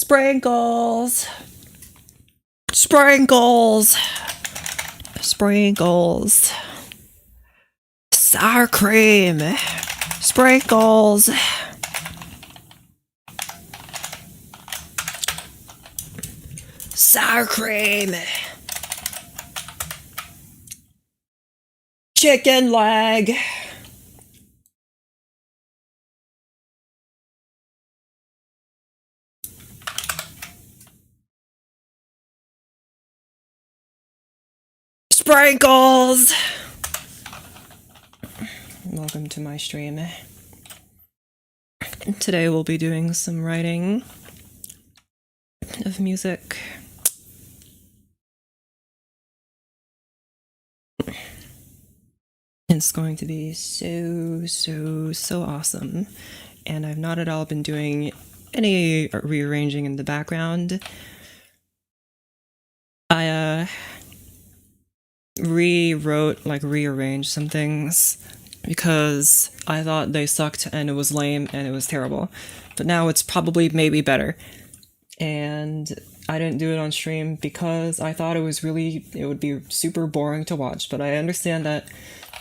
Sprinkles. Sprinkles. Sprinkles. Sour cream. Sprinkles. Sour cream. Chicken leg. Sprinkles. Welcome to my stream. Today we'll be doing some writing of music. It's going to be so awesome. And I've not at all been doing any rearranging in the background. I rearranged some things because I thought they sucked and it was lame and it was terrible. But now it's probably maybe better. And I didn't do it on stream because I thought it would be super boring to watch. But I understand that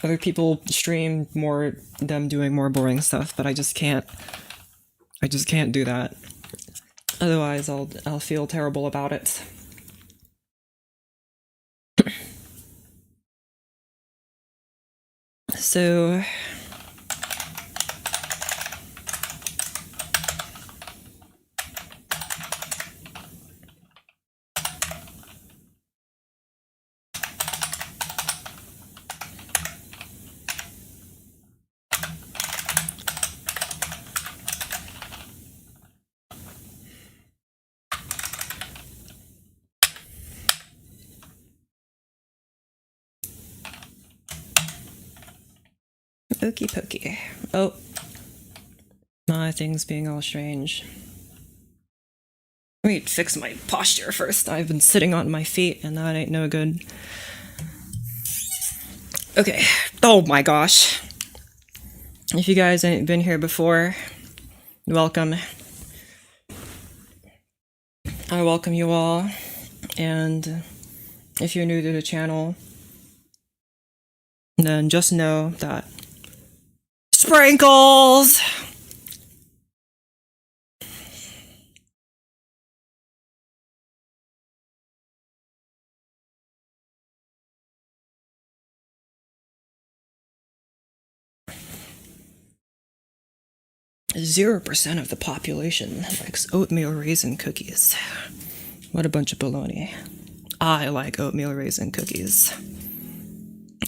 other people stream more them doing more boring stuff, but I just can't do that. Otherwise I'll feel terrible about it. So Okie pokey. Oh, my thing's being all strange. Let me fix my posture first. I've been sitting on my feet and that ain't no good. Okay. Oh my gosh. If you guys ain't been here before, welcome. I welcome you all. And if you're new to the channel, then just know that sprinkles! 0% of the population likes oatmeal raisin cookies. What a bunch of baloney. I like oatmeal raisin cookies.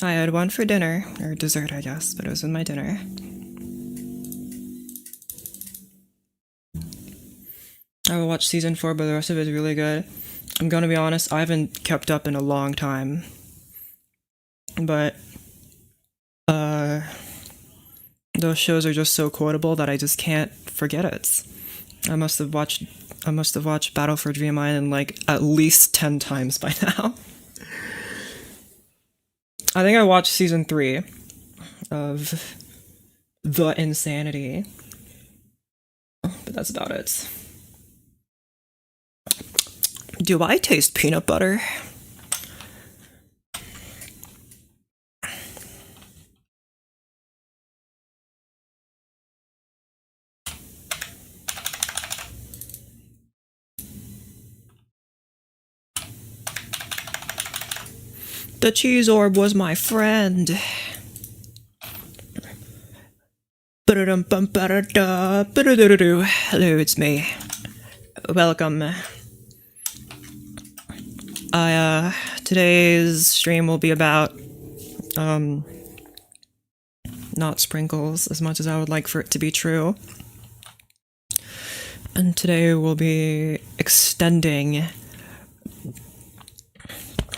I had one for dinner, or dessert I guess, but it was with my dinner. I will watch season 4, but the rest of it is really good. I'm gonna be honest, I haven't kept up in a long time. But, those shows are just so quotable that I just can't forget it. I must have watched Battle for Dream Island like at least 10 times by now. I think I watched season 3 of The Insanity. But that's about it. Do I taste peanut butter? The cheese orb was my friend. Hello, it's me. Welcome. Today's stream will be about, not sprinkles, as much as I would like for it to be true. And today we'll be extending...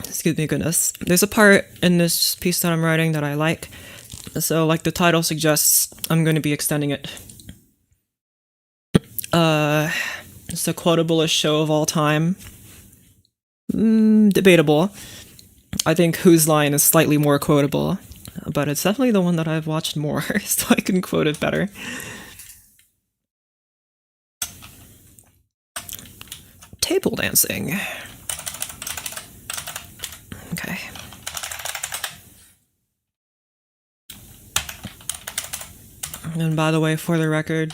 Excuse me, goodness. There's a part in this piece that I'm writing that I like. So, like the title suggests, I'm going to be extending it. It's the quotablest show of all time. Debatable. I think Whose Line is slightly more quotable, but it's definitely the one that I've watched more, so I can quote it better. table dancing. Okay. And by the way, for the record,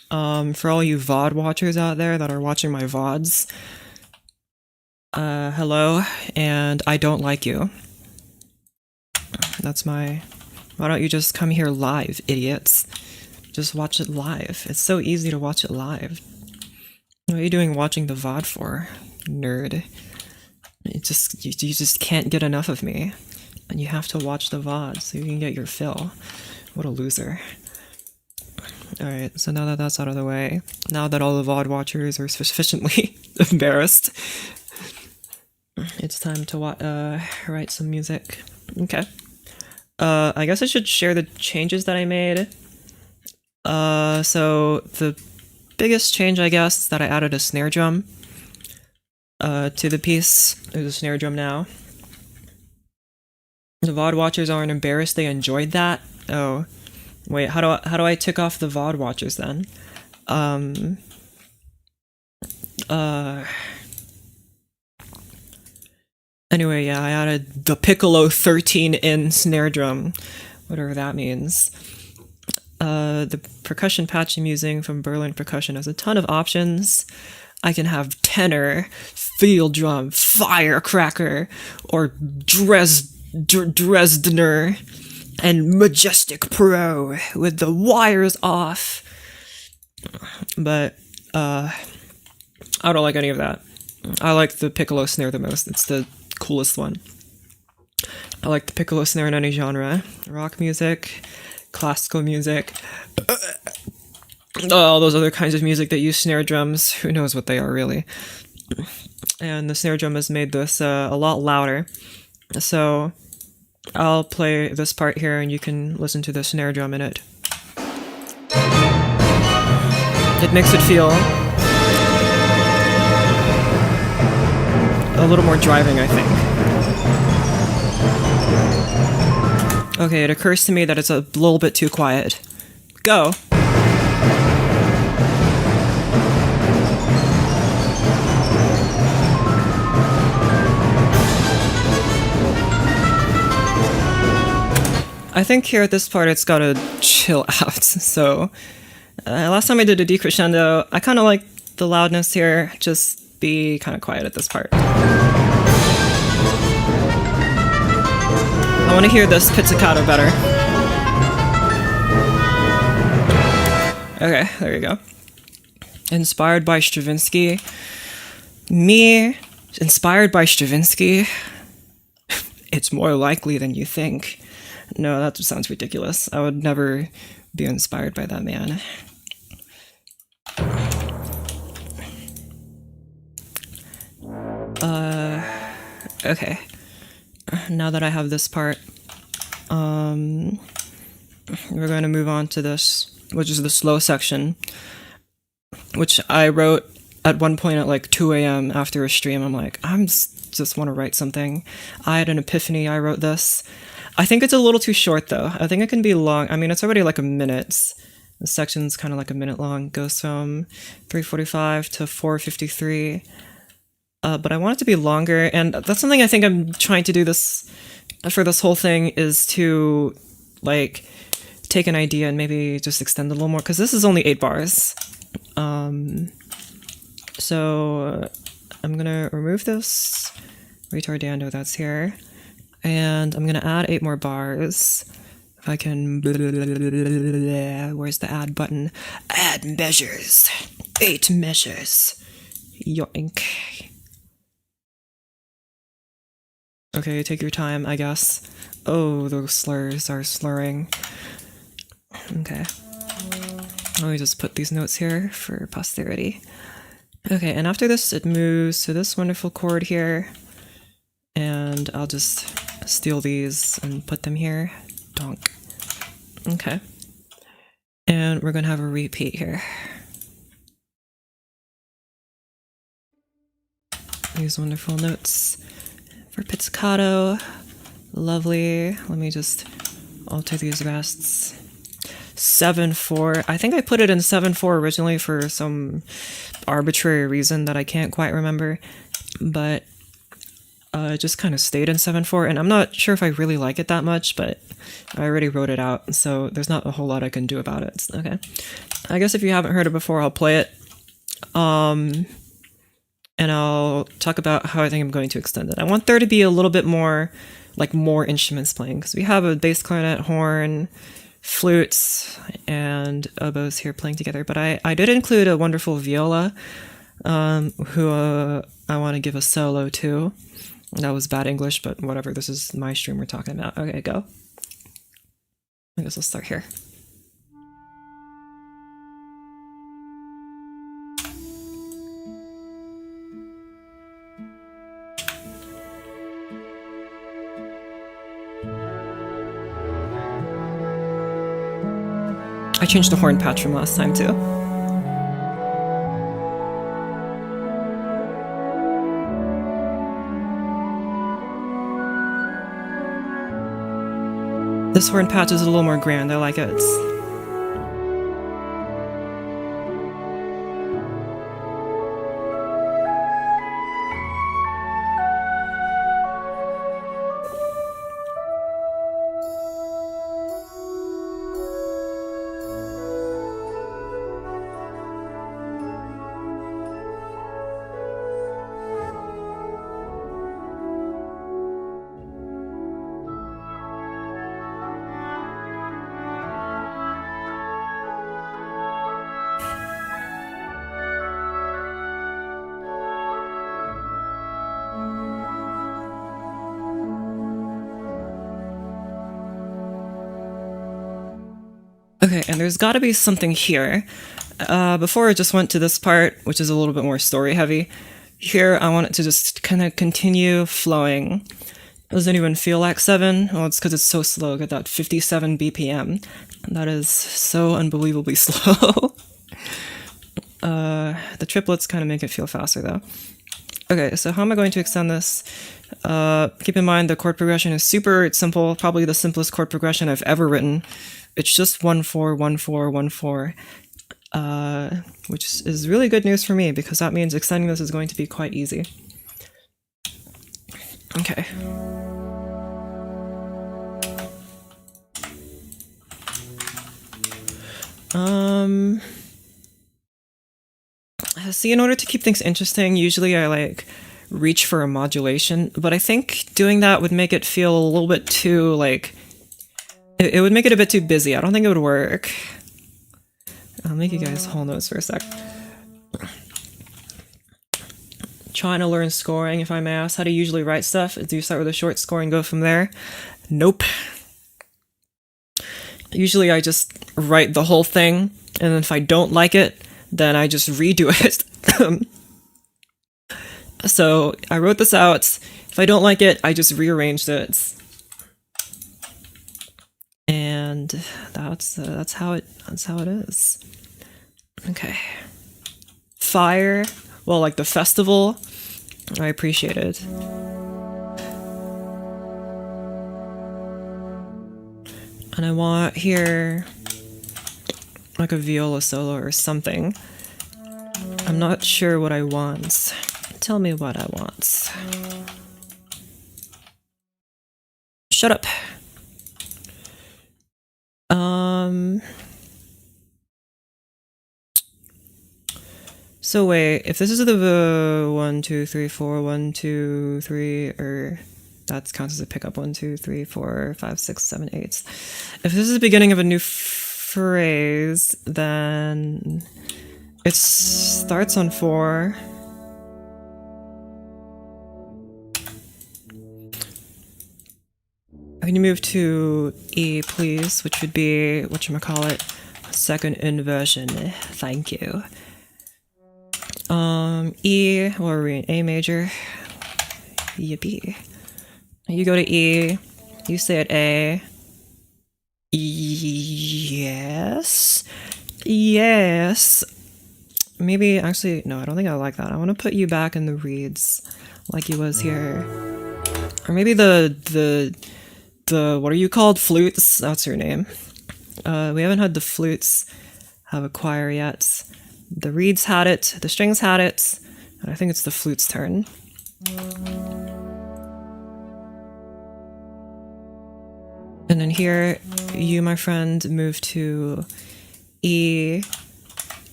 for all you VOD watchers out there that are watching my VODs, hello, and I don't like you. That's my... Why don't you just come here live, idiots? Just watch it live. It's so easy to watch it live. What are you doing watching the VOD for, nerd? You just can't get enough of me. And you have to watch the VOD so you can get your fill. What a loser. Alright, so now that that's out of the way, now that all the VOD watchers are sufficiently embarrassed, it's time to write some music. Okay. I guess I should share the changes that I made. So the biggest change, I guess, is that I added a snare drum to the piece. There's a snare drum now. The VOD watchers aren't embarrassed, they enjoyed that. Oh, wait, how do I tick off the VOD watchers then? Anyway, yeah, I added the Piccolo 13-in snare drum, whatever that means. The percussion patch I'm using from Berlin Percussion has a ton of options. I can have tenor, field drum, firecracker, or Dresdner, and Majestic Pro with the wires off. But, I don't like any of that. I like the piccolo snare the most. It's the coolest one. I like the piccolo snare in any genre. Rock music, classical music, all those other kinds of music that use snare drums. Who knows what they are, really. And the snare drum has made this a lot louder. So I'll play this part here and you can listen to the snare drum in it. It makes it feel a little more driving, I think. Okay, it occurs to me that it's a little bit too quiet. Go! I think here at this part it's gotta chill out, so... last time I did a decrescendo, I kinda like the loudness here, just be kinda quiet at this part. I wanna hear this pizzicato better. Okay, there you go. Inspired by Stravinsky. Me, inspired by Stravinsky? It's more likely than you think. No, that sounds ridiculous. I would never be inspired by that man. Okay. Now that I have this part, we're going to move on to this, which is the slow section, which I wrote at one point at like 2 a.m. after a stream. I'm like, just want to write something. I had an epiphany, I wrote this. I think it's a little too short though. I think it can be long. I mean, it's already like a minute. The section's kind of like a minute long. Goes from 3:45 to 4:53. But I want it to be longer, and that's something I think I'm trying to do this for this whole thing, is to like take an idea and maybe just extend it a little more, because this is only 8 bars. So I'm gonna remove this retardando that's here, and I'm gonna add 8 more bars. If I can, where's the add button? Add measures. 8 measures. Yoink. Okay, take your time, I guess. Oh, those slurs are slurring. Okay. Let me just put these notes here for posterity. Okay, and after this, it moves to this wonderful chord here. And I'll just steal these and put them here. Donk. Okay. And we're gonna have a repeat here. These wonderful notes for pizzicato. Lovely. Let me just alter these rests. 7/4. I think I put it in 7/4 originally for some arbitrary reason that I can't quite remember, but it just kind of stayed in 7/4, and I'm not sure if I really like it that much, but I already wrote it out, so there's not a whole lot I can do about it. Okay. I guess if you haven't heard it before, I'll play it. And I'll talk about how I think I'm going to extend it. I want there to be a little bit more, like more instruments playing, because we have a bass clarinet, horn, flutes, and oboes here playing together. But I did include a wonderful viola, who I want to give a solo to. That was bad English, but whatever. This is my stream we're talking about. Okay, go. I guess I'll start here. I changed the horn patch from last time too. This horn patch is a little more grand, I like it. Okay, and there's got to be something here. Before I just went to this part, which is a little bit more story heavy. Here, I want it to just kind of continue flowing. Doesn't even feel like 7. Well, it's because it's so slow. Get that 57 BPM. That is so unbelievably slow. The triplets kind of make it feel faster, though. Okay, so how am I going to extend this? Keep in mind the chord progression is super simple, probably the simplest chord progression I've ever written. It's just 1/4, 1/4, 1/4, which is really good news for me because that means extending this is going to be quite easy. Okay. See, in order to keep things interesting, usually I like reach for a modulation, but I think doing that would make it feel a little bit too like it would make it a bit too busy. I don't think it would work. I'll make you guys whole notes for a sec. Trying to learn scoring, if I may ask. How do you usually write stuff? Do you start with a short score and go from there? Nope. Usually I just write the whole thing, and then if I don't like it, then I just redo it. So I wrote this out. If I don't like it, I just rearranged it. And that's how it is. Okay. Fire. Well, like the festival. I appreciate it. And I want here like a viola solo or something. I'm not sure what I want. Tell me what I want. Shut up. So wait, if this is the 1, 2, 3, 4, 1, 2, 3, or that counts as a pickup 1, 2, 3, 4, 5, 6, 7, 8. If this is the beginning of a new phrase, then it starts on 4. Can you move to E, please? Which would be, whatchamacallit, second inversion. Thank you. E, what are we in? A major. Yippee. You go to E, you stay at A. Yes. Yes. Maybe, actually, no, I don't think I like that. I want to put you back in the reeds, like you was here. Or maybe the what are you called? Flutes? That's your name. We haven't had the flutes have a choir yet. The reeds had it, the strings had it, and I think it's the flute's turn. And then here, you, my friend, move to E,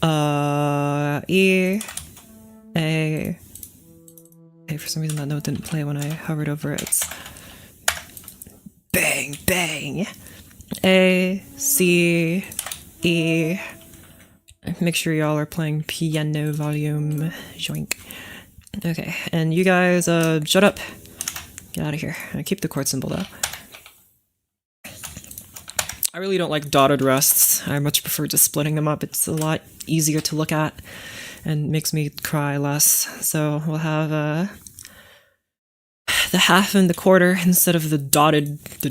E, A. Okay, for some reason that note didn't play when I hovered over it. Bang, bang. A, C, E. Make sure y'all are playing piano volume. Joink. Okay, and you guys, shut up. Get out of here. I keep the chord symbol though. I really don't like dotted rests. I much prefer just splitting them up. It's a lot easier to look at and makes me cry less. So we'll have the half and the quarter instead of the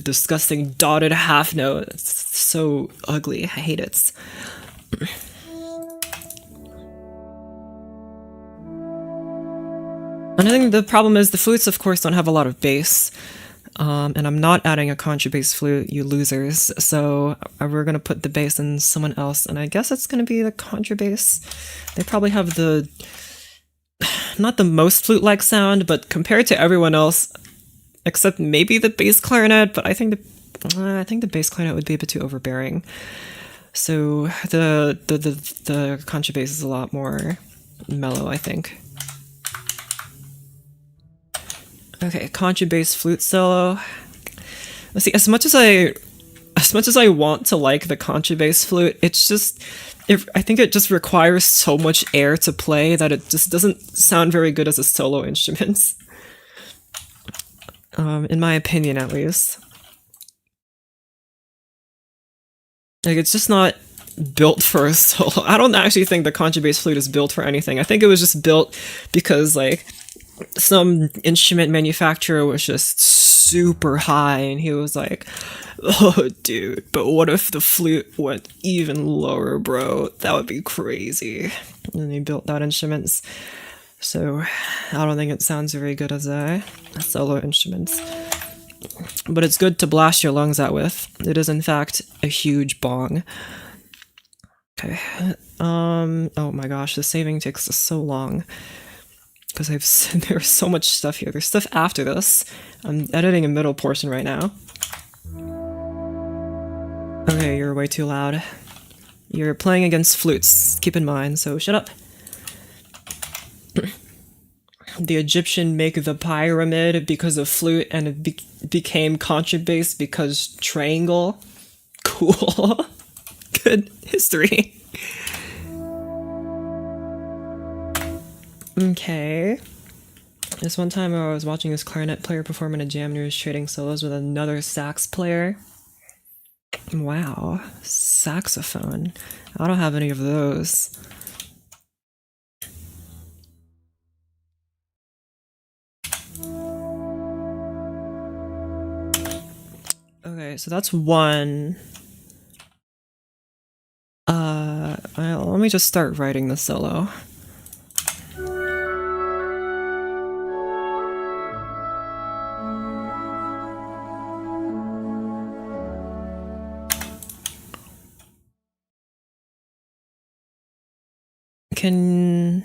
disgusting dotted half note. It's so ugly. I hate it. And I think the problem is the flutes, of course, don't have a lot of bass. And I'm not adding a contrabass flute, you losers. So we're going to put the bass in someone else. And I guess it's going to be the contrabass. They probably have not the most flute-like sound, but compared to everyone else, except maybe the bass clarinet, but I think the bass clarinet would be a bit too overbearing. So the contrabass is a lot more mellow, I think. Okay, contrabass flute solo. Let's see. As much as I want to like the contrabass flute, it's just, I think it just requires so much air to play that it just doesn't sound very good as a solo instrument. In my opinion, at least. Like, it's just not built for a solo. I don't actually think the contrabass flute is built for anything. I think it was just built because, like, some instrument manufacturer was just super high and he was like, oh dude, but what if the flute went even lower, bro? That would be crazy. And he built that instrument. So I don't think it sounds very good as a solo instrument. But it's good to blast your lungs out with. It is in fact a huge bong. Okay. Oh my gosh, the saving takes so long. Because there's so much stuff here. There's stuff after this. I'm editing a middle portion right now. Okay, you're way too loud. You're playing against flutes, keep in mind, so shut up. The Egyptian make the pyramid because of flute, and it became contrabass because triangle. Cool. Good history. Okay. This one time I was watching this clarinet player perform in a jam and he was trading solos with another sax player. Wow. Saxophone. I don't have any of those. Okay, so that's one. Let me just start writing the solo. Can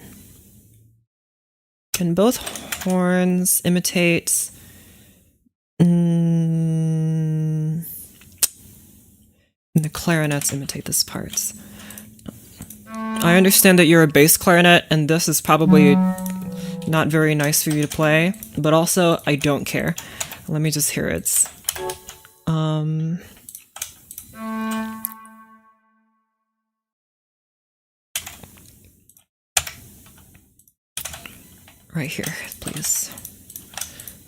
both horns imitate the clarinets imitate this part? I understand that you're a bass clarinet and this is probably not very nice for you to play, but also I don't care. Let me just hear it. Right here, please.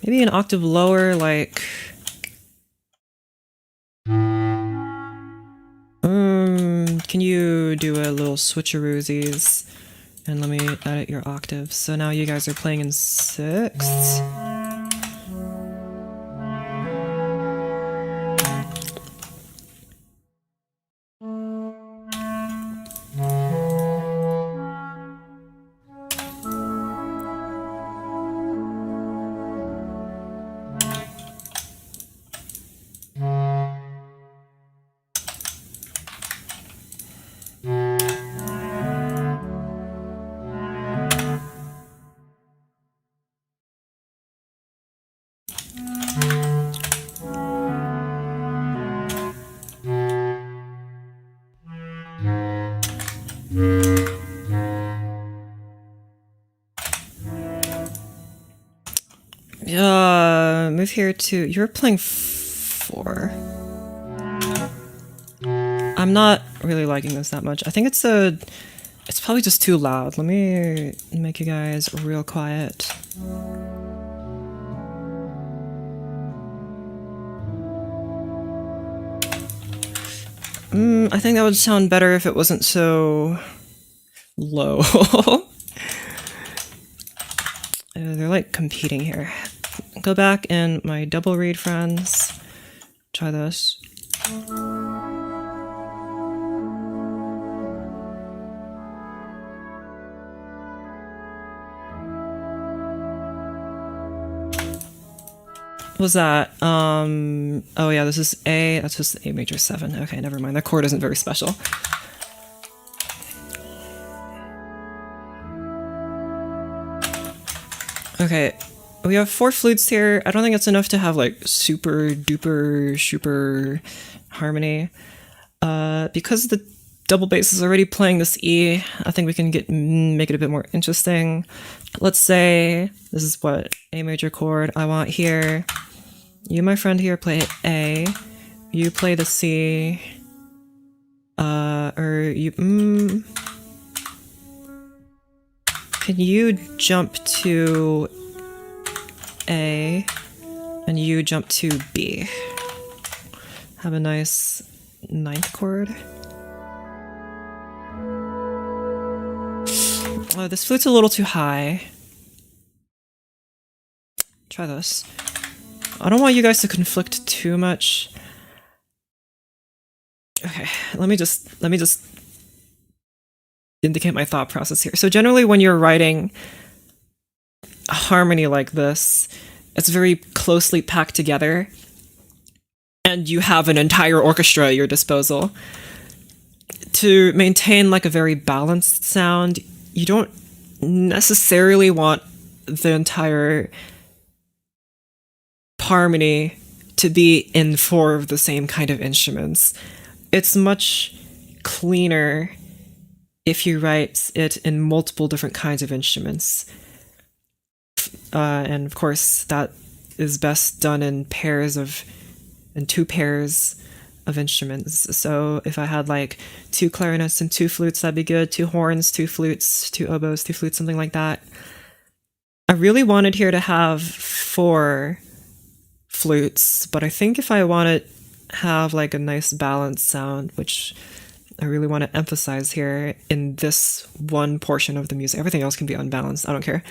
Maybe an octave lower, like... can you do a little switcheroosies? And let me edit your octaves. So now you guys are playing in sixths. Move here to... You're playing 4. I'm not really liking this that much. I think it's probably just too loud. Let me make you guys real quiet. I think that would sound better if it wasn't so low. They're like competing here. Go back in my double read, friends. Try this. What was that? Oh yeah, this is A. That's just A major 7. Okay, never mind. That chord isn't very special. Okay, we have 4 flutes here. I don't think it's enough to have like super duper super harmony. Because the double bass is already playing this E, I think we can make it a bit more interesting. Let's say this is what A major chord I want here. You, my friend here, play A. You play the C. Or you... Can you jump to A, and you jump to B? Have a nice 9th chord. Oh, this flute's a little too high. Try this. I don't want you guys to conflict too much. Okay, let me just indicate my thought process here. So generally when you're writing a harmony like this, it's very closely packed together and you have an entire orchestra at your disposal. To maintain like a very balanced sound, you don't necessarily want the entire harmony to be in 4 of the same kind of instruments. It's much cleaner if you write it in multiple different kinds of instruments. And of course, that is best done in 2 pairs of instruments. So if I had like 2 clarinets and 2 flutes, that'd be good. 2 horns, 2 flutes, 2 oboes, 2 flutes, something like that. I really wanted here to have 4 flutes, but I think if I want to have like a nice balanced sound, which I really want to emphasize here in this one portion of the music, everything else can be unbalanced, I don't care.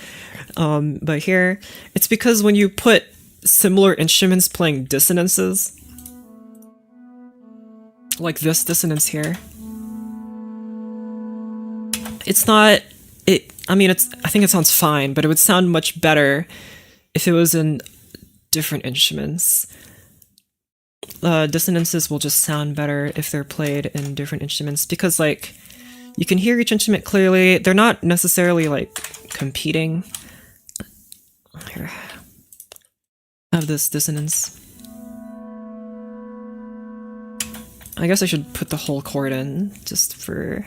But here, it's because when you put similar instruments playing dissonances, like this dissonance here, it's not, I mean, I think it sounds fine, but it would sound much better if it was in different instruments. Dissonances will just sound better if they're played in different instruments because, like, you can hear each instrument clearly. They're not necessarily, like, competing. Here. I have this dissonance. I guess I should put the whole chord in just for...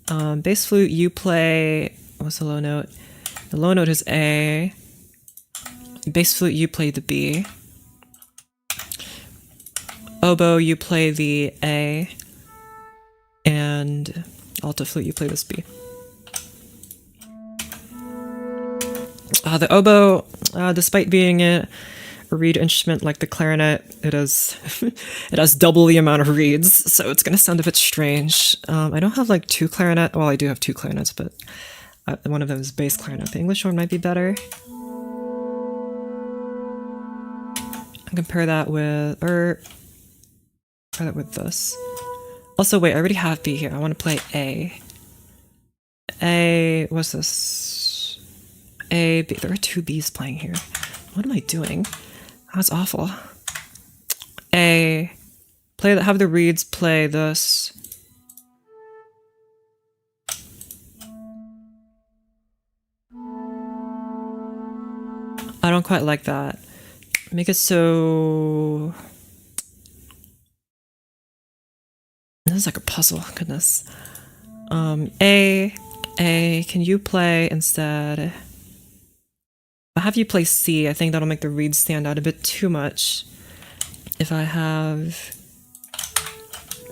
bass flute, you play... What's the low note? The low note is A. Bass flute, you play the B. Oboe, you play the A. And alto flute, you play this B. The oboe, despite being a reed instrument like the clarinet, it has double the amount of reeds, so it's gonna sound a bit strange. I don't have like 2 clarinet. Well, I do have 2 clarinets, but one of them is bass clarinet. The English one might be better. Compare that with, compare that with this. Also, wait, I already have B here. I want to play A. A, what's this? A, B. There are 2 Bs playing here. What am I doing? That's awful. A, have the reeds play this. I don't quite like that. Make it so... This is like a puzzle, goodness. A, can you play instead... I have you play C. I think that'll make the reeds stand out a bit too much. If I have...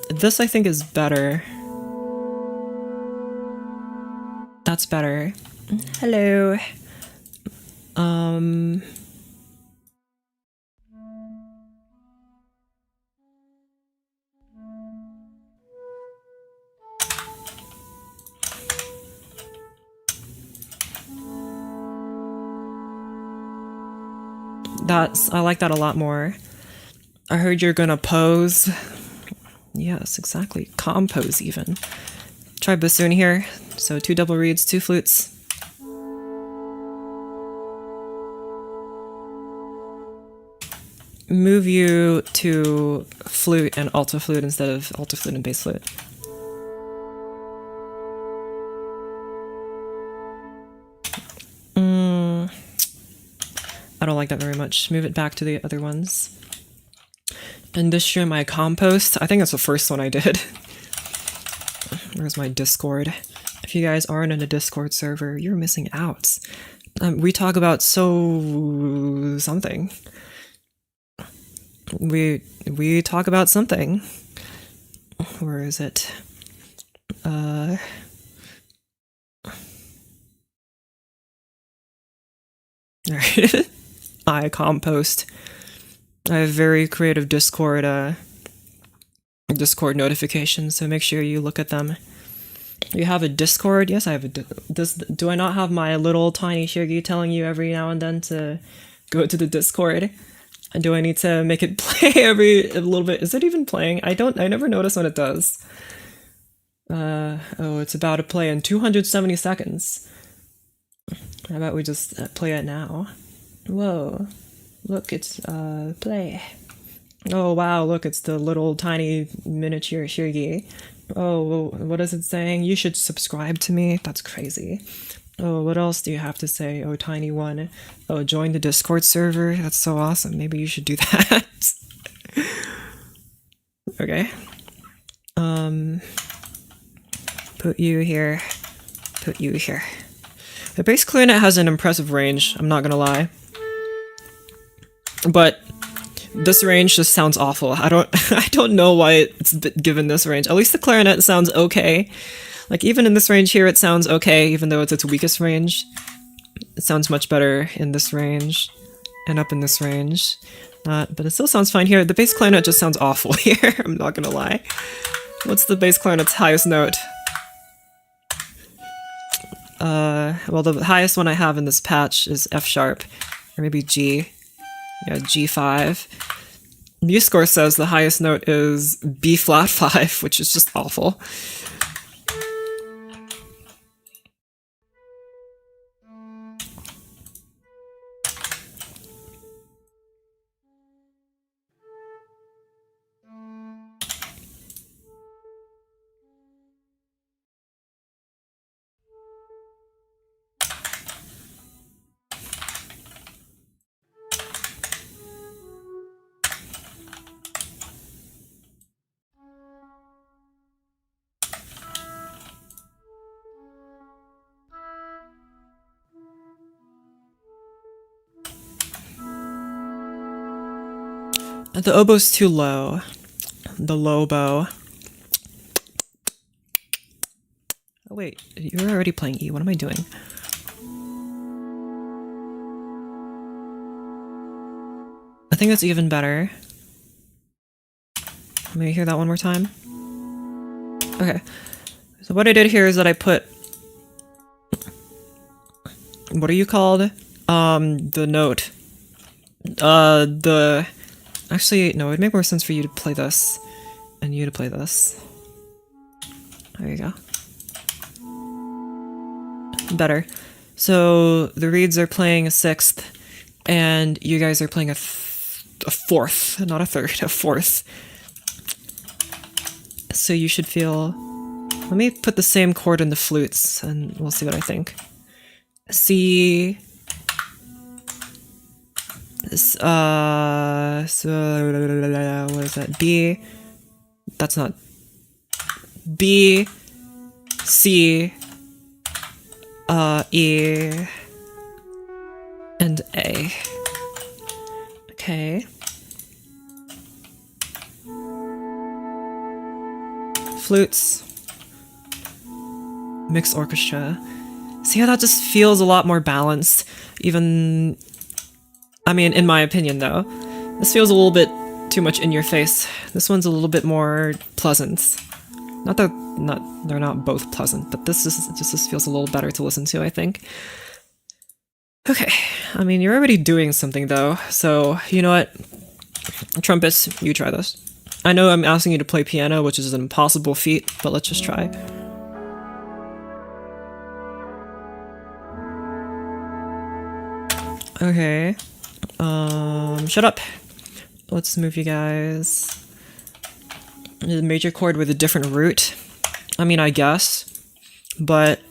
This I think is better. That's better. Hello. I like that a lot more. I heard you're gonna pose. Yes, exactly. Compose even. Try bassoon here. So 2 double reeds, 2 flutes. Move you to flute and alto flute instead of alto flute and bass flute. I don't like that very much. Move it back to the other ones. And this year my compost, I think that's the first one I did. Where's my Discord? If you guys aren't in a Discord server, you're missing out. We talk about something. We talk about something. Where is it? Alright. I compost. I have very creative Discord notifications, so make sure you look at them. You have a Discord? Yes, I have a do I not have my little tiny Shirgi telling you every now and then to go to the Discord? And do I need to make it play a little bit? Is it even playing? I never notice when it does. Oh, it's about to play in 270 seconds. How about we just play it now? Whoa. Look, it's play. Oh wow, look, it's the little tiny miniature Shirgi. Oh, what is it saying? You should subscribe to me? That's crazy. Oh, what else do you have to say? Oh, tiny one. Oh, join the Discord server? That's so awesome. Maybe you should do that. Okay. Put you here. Put you here. The bass clarinet has an impressive range, I'm not gonna lie. But this range just sounds awful. I don't know why it's given this range. At least the clarinet sounds okay. Like even in this range here it sounds okay, even though it's its weakest range. It sounds much better in this range and up in this range. But it still sounds fine here. The bass clarinet just sounds awful here, I'm not gonna lie. What's the bass clarinet's highest note? Well, the highest one I have in this patch is F sharp, or maybe G. Yeah, G5. MuseScore says the highest note is B flat 5, which is just awful. The oboe's too low. The low bow. Oh wait, you're already playing E. What am I doing? I think that's even better. Let me hear that one more time. Okay. So what I did here is that I put... What are you called? The note. Actually, no, it'd make more sense for you to play this, and you to play this. There you go. Better. So the reeds are playing a 6th, and you guys are playing a 4th, not a 3rd, a 4th. So you should feel... Let me put the same chord in the flutes, and we'll see what I think. C... So what is that? B. That's not B. C. E. and A. Okay. Flutes. Mixed orchestra. See how that just feels a lot more balanced? Even... I mean, in my opinion, though. This feels a little bit too much in your face. This one's a little bit more pleasant. Not that they're not both pleasant, but this feels a little better to listen to, I think. Okay, I mean, you're already doing something though, so you know what? Trumpets, you try this. I know I'm asking you to play piano, which is an impossible feat, but let's just try. Okay. Shut up. Let's move you guys. The major chord with a different root. I mean, I guess, but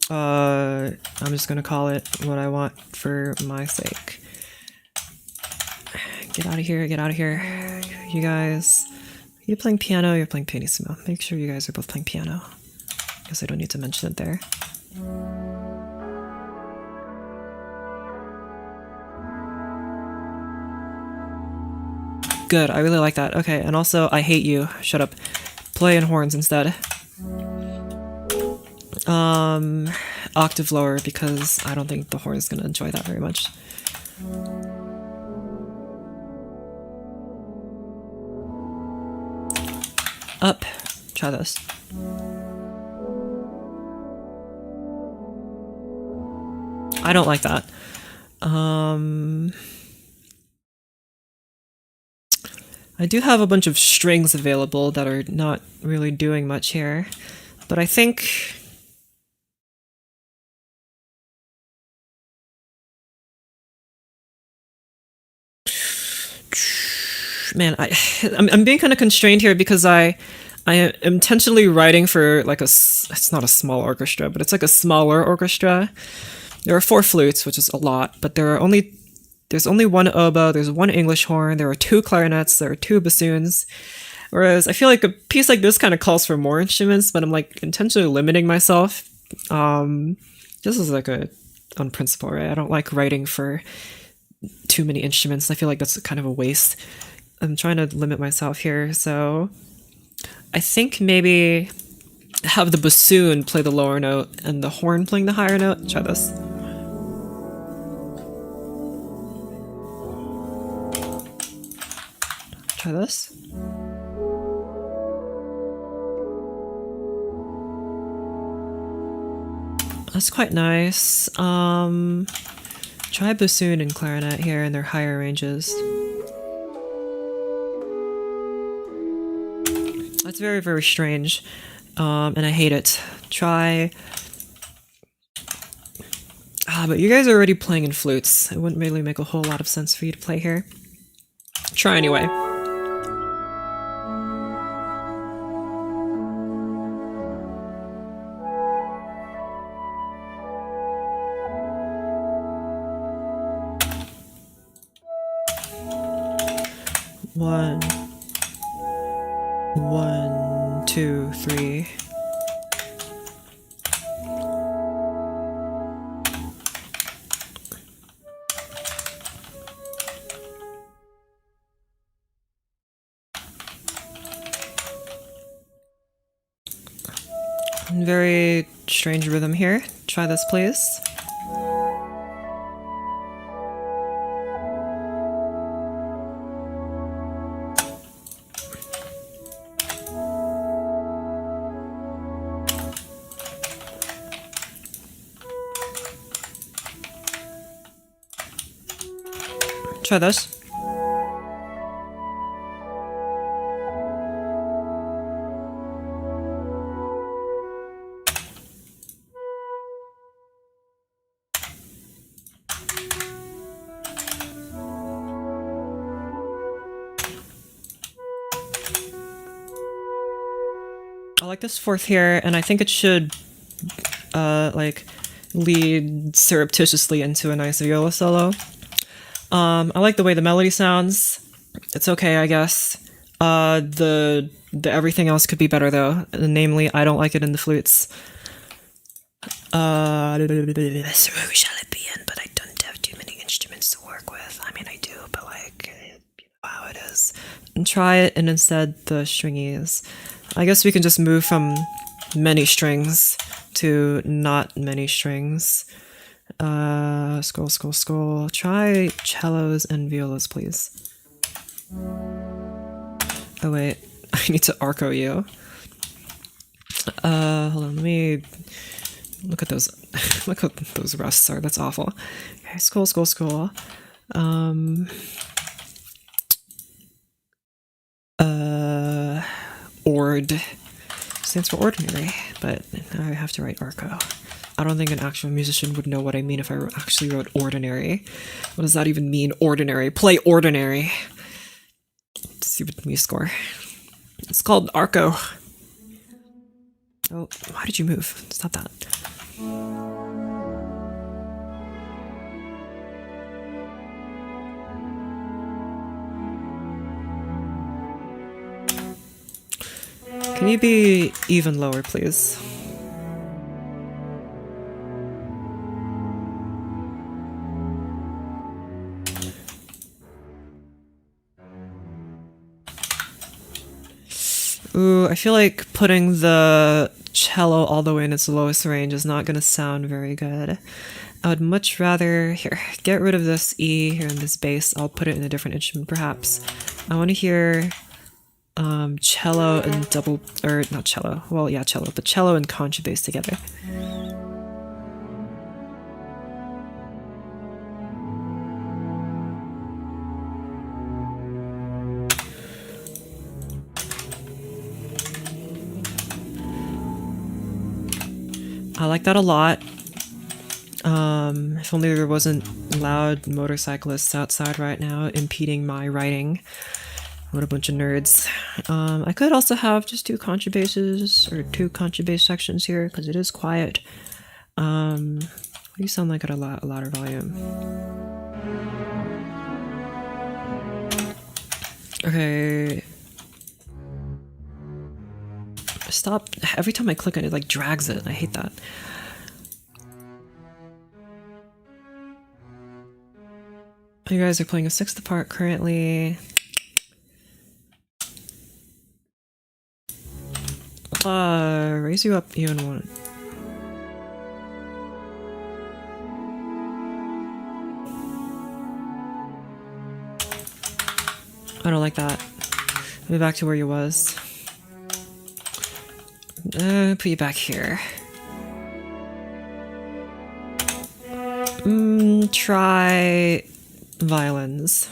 I'm just gonna call it what I want for my sake. Get out of here, get out of here. You guys, you're playing piano, you're playing pianissimo. Make sure you guys are both playing piano. Guess I don't need to mention it there. Good, I really like that. Okay, and also, I hate you. Shut up. Play in horns instead. Octave lower, because I don't think the horn is gonna enjoy that very much. Up. Try this. I don't like that. I do have a bunch of strings available that are not really doing much here, but I think... Man, I'm being kind of constrained here because I am intentionally writing for like it's not a small orchestra, but it's like a smaller orchestra. There are 4 flutes, which is a lot, but there's only 1 oboe, there's 1 English horn, there are 2 clarinets, there are 2 bassoons. Whereas I feel like a piece like this kind of calls for more instruments, but I'm like intentionally limiting myself. This is like on principle, right? I don't like writing for too many instruments. I feel like that's kind of a waste. I'm trying to limit myself here, so I think maybe have the bassoon play the lower note and the horn playing the higher note. Try this. Try this. That's quite nice. Try bassoon and clarinet here in their higher ranges. That's very, very strange, and I hate it. Try... but you guys are already playing in flutes. It wouldn't really make a whole lot of sense for you to play here. Try anyway. One, 2, 3. Very strange rhythm here. Try this, please. Try this. I like this 4th here, and I think it should, like, lead surreptitiously into a nice viola solo. I like the way the melody sounds. It's okay, I guess. The everything else could be better, though. Namely, I don't like it in the flutes. So shall it be in, but I don't have too many instruments to work with. I mean, I do, but like, you know how it is. And try it, and instead the stringies. I guess we can just move from many strings to not many strings. Scroll, scroll, scroll. Try cellos and violas, please. Oh wait, I need to arco you. Hold on, let me look at those. Look at those rests are. That's awful. Okay, scroll, scroll, scroll. Ord stands for ordinary, but I have to write arco. I don't think an actual musician would know what I mean if I actually wrote ordinary. What does that even mean? Ordinary. Play ordinary. Let's see what we score. It's called arco. Oh, why did you move? Stop that. Can you be even lower, please? Ooh, I feel like putting the cello all the way in its lowest range is not going to sound very good. I would much rather... Here, get rid of this E here in this bass. I'll put it in a different instrument, perhaps. I want to hear cello and double... Or, not cello. Well, yeah, cello. But cello and contrabass together. I like that a lot. If only there wasn't loud motorcyclists outside right now impeding my writing. What a bunch of nerds. I could also have just two contrabasses or two contrabass sections here because it is quiet. What do you sound like at a louder volume? Okay. Stop. Every time I click on it, like drags it. I hate that. You guys are playing a sixth part currently. Raise you up even one. I don't like that. Move back to where you was. Put you back here. Try violins.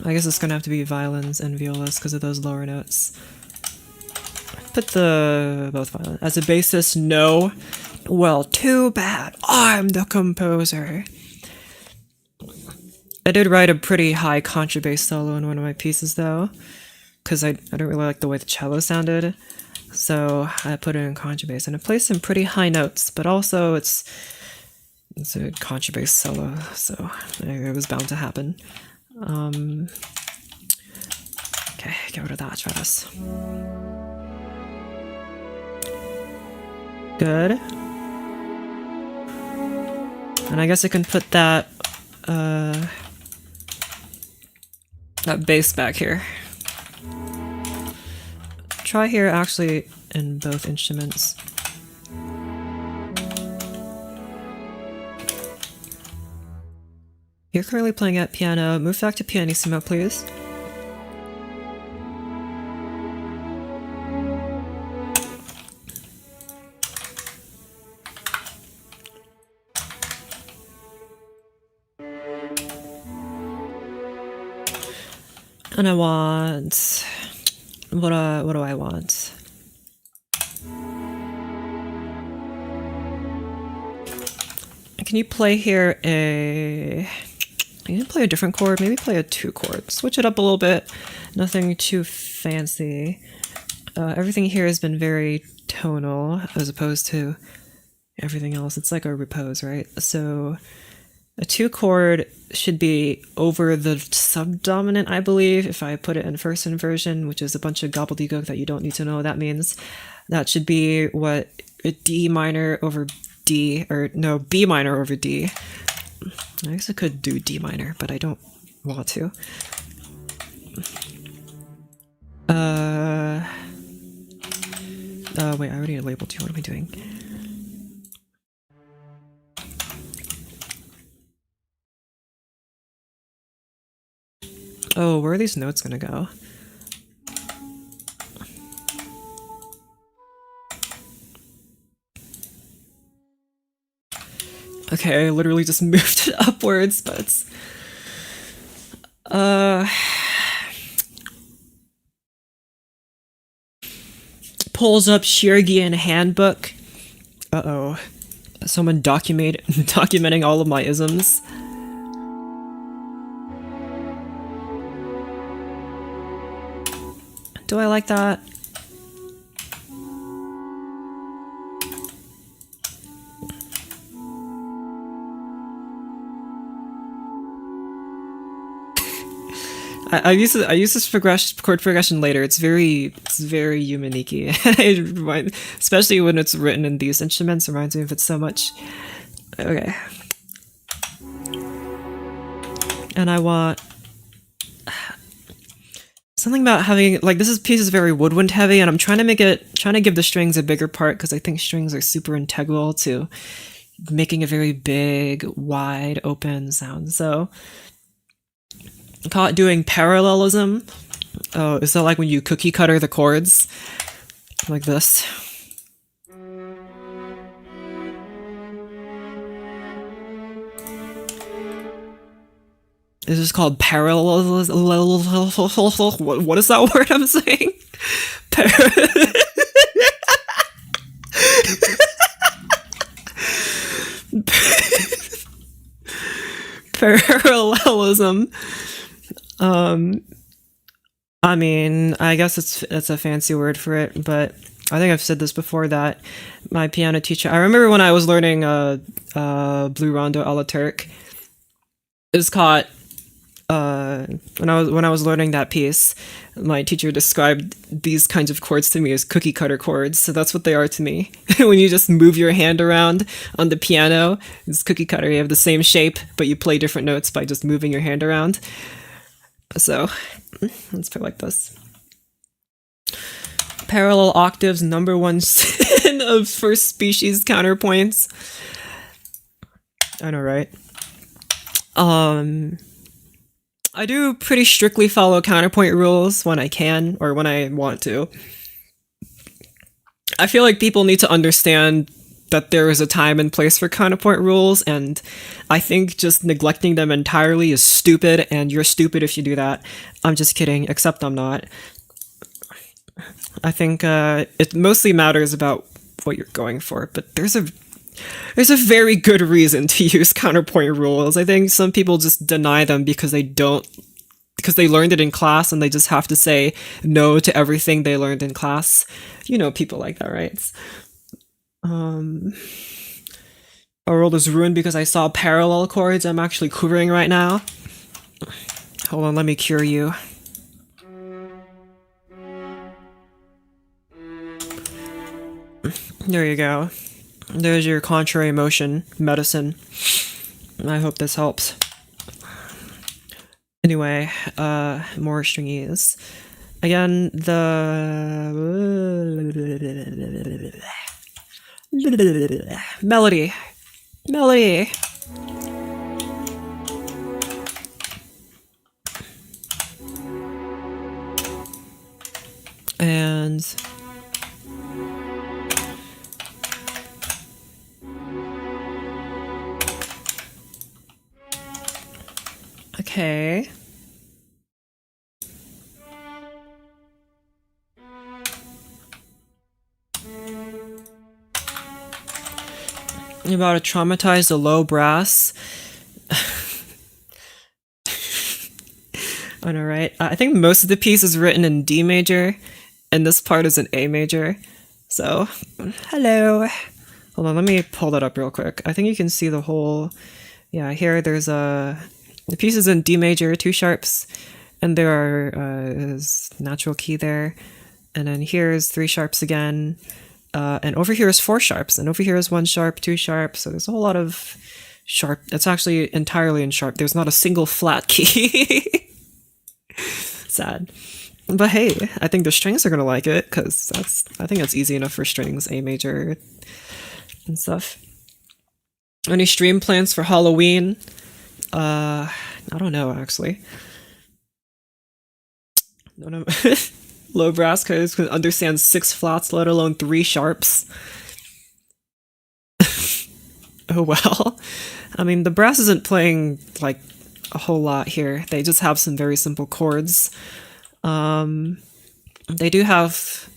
I guess it's gonna have to be violins and violas because of those lower notes. Put the both violins. As a bassist, no. Well, too bad. I'm the composer. I did write a pretty high contrabass solo in one of my pieces though, because I don't really like the way the cello sounded. So I put it in contrabass and it plays some pretty high notes, but also it's a contrabass solo, so it was bound to happen. Okay, get rid of that, try this. Good. And I guess I can put that bass back here. Try here actually in both instruments. You're currently playing at piano. Move back to pianissimo, please. And I want... What do I want? Can you play here a... You can play a different chord, maybe play a 2 chord. Switch it up a little bit. Nothing too fancy. Everything here has been very tonal as opposed to everything else. It's like a repose, right? So A 2 chord should be over the subdominant, I believe, if I put it in first inversion, which is a bunch of gobbledygook that you don't need to know what that means. That should be what a D minor over D, or no, B minor over D. I guess I could do D minor, but I don't want to. Wait, I already labeled you. What am I doing? Oh, where are these notes gonna go? Okay, I literally just moved it upwards, but pulls up Shirgi in handbook. Uh-oh. Someone documenting all of my isms. Do I like that? I use this chord progression later. It's very Yumaniki. Especially when it's written in these instruments, reminds me of it so much. Okay. And I want something about having, like, this piece is very woodwind heavy, and I'm trying to give the strings a bigger part because I think strings are super integral to making a very big, wide, open sound. So call it doing parallelism. Oh, is that like when you cookie cutter the chords? Like this. This is called parallelism. What is that word I'm saying? Parallelism. I mean, I guess it's a fancy word for it, but I think I've said this before that my piano teacher, I remember when I was learning Blue Rondo a la Turk, is caught when I was learning that piece, my teacher described these kinds of chords to me as cookie cutter chords. So that's what they are to me. When you just move your hand around on the piano, it's cookie cutter. You have the same shape, but you play different notes by just moving your hand around. So let's put it like this. Parallel octaves, number one sin of first species counterpoints. I know, right? I do pretty strictly follow counterpoint rules when I can, or when I want to. I feel like people need to understand that there is a time and place for counterpoint rules, and I think just neglecting them entirely is stupid, and you're stupid if you do that. I'm just kidding, except I'm not. I think it mostly matters about what you're going for, but there's a very good reason to use counterpoint rules. I think some people just deny them because they learned it in class and they just have to say no to everything they learned in class. You know people like that, right? Our world is ruined because I saw parallel chords I'm actually curing right now. Hold on, let me cure you. There you go. There's your contrary motion medicine. I hope this helps. Anyway, more stringies. Again, melody. And okay. You're about to traumatize the low brass. I know, right? I think most of the piece is written in D major, and this part is in A major. So, hello. Hold on, let me pull that up real quick. I think you can see the whole... yeah, here there's the piece is in D major, 2 sharps, and there are is natural key there, and then here's 3 sharps again, and over here is 4 sharps, and over here is 1 sharp, 2 sharp. So there's a whole lot of sharp. It's actually entirely in sharp. There's not a single flat key. Sad. But hey, I think the strings are gonna like it, because I think that's easy enough for strings, A major and stuff. Any stream plans for Halloween? I don't know, actually. No, no. Low brass cause can understand 6 flats, let alone 3 sharps. Oh well. I mean, the brass isn't playing like a whole lot here. They just have some very simple chords. They do have,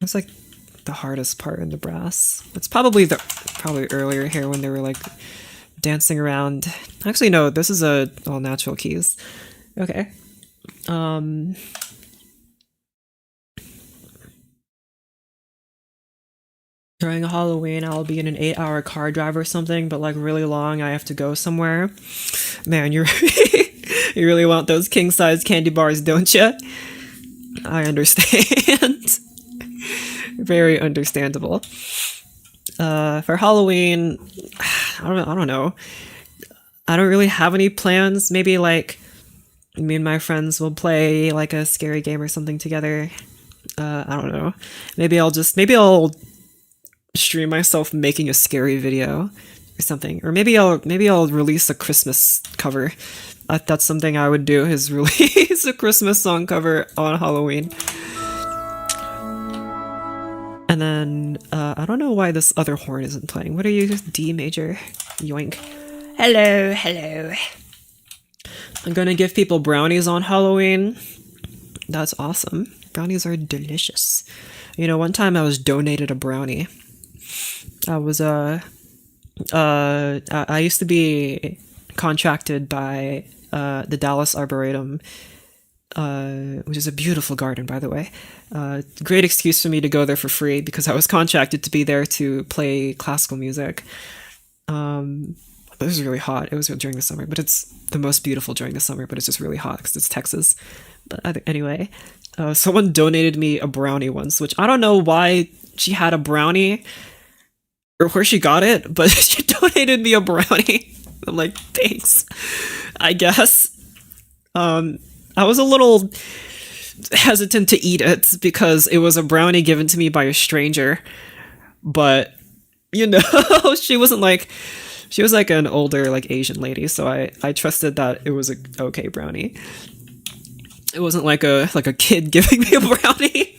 it's like the hardest part in the brass. It's probably earlier here when they were like dancing around. Actually, no, this is all natural keys. Okay. During Halloween, I'll be in an 8-hour car drive or something, but like really long, I have to go somewhere. Man, you really want those king-size candy bars, don't you? I understand. Very understandable. For Halloween, I don't know. I don't really have any plans. Maybe like me and my friends will play like a scary game or something together. I don't know. Maybe I'll stream myself making a scary video or something, or maybe I'll release a Christmas cover. That's something I would do, is release a Christmas song cover on Halloween. And then I don't know why this other horn isn't playing. What are you? D major. Yoink. Hello, hello. I'm gonna give people brownies on Halloween. That's awesome. Brownies are delicious. You know, one time I was donated a brownie. I used to be contracted by the Dallas Arboretum, which is a beautiful garden, by the way. Great excuse for me to go there for free, because I was contracted to be there to play classical music. It was really hot. It was during the summer, but it's the most beautiful during the summer, but it's just really hot because it's Texas. But anyway, someone donated me a brownie once, which I don't know why she had a brownie or where she got it, but she donated me a brownie. I'm like, thanks, I guess. I was a little hesitant to eat it because it was a brownie given to me by a stranger, but you know, she was like an older like Asian lady, so I trusted that it was a okay brownie. It wasn't like a kid giving me a brownie.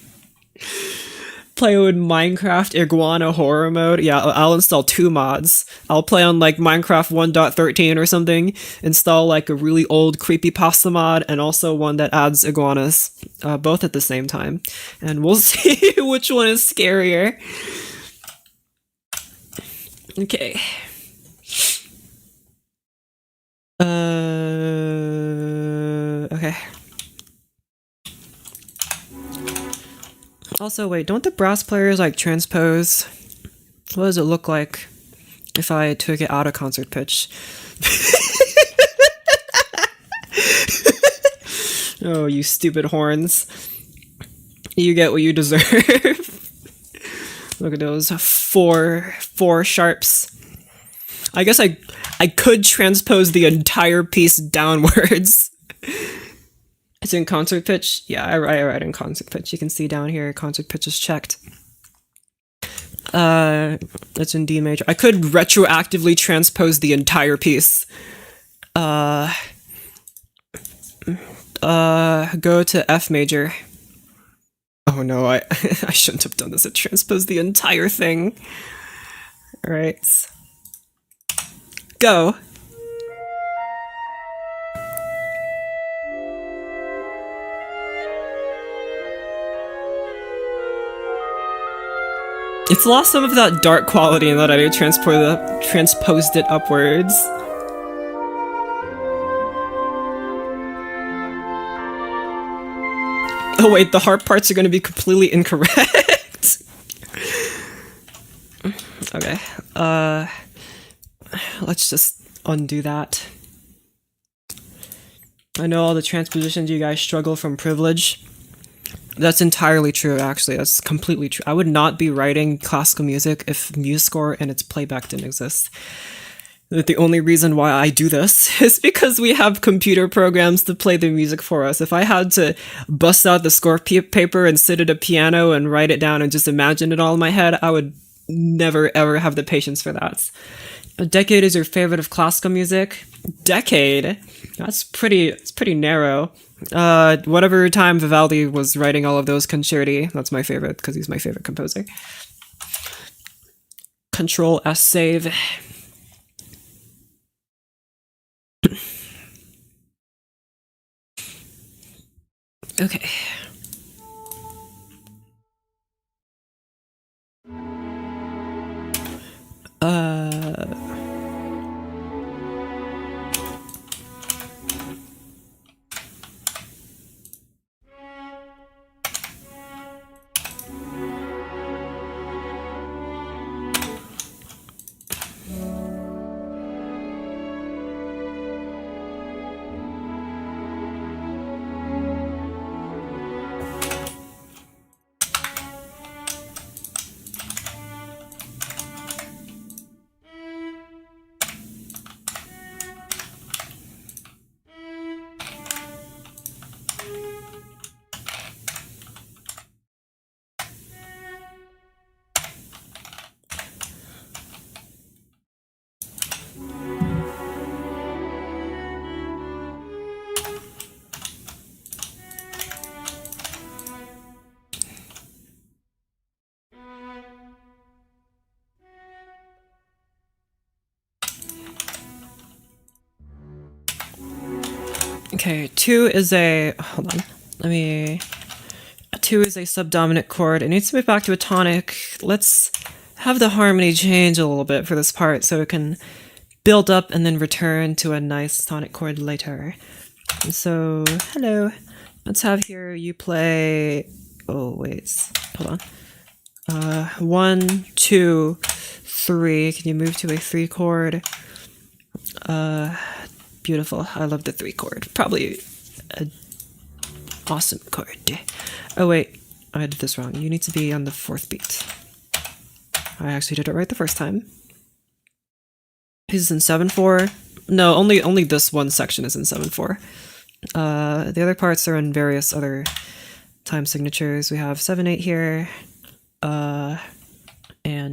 Play with Minecraft Iguana Horror Mode. Yeah, I'll install 2 mods. I'll play on like Minecraft 1.13 or something, install like a really old creepypasta mod, and also one that adds iguanas, both at the same time. And we'll see which one is scarier. Okay. Okay. Also, wait, don't the brass players like transpose? What does it look like if I took it out of concert pitch? Oh, you stupid horns. You get what you deserve. Look at those four sharps. I guess I could transpose the entire piece downwards. It's in concert pitch? Yeah, I write in concert pitch. You can see down here, concert pitch is checked. It's in D major. I could retroactively transpose the entire piece. Go to F major. Oh no, I shouldn't have done this. I transposed the entire thing. Alright. Go. It's lost some of that dark quality in that I transposed it upwards. Oh wait, the harp parts are going to be completely incorrect. Okay, let's just undo that. I know all the transpositions you guys struggle from privilege. That's entirely true, actually. That's completely true. I would not be writing classical music if MuseScore and its playback didn't exist. The only reason why I do this is because we have computer programs to play the music for us. If I had to bust out the score paper and sit at a piano and write it down and just imagine it all in my head, I would never ever have the patience for that. A decade is your favorite of classical music? Decade? It's pretty narrow. Whatever time Vivaldi was writing all of those concerti, that's my favorite because he's my favorite composer. Control S save. Okay. Okay, 2 is a, hold on, let me, 2 is a subdominant chord. It needs to move back to a tonic. Let's have the harmony change a little bit for this part so it can build up and then return to a nice tonic chord later. So, hello. Let's have here you play, oh wait, hold on. 1, 2, 3. Can you move to a 3 chord? Beautiful. I love the 3 chord. Probably an awesome chord. Oh wait, I did this wrong. You need to be on the 4th beat. I actually did it right the first time. He's in 7/4. No, only this one section is in 7/4. The other parts are in various other time signatures. We have 7/8 here, and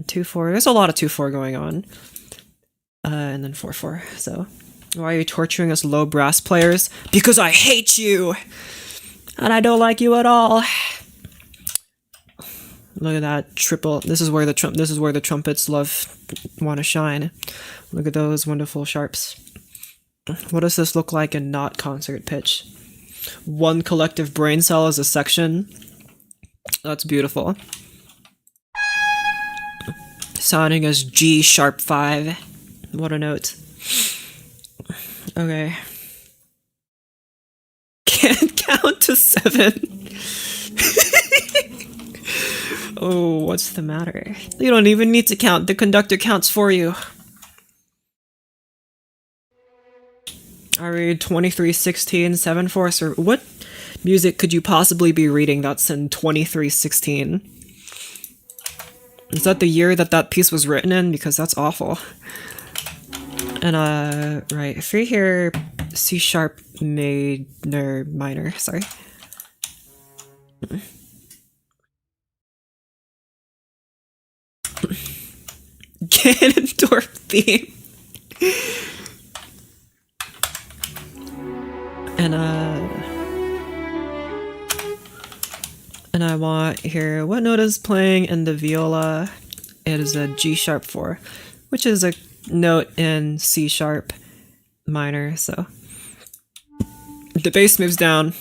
2/4. There's a lot of 2/4 going on, and then 4/4. So, why are you torturing us low brass players? Because I hate you, and I don't like you at all. Look at that triple. This is where the trumpets want to shine. Look at those wonderful sharps. What does this look like in not concert pitch? One collective brain cell is a section. That's beautiful. Sounding as G sharp 5. What a note. Okay. Can't count to 7. Oh, what's the matter? You don't even need to count. The conductor counts for you. I read 2316 7/4. So what music could you possibly be reading that's in 2316? Is that the year that piece was written in? Because that's awful. And right, 3 here, C sharp minor, sorry. Ganondorf theme. And I want here, what note is playing in the viola? It is a G sharp 4, which is a note in C sharp minor, so. The bass moves down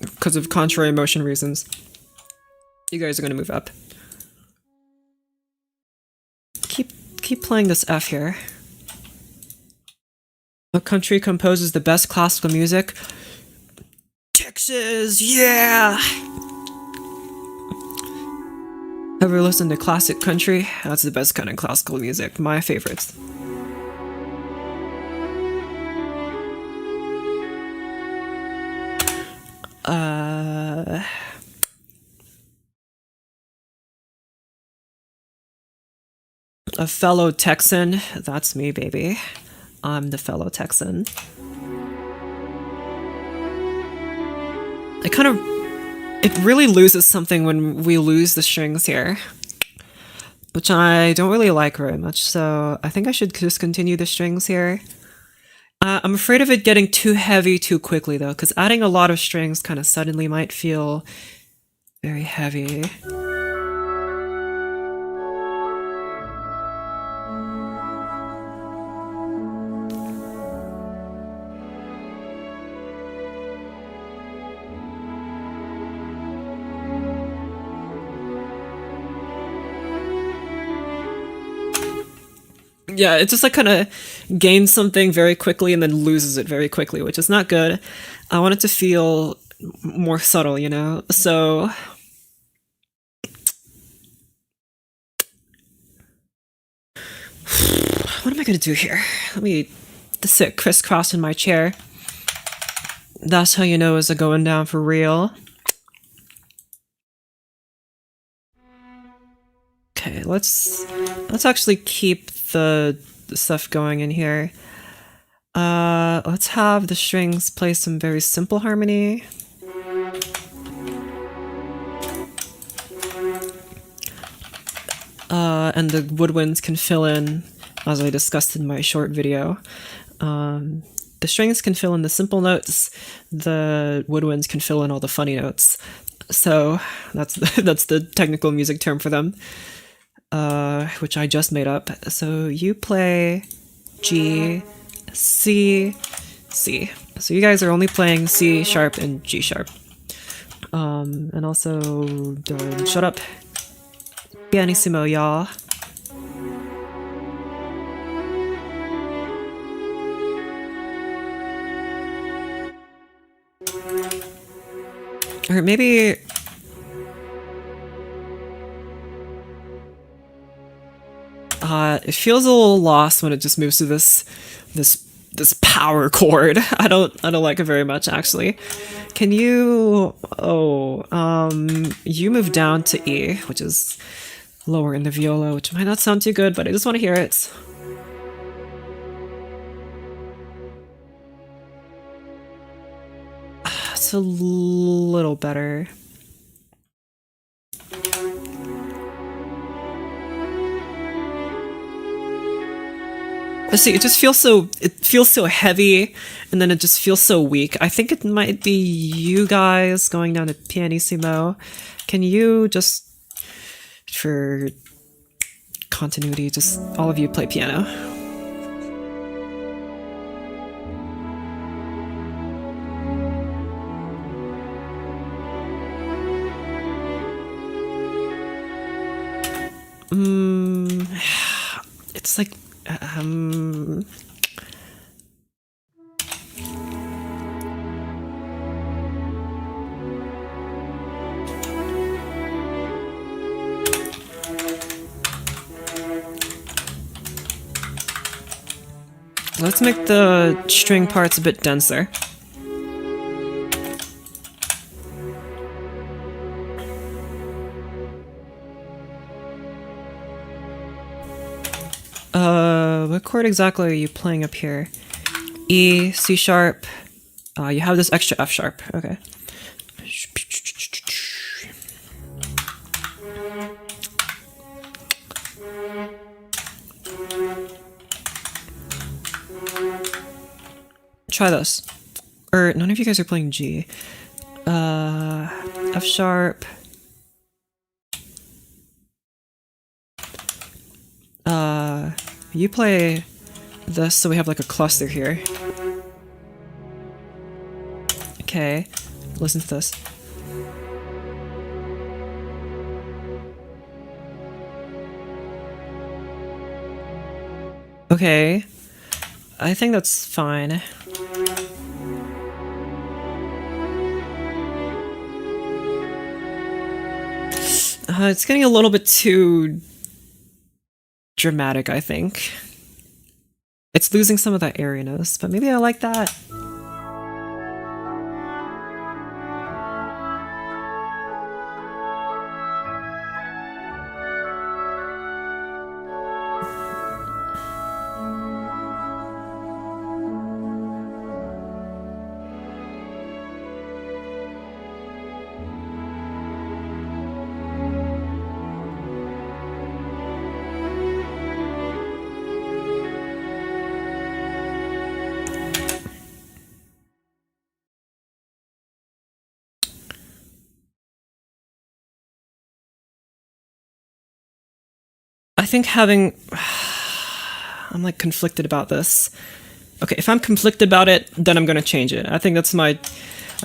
because of contrary motion reasons. You guys are gonna move up. Keep playing this F here. What country composes the best classical music? Texas, yeah! Ever listen to classic country? That's the best kind of classical music. My favorites. A fellow Texan. That's me, baby. I'm the fellow Texan. It really loses something when we lose the strings here, which I don't really like very much, so I think I should just continue the strings here. I'm afraid of it getting too heavy too quickly, though, because adding a lot of strings kind of suddenly might feel very heavy. Yeah, it just like kind of gains something very quickly and then loses it very quickly, which is not good. I want it to feel more subtle, you know? So what am I gonna do here? Let me sit crisscross in my chair. That's how you know it's a going down for real. Okay, let's actually keep the stuff going in here. Let's have the strings play some very simple harmony. And the woodwinds can fill in, as I discussed in my short video. The strings can fill in the simple notes, the woodwinds can fill in all the funny notes. So that's the technical music term for them. Which I just made up. So you play G, C, C. So you guys are only playing C sharp and G sharp. And also, shut up. Pianissimo, y'all. Or maybe... it feels a little lost when it just moves to this power chord. I don't like it very much, actually. Can you... you move down to E, which is lower in the viola, which might not sound too good, but I just want to hear it. It's a little better. See, it just feels so heavy, and then it just feels so weak. I think it might be you guys going down to pianissimo. Can you just, for continuity, just all of you play piano? It's like let's make the string parts a bit denser. What chord exactly are you playing up here? E, C sharp. You have this extra F sharp. Okay. Try this. Or none of you guys are playing G. F sharp. You play this, so we have like a cluster here. Okay, listen to this. Okay, I think that's fine. It's getting a little bit too dramatic, I think. It's losing some of that airiness, but maybe I like that. think having... I'm like conflicted about this. Okay, if I'm conflicted about it, then I'm gonna change it. I think that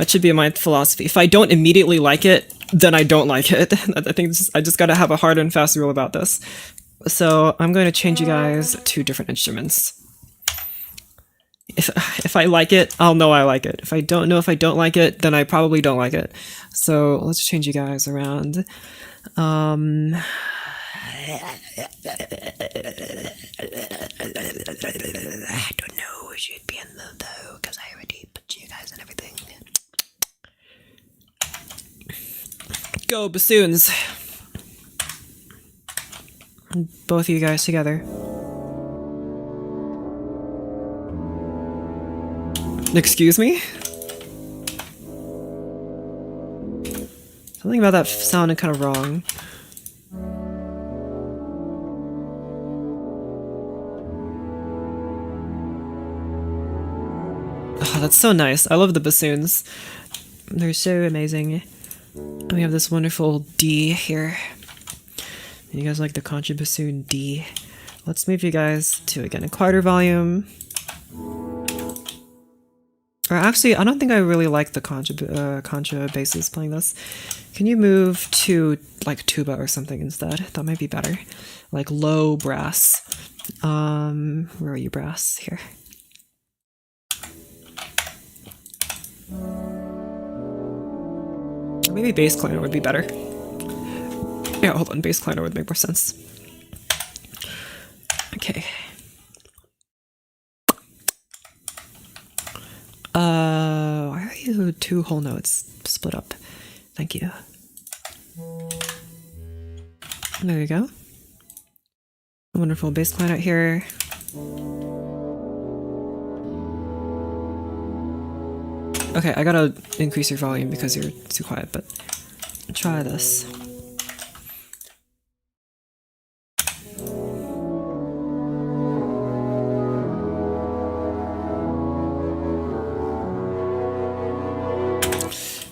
should be my philosophy. If I don't immediately like it, then I don't like it. I think I just gotta have a hard and fast rule about this. So I'm going to change you guys to different instruments. If I like it, I'll know I like it. If I don't know if I don't like it, then I probably don't like it. So let's change you guys around. I don't know who should be in though, because I already put you guys in everything. Go bassoons! Both of you guys together. Excuse me? Something about that sounded kind of wrong. Oh, that's so nice. I love the bassoons. They're so amazing. And we have this wonderful D here. You guys like the contra bassoon D. Let's move you guys to, again, a quieter volume. Or actually, I don't think I really like the contra basses playing this. Can you move to, like, tuba or something instead? That might be better. Like, low brass. Where are you, brass? Here. Maybe bass clarinet would be better. Yeah, hold on, bass clarinet would make more sense. Okay. Why are you two whole notes split up? Thank you. There you go. A wonderful bass clarinet here. Okay, I gotta increase your volume because you're too quiet, but try this.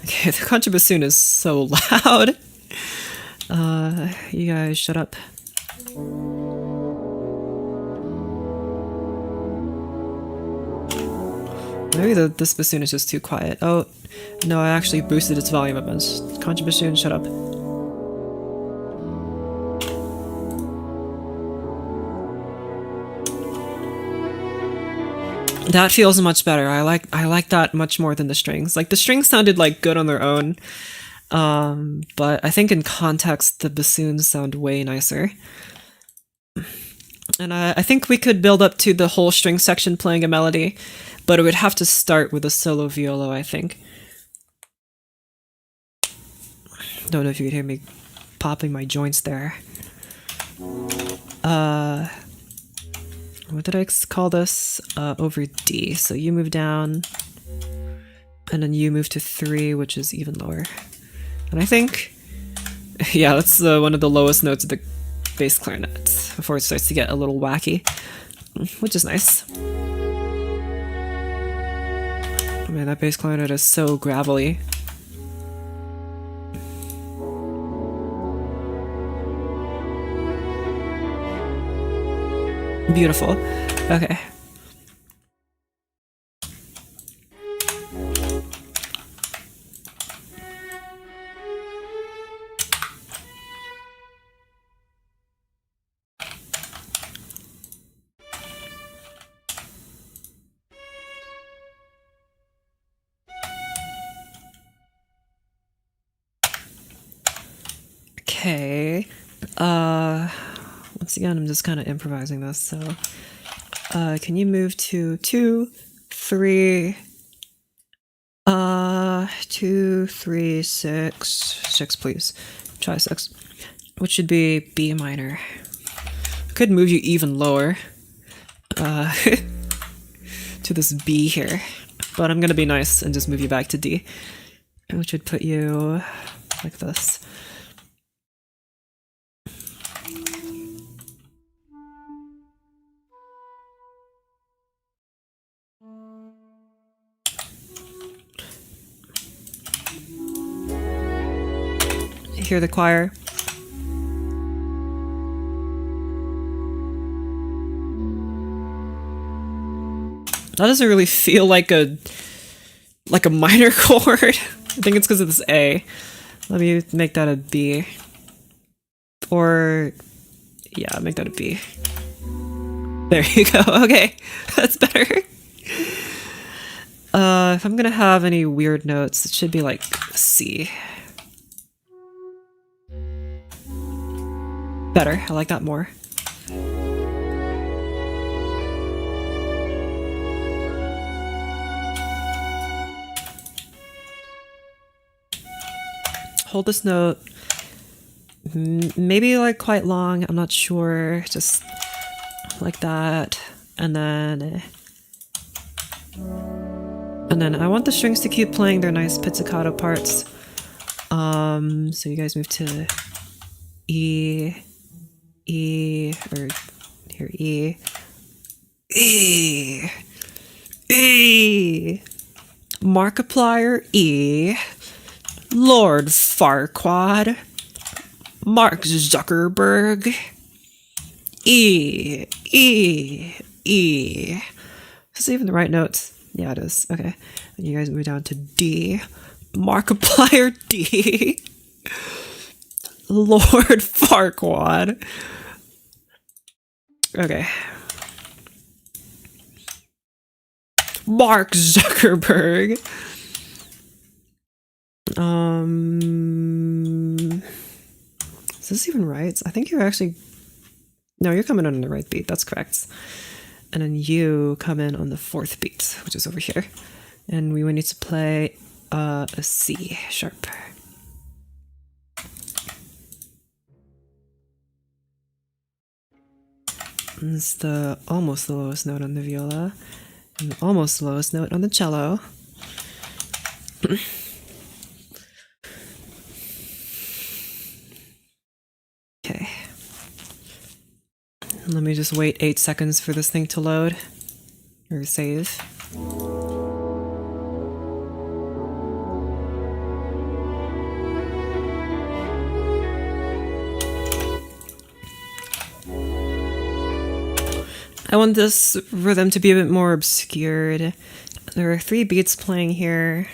Okay, the contra bassoon is so loud. You guys shut up. Maybe this bassoon is just too quiet. Oh, no, I actually boosted its volume a bunch. Contra bassoon, shut up. That feels much better. I like that much more than the strings. Like, the strings sounded like good on their own, but I think in context the bassoons sound way nicer. And I think we could build up to the whole string section playing a melody, but it would have to start with a solo violo, I think. Don't know if you could hear me popping my joints there. What did I call this? Over D. So you move down, and then you move to 3, which is even lower. And I think, yeah, that's one of the lowest notes of the bass clarinet before it starts to get a little wacky, which is nice. Man, that bass clarinet is so gravelly. Beautiful. Okay. Okay. Once again, I'm just kind of improvising this, so can you move to 2, 3, 2, 3, 6, 6, please. Try 6, which should be B minor. I could move you even lower to this B here, but I'm gonna be nice and just move you back to D, which would put you like this. Hear the choir. That doesn't really feel like a minor chord. I think it's because of this A. Let me make that a B. Or yeah, make that a B. There you go. Okay, that's better. If I'm gonna have any weird notes, it should be like C. Better. I like that more. Hold this note. Maybe like quite long. I'm not sure. Just like that. And then I want the strings to keep playing their nice pizzicato parts. So you guys move to E, or here, E, Markiplier, E, Lord Farquaad, Mark Zuckerberg, E. Is this even the right notes? Yeah, it is. Okay. And you guys move down to D. Markiplier, D. Lord Farquaad. Okay. Mark Zuckerberg. Is this even right? I think you're actually... No, you're coming on the right beat. That's correct. And then you come in on the fourth beat, which is over here. And we need to play a C sharp. It's the almost the lowest note on the viola, and the almost the lowest note on the cello. Okay. Let me just wait 8 seconds for this thing to load or save. I want this rhythm to be a bit more obscured. There are 3 beats playing here.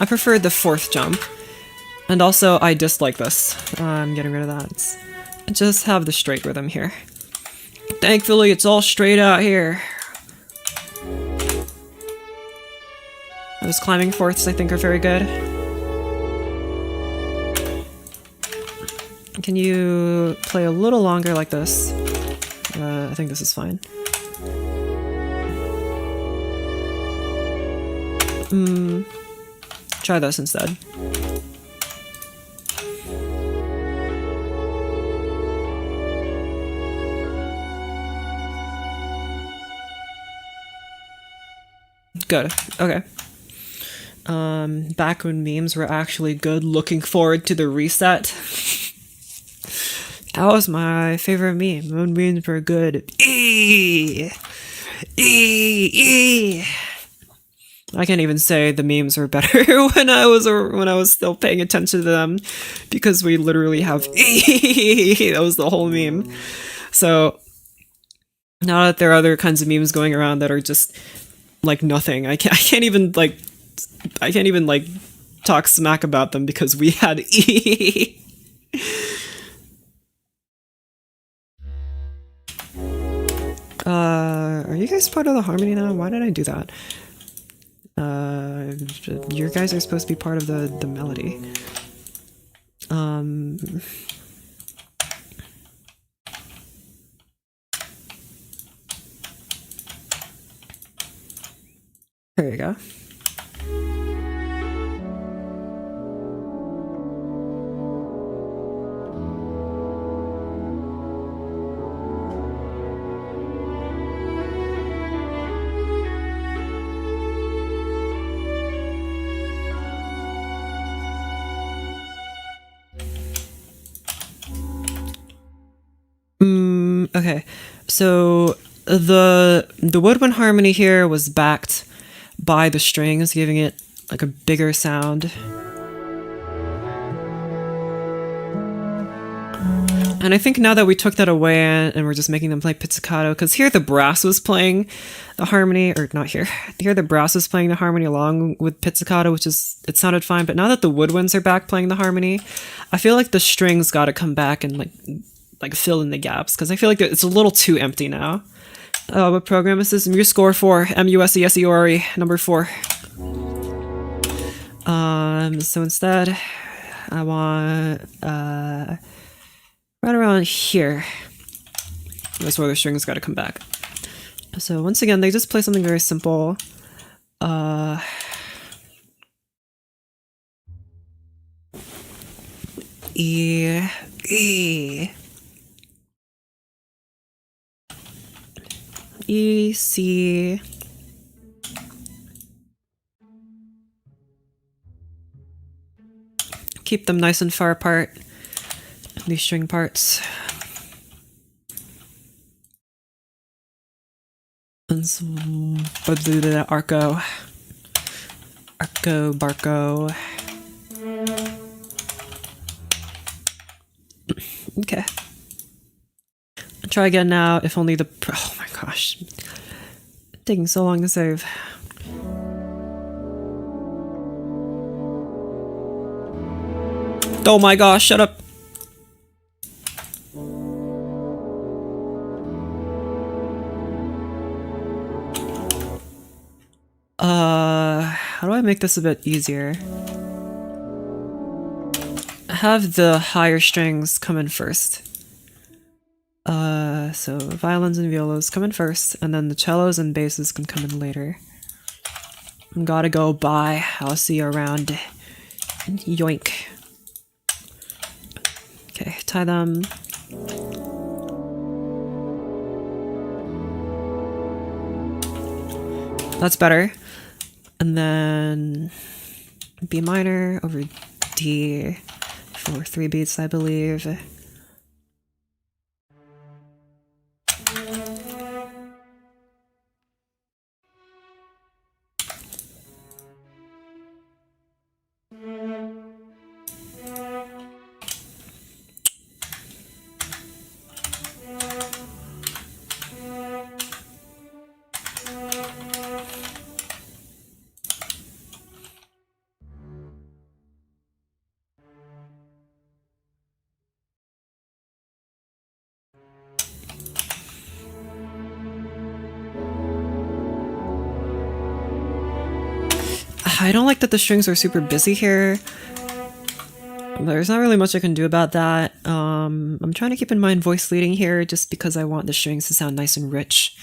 I prefer the 4th jump. And also, I dislike this. I'm getting rid of that. Just have the straight rhythm here. Thankfully, it's all straight out here. Those climbing fourths, I think, are very good. Can you play a little longer like this? I think this is fine. Try this instead. Good. Okay. Back when memes were actually good, looking forward to the reset. That was my favorite meme. When memes were good. I can't even say the memes were better when I was still paying attention to them, because we literally have that was the whole meme. So now that there are other kinds of memes going around that are just like nothing, I can't even talk smack about them because we had Are you guys part of the harmony now? Why did I do that? You guys are supposed to be part of the melody. There you go. Okay, so the woodwind harmony here was backed by the strings, giving it like a bigger sound. And I think now that we took that away and we're just making them play pizzicato, because here the brass was playing the harmony, or not here. Here the brass was playing the harmony along with pizzicato, which is, it sounded fine. But now that the woodwinds are back playing the harmony, I feel like the strings got to come back and like fill in the gaps, because I feel like it's a little too empty now. What program is this? MuseScore 4, MUSESEORI, number 4. So instead, I want right around here. That's where the strings got to come back. So once again, they just play something very simple. E, C. Keep them nice and far apart, these string parts. And so, arco, barco. Okay. I'll try again now, if only the, oh my gosh. It's taking so long to save. Oh my gosh, shut up. How do I make this a bit easier? Have the higher strings come in first. So violins and violas come in first, and then the cellos and basses can come in later. Gotta go by. I'll see you around. Yoink. Okay, tie them. That's better. And then B minor over D for 3 beats, I believe. I don't like that the strings are super busy here. There's not really much I can do about that. I'm trying to keep in mind voice leading here just because I want the strings to sound nice and rich.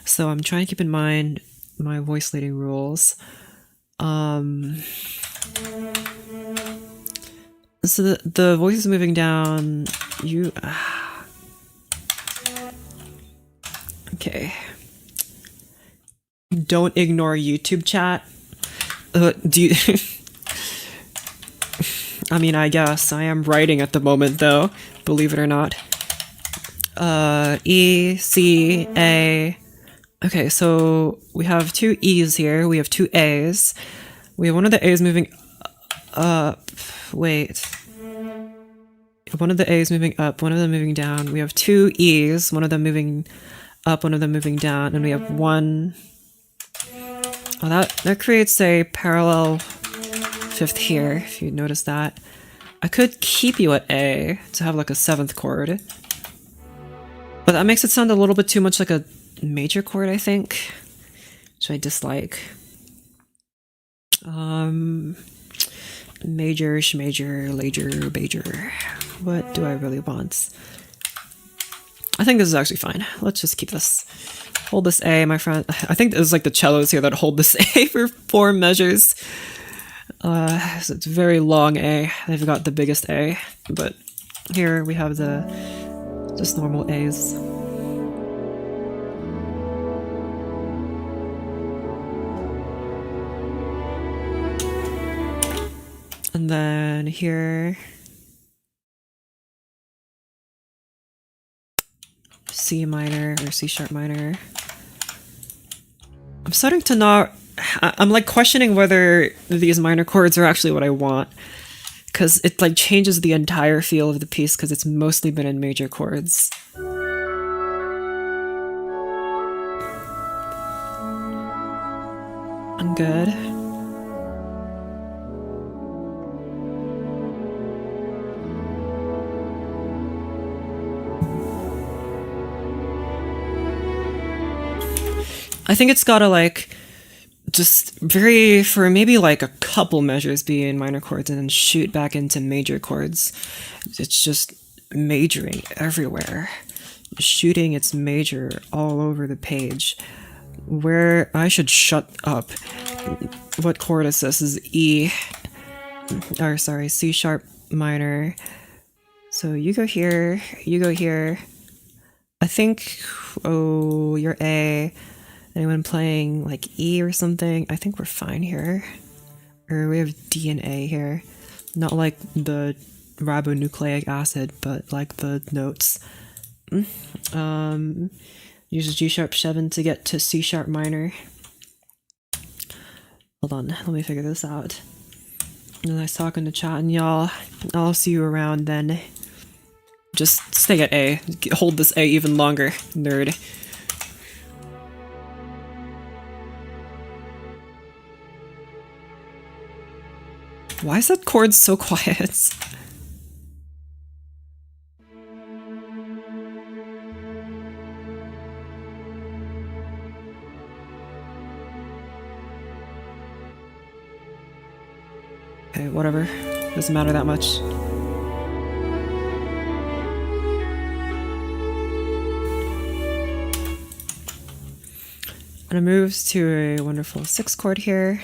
So I'm trying to keep in mind my voice leading rules. So the voice is moving down. Okay. Don't ignore YouTube chat. Do you... I mean, I guess. I am writing at the moment, though. Believe it or not. E, C, A. Okay, so we have 2 E's here. We have 2 A's. We have one of the A's moving up. Wait. One of the A's moving up, one of them moving down. We have 2 E's, one of them moving up, one of them moving down, and we have 1... Oh, that creates a parallel 5th here, if you notice that. I could keep you at A to have like a 7th chord. But that makes it sound a little bit too much like a major chord, I think. Which I dislike. Major, schmajor, lager, bajor. What do I really want? I think this is actually fine. Let's just keep this. Hold this A, my friend. I think there's like the cellos here that hold this A for 4 measures. So it's a very long A. They've got the biggest A, but here we have the just normal A's. And then here, C minor or C sharp minor. I'm starting to not... I'm like questioning whether these minor chords are actually what I want, because it like changes the entire feel of the piece because it's mostly been in major chords. I'm good. I think it's gotta like just for maybe like a couple measures be in minor chords and then shoot back into major chords. It's just majoring everywhere. Shooting its major all over the page. Where I should shut up. What chord is this? This is E. Or sorry, C sharp minor. So you go here, you go here. I think, oh, you're A. Anyone playing like E or something? I think we're fine here. Or we have D and A here. Not like the ribonucleic acid, but like the notes. Use G sharp 7 to get to C sharp minor. Hold on, let me figure this out. And I was talking to chat, and y'all, I'll see you around then. Just stay at A. Hold this A even longer, nerd. Why is that chord so quiet? Okay, whatever. Doesn't matter that much. And it moves to a wonderful 6 chord here.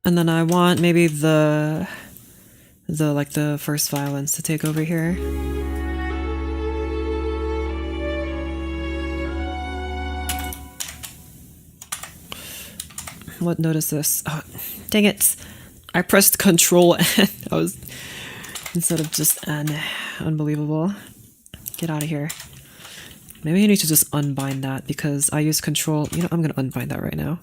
And then I want maybe the first violins to take over here. What note is this? Oh, dang it. I pressed Control N. I was instead of just N. Unbelievable. Get out of here. Maybe I need to just unbind that because I use Control. You know, I'm gonna unbind that right now.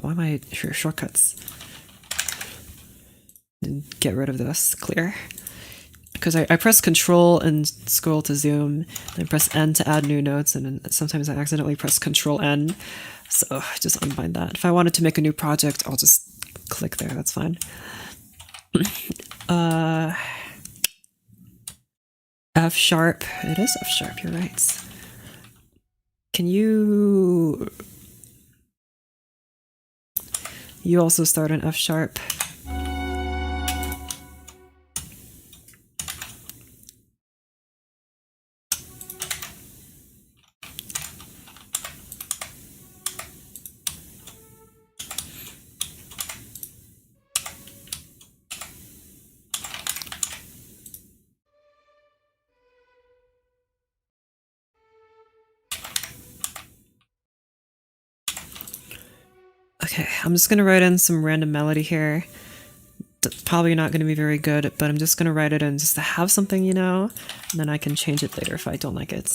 Why am I sure shortcuts? And get rid of this. Clear. Because I press Control and scroll to zoom, and press N to add new notes, and then sometimes I accidentally press Control N. So just unbind that. If I wanted to make a new project, I'll just click there. That's fine. F sharp. It is F sharp. You're right. Can you? You also start an F sharp. Okay, I'm just gonna write in some random melody here. Probably not gonna be very good, but I'm just gonna write it in just to have something, you know? And then I can change it later if I don't like it.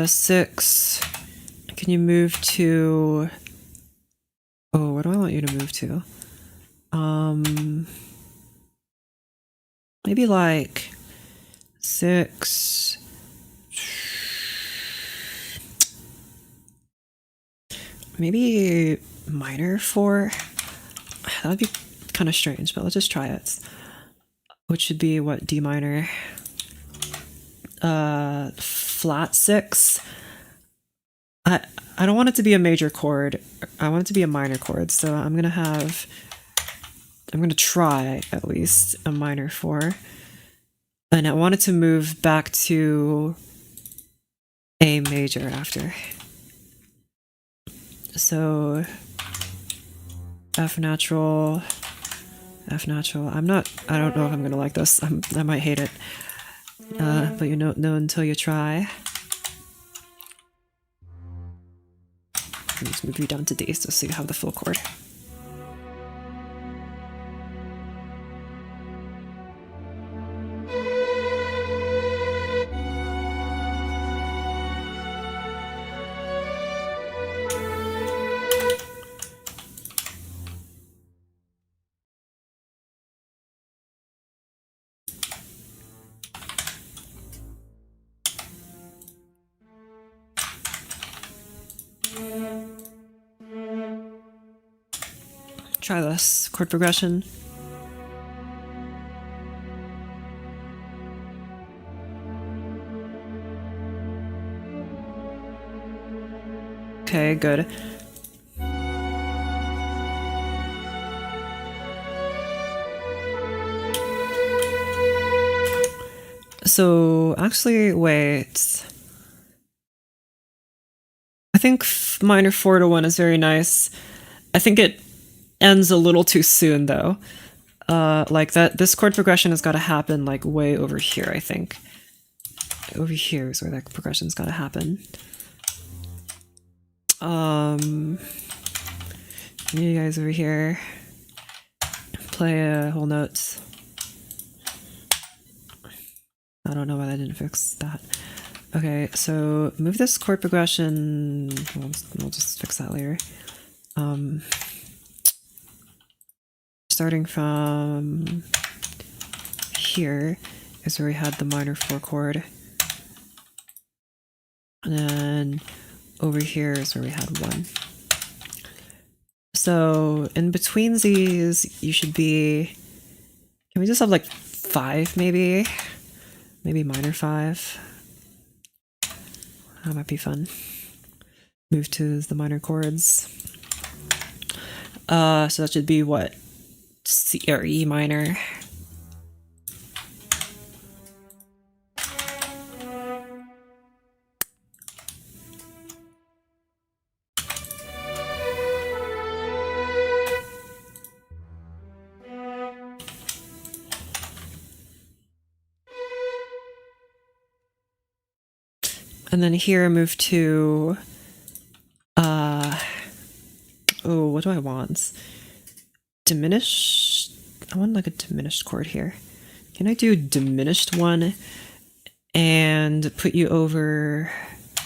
Six. Can you move to... Oh, where do I want you to move to? Maybe like 6. Maybe minor 4. That would be kind of strange, but let's just try it. Which should be what, D minor? Flat 6. I don't want it to be a major chord. I want it to be a minor chord, so I'm gonna have I'm gonna try at least a minor 4. And I wanted to move back to A major after. So F natural, F natural. I don't know if I'm gonna like this. I might hate it. But you know until you try. Let me just move you down to D so you have the full chord. Try this chord progression. Okay, good. So actually, wait. I think minor 4 to 1 is very nice. I think it ends a little too soon though. Like that, this chord progression has got to happen like way over here, I think. Over here is where that progression's got to happen. You guys over here play a whole note. I don't know why that didn't fix that. Okay, so move this chord progression. We'll just fix that later. Starting from here is where we had the minor 4 chord. And then over here is where we had 1. So in between these, you should be, can we just have like 5 maybe? Maybe minor 5. That might be fun. Move to the minor chords. So that should be what? C or E minor. And then here move to, oh, what do I want? Diminished? I want like a diminished chord here. Can I do diminished 1 and put you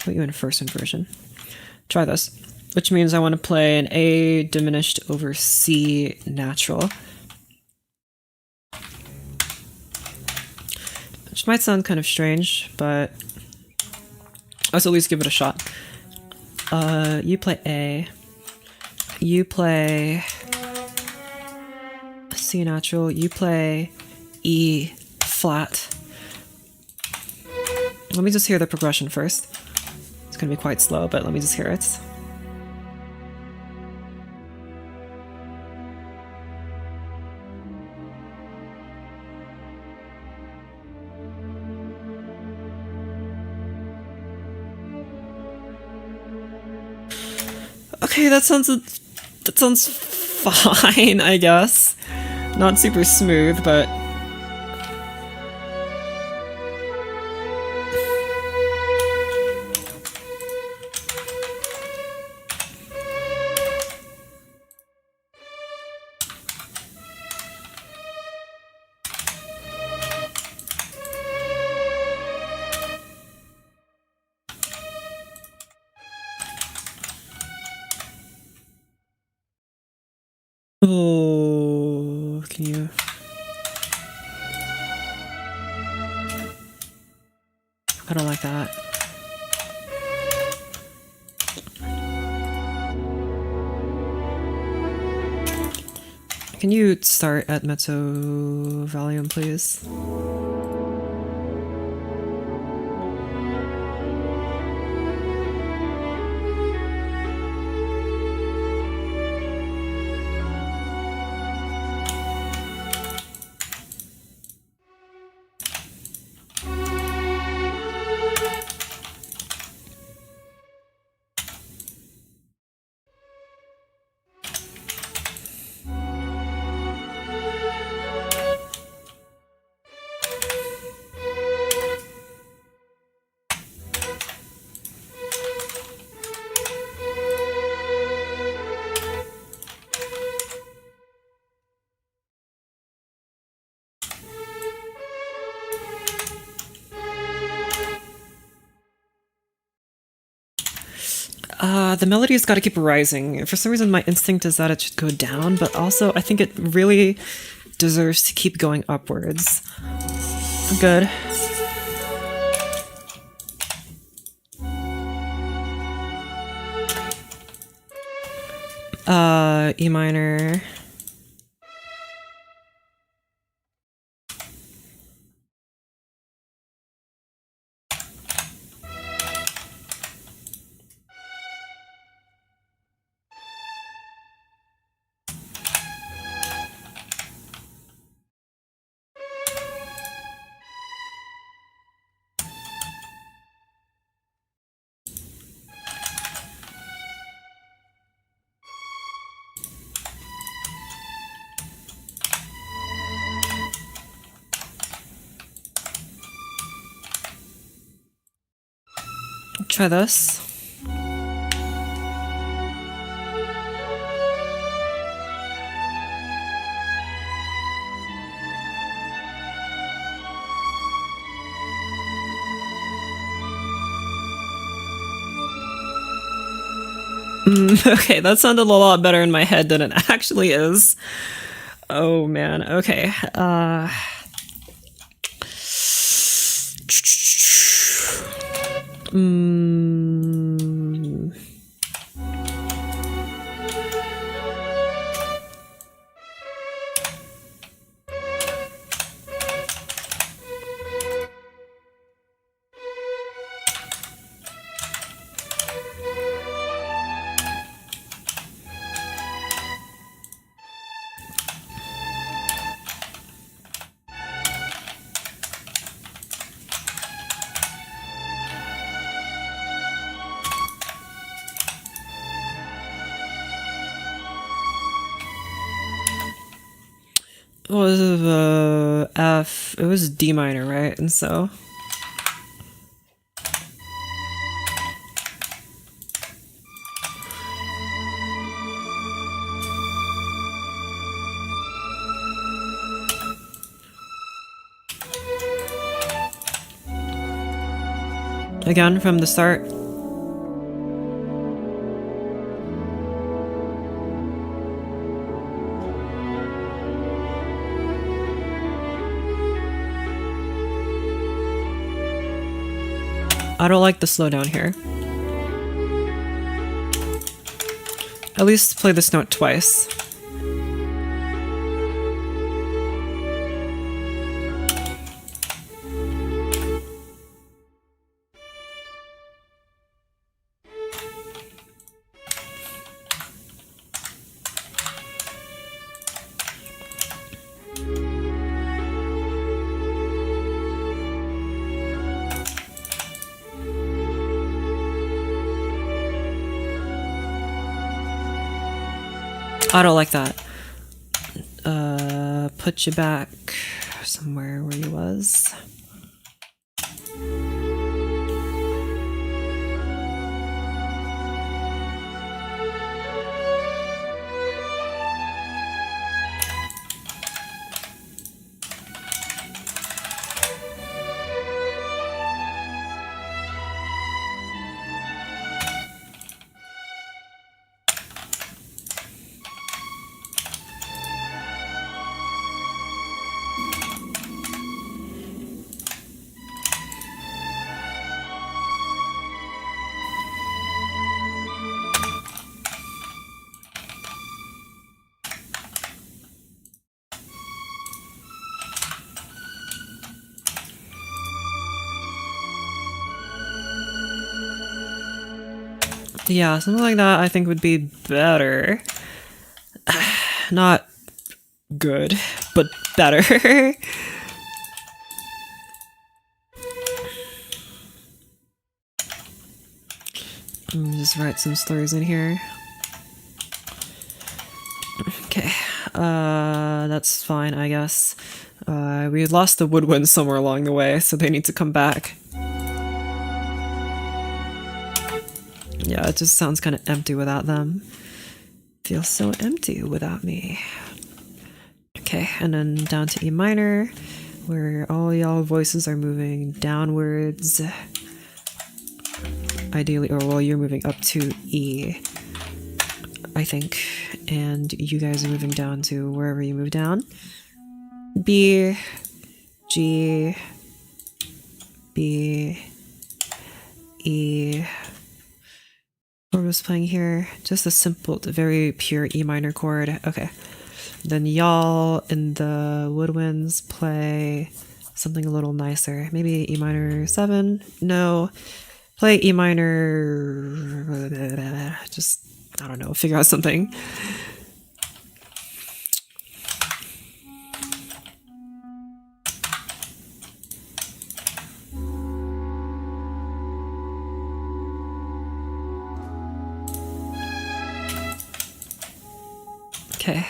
in first inversion? Try this, which means I want to play an A diminished over C natural. Which might sound kind of strange, but let's at least give it a shot. You play A. You play C natural. You play E flat. Let me just hear the progression first. It's gonna be quite slow, but let me just hear it. Okay, that sounds fine, I guess. Not super smooth, but oh, can you? I don't like that. Can you start at mezzo volume, please? The melody's got to keep rising. For some reason, my instinct is that it should go down, but also I think it really deserves to keep going upwards. Good. E minor. Try this. Okay, that sounded a lot better in my head than it actually is. Oh man, okay. What was it, F? It was D minor, right? And so... Again, from the start. I don't like the slowdown here. At least play this note twice. I don't like that. Put you back somewhere where you was. Yeah, something like that I think would be better. Not good, but better. Let me just write some slurs in here. Okay, that's fine, I guess. We lost the woodwind somewhere along the way, so they need to come back. Yeah, it just sounds kind of empty without them. Feels so empty without me. Okay, and then down to E minor, where all y'all voices are moving downwards. ideally, or well, you're moving up to E, I think, and you guys are moving down to wherever you move down. B, G, B, E. What was playing here? Just a simple, very pure E minor chord. Okay. Then y'all in the woodwinds play something a little nicer. Maybe E minor 7? No. Play E minor... Just, I don't know, figure out something. Okay.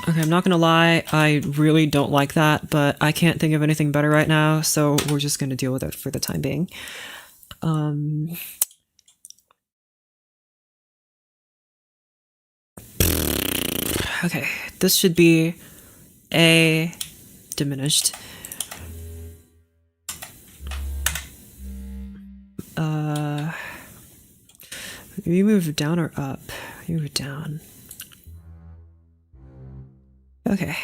Okay, I'm not gonna lie, I really don't like that, but I can't think of anything better right now, so we're just gonna deal with it for the time being. Okay, this should be A diminished. You move down or up? You move down. Okay.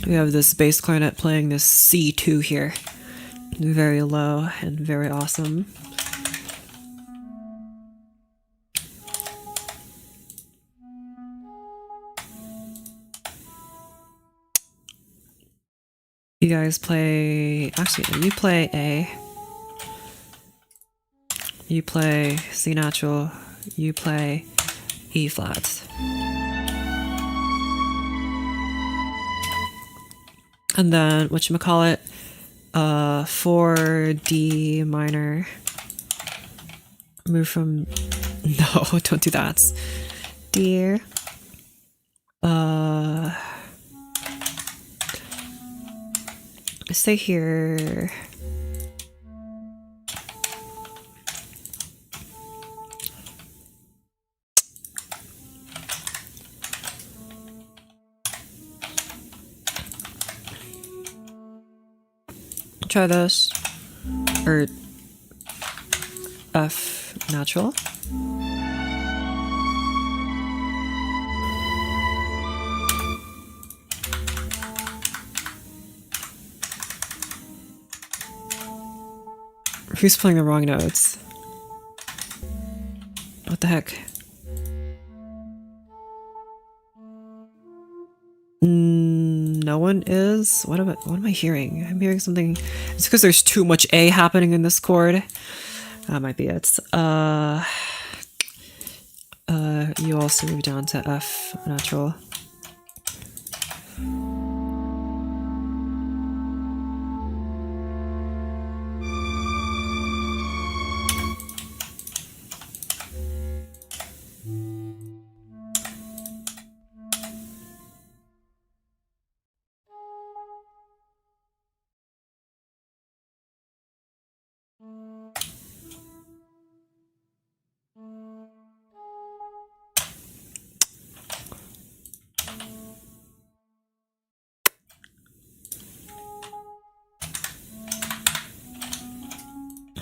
We have this bass clarinet playing this C2 here. Very low and very awesome. You guys play... Actually, you play A. You play C natural. You play E flat. And then, whatchamacallit, 4 D minor. Move from... No, don't do that. D. Stay here. Try this. Or F natural. Who's playing the wrong notes? What the heck? No one is? What am I hearing? I'm hearing something. It's because there's too much A happening in this chord. That might be it. You also move down to F natural.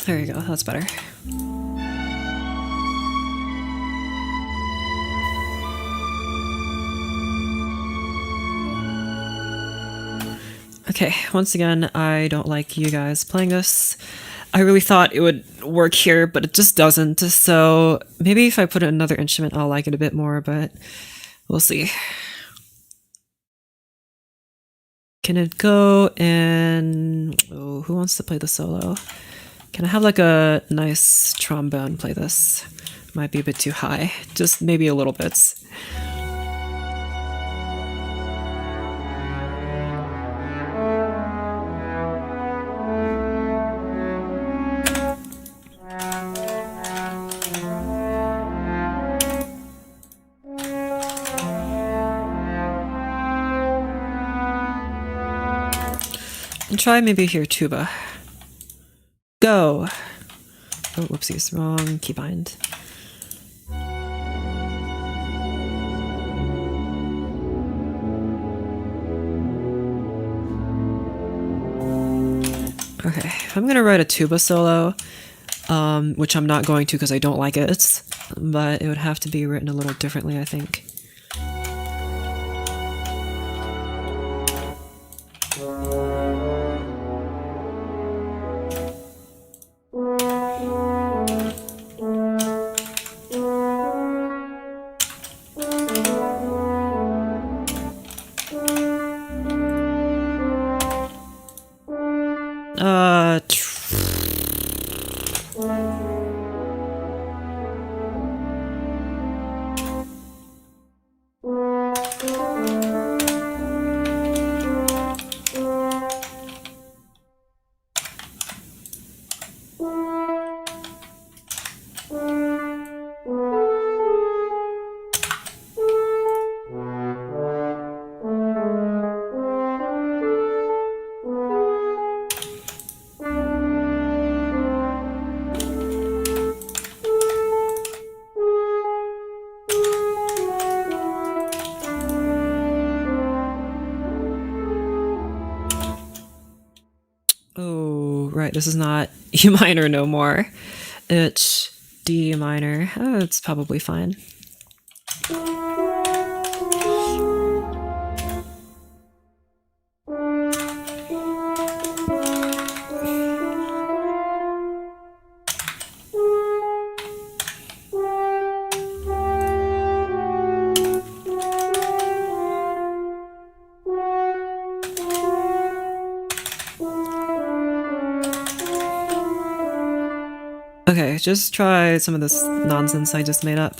There you go, that's better. Okay, once again, I don't like you guys playing this. I really thought it would work here, but it just doesn't. So maybe if I put in another instrument, I'll like it a bit more, but we'll see. Can it go in... Oh, who wants to play the solo? Can I have like a nice trombone play this? Might be a bit too high. Just maybe a little bit. And try maybe here tuba. Go! Oh, whoopsies, wrong keybind. Okay, I'm gonna write a tuba solo, which I'm not going to because I don't like it, but it would have to be written a little differently, I think. Right, this is not E minor no more. It's D minor. Oh, it's probably fine. Okay, just try some of this nonsense I just made up.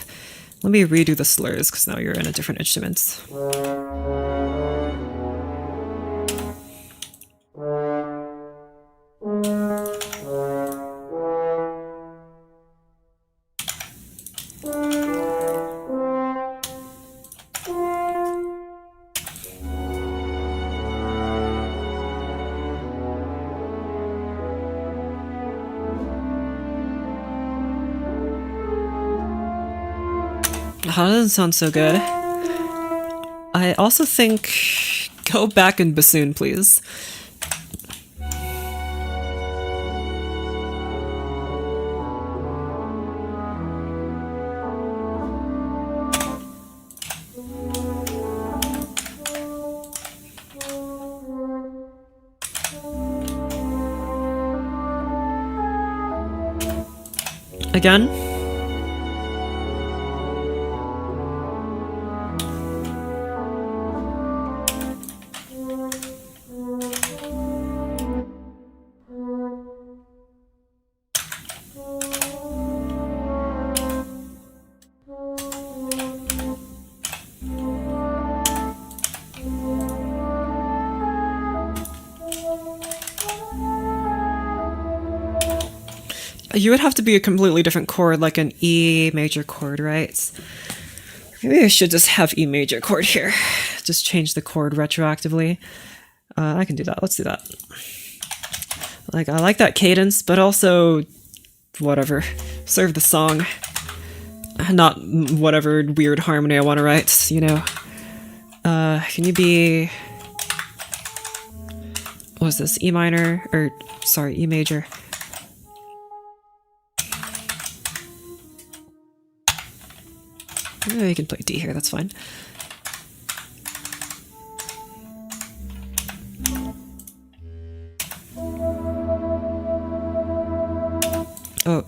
Let me redo the slurs, because now you're in a different instrument. That doesn't sound so good. I also think... Go back in bassoon, please. Again? You would have to be a completely different chord, like an E major chord, right? Maybe I should just have E major chord here. Just change the chord retroactively. I can do that. Let's do that. Like, I like that cadence, but also, whatever. Serve the song. Not whatever weird harmony I want to write, you know. Can you be... What was this? E minor? Or, sorry, E major. You can play D here, that's fine. Oh.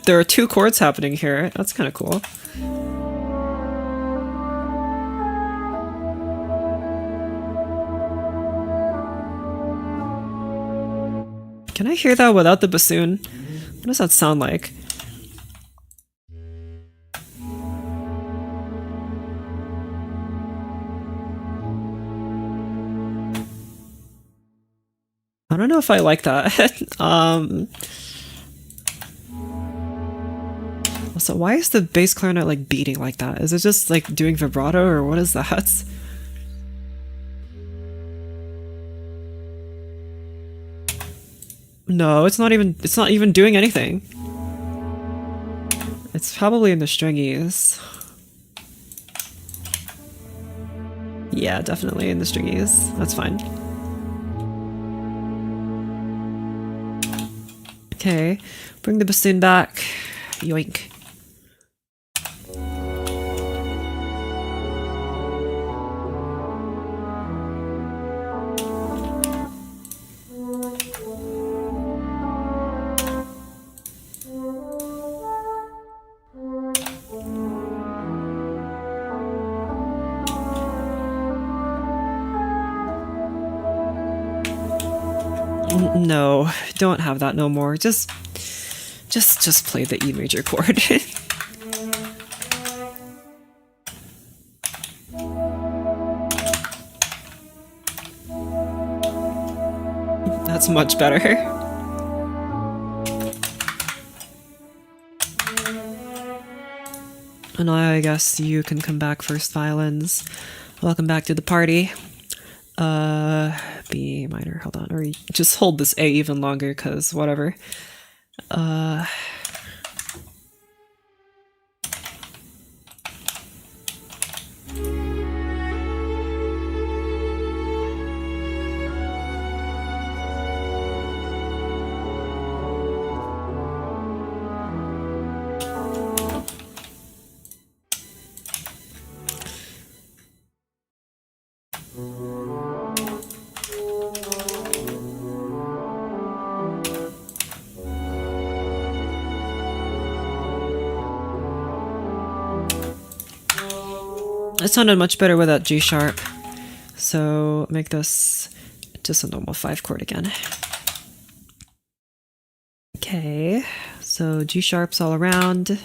There are two chords happening here. That's kind of cool. Can I hear that without the bassoon? What does that sound like? I don't know if I like that. Also, why is the bass clarinet like beating like that? Is it just like doing vibrato or what is that? No, it's not even doing anything. It's probably in the stringies. Yeah, definitely in the stringies. That's fine. Okay, bring the bassoon back. Yoink. No, don't have that no more. Just play the E major chord. That's much better. And now I guess you can come back first, violins. Welcome back to the party. B minor, hold on, or just hold this A even longer, cause whatever. It sounded much better with that G sharp. So make this just a normal 5 chord again. Okay, so G sharps all around.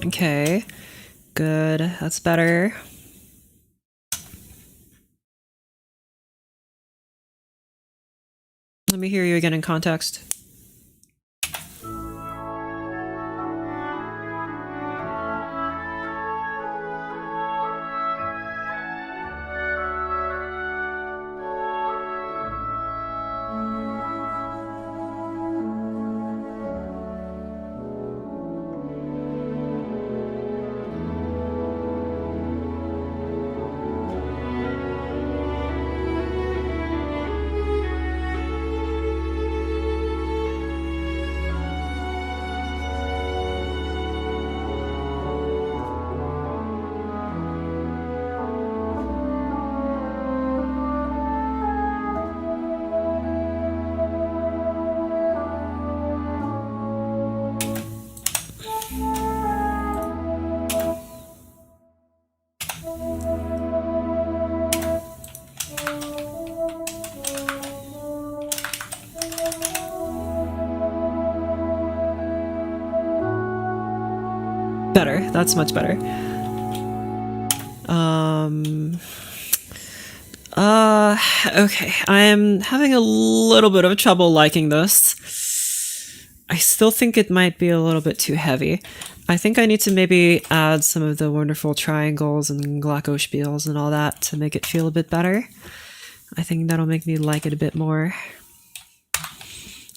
Okay, good, that's better. Let me hear you again in context. Better, that's much better. Okay, I'm having a little bit of trouble liking this. I still think it might be a little bit too heavy. I think I need to maybe add some of the wonderful triangles and glockenspiels and all that to make it feel a bit better. I think that'll make me like it a bit more.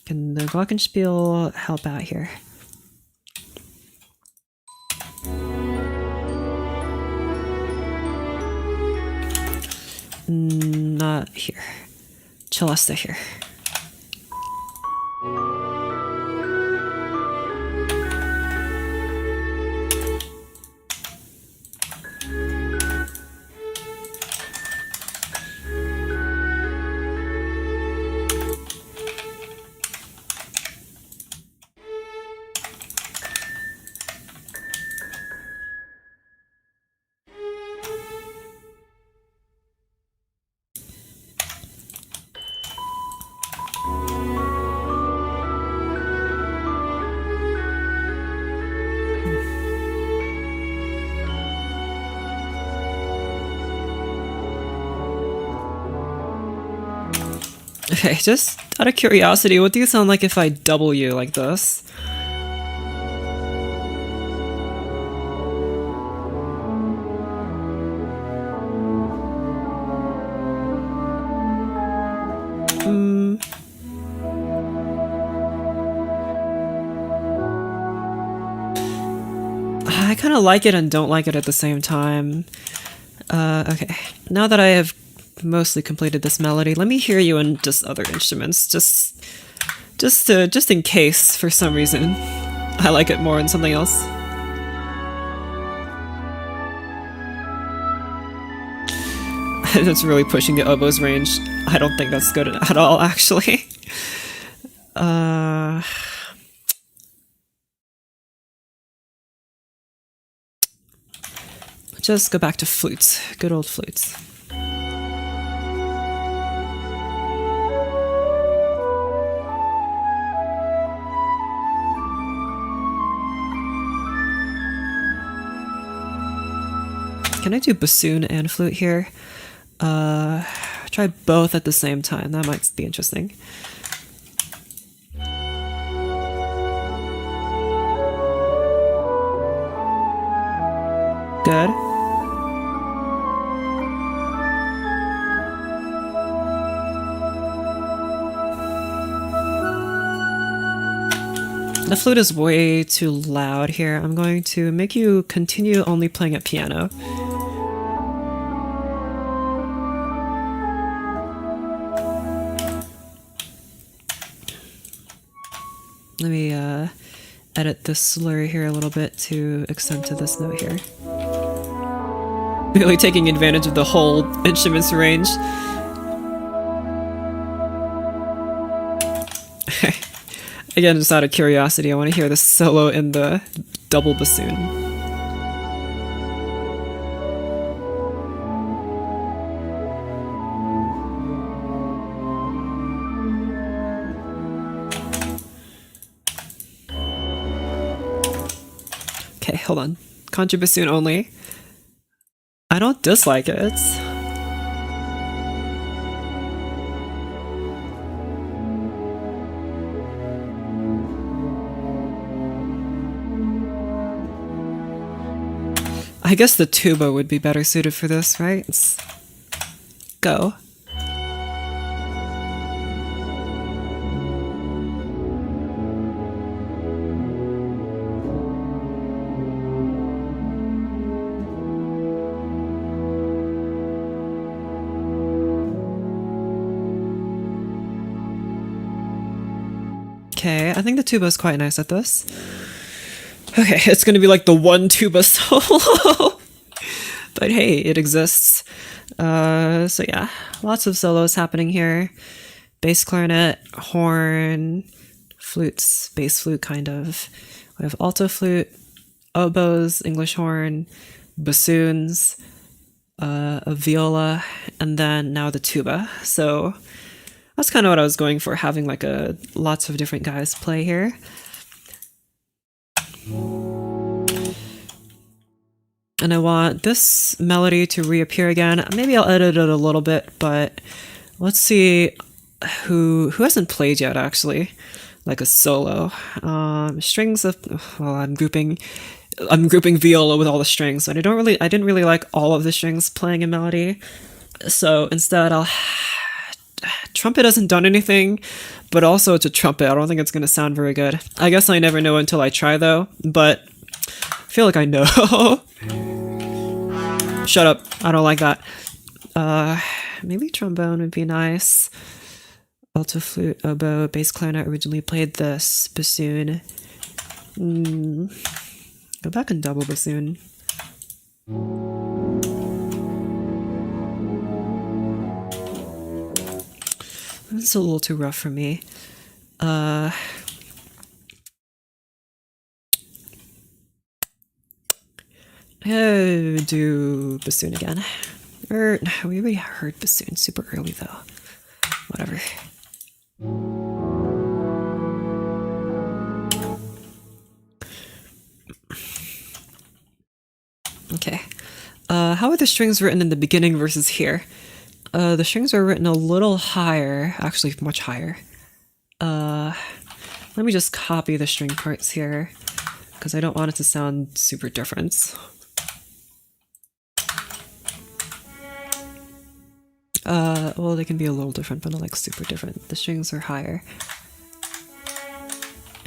Can the glockenspiel help out here? Not here. Celesta here. Okay, just out of curiosity, what do you sound like if I double you like this? I kind of like it and don't like it at the same time. Okay, now that I have mostly completed this melody, let me hear you in just other instruments, just in case for some reason I like it more in something else. That's really pushing the oboe's range. I don't think that's good at all, actually. Just go back to flutes. Good old flutes. Can I do bassoon and flute here? Try both at the same time. That might be interesting. Good. The flute is way too loud here. I'm going to make you continue only playing at piano. Let me edit the slur here a little bit to extend to this note here. Really taking advantage of the whole instrument's range. Again, just out of curiosity, I want to hear the solo in the double bassoon. Okay, hold on. Contra bassoon only. I don't dislike it. I guess the tuba would be better suited for this, right? Let's go. Okay, I think the tuba is quite nice at this. Okay, it's gonna be like the one tuba solo. But hey, it exists. So yeah, lots of solos happening here. Bass clarinet, horn, flutes, bass flute kind of. We have alto flute, oboes, English horn, bassoons, a viola, and then now the tuba. So that's kind of what I was going for, having like lots of different guys play here. And I want this melody to reappear again. Maybe I'll edit it a little bit, but let's see who hasn't played yet, actually, like a solo. Strings of, well, I'm grouping viola with all the strings, but I didn't really like all of the strings playing a melody. So instead trumpet hasn't done anything, but also it's a trumpet. I don't think it's going to sound very good. I guess I never know until I try, though, but I feel like I know. Shut up. I don't like that. Maybe trombone would be nice. Alto flute, oboe, bass clarinet originally played this. Bassoon. Go back and double bassoon. It's a little too rough for me. Do bassoon again. No, we already heard bassoon super early though. Whatever. Okay. How are the strings written in the beginning versus here? The strings are written a little higher, actually much higher. Let me just copy the string parts here, because I don't want it to sound super different. Well, they can be a little different, but not like super different. The strings are higher.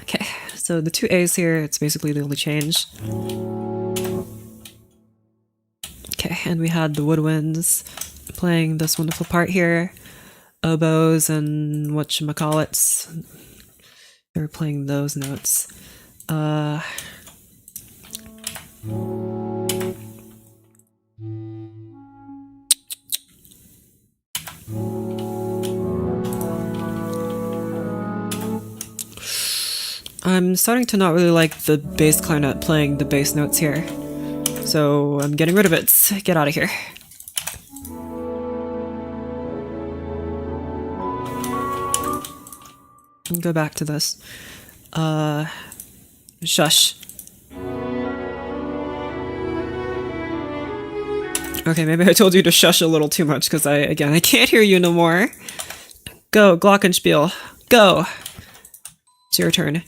Okay, so the two A's here, it's basically the only change. Okay, and we had the woodwinds playing this wonderful part here. Oboes and whatchamacallits. They were playing those notes. I'm starting to not really like the bass clarinet playing the bass notes here. So I'm getting rid of it. Get out of here. Go back to this. Shush. Okay, maybe I told you to shush a little too much because I can't hear you no more. Go, Glockenspiel. Go. It's your turn.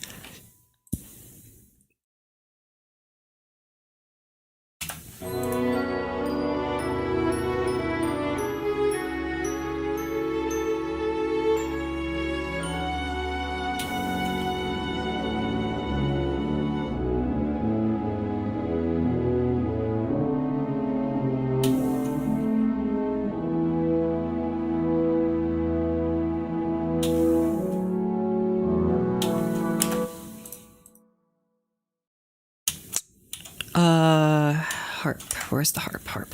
Harp. Where's the harp? Harp.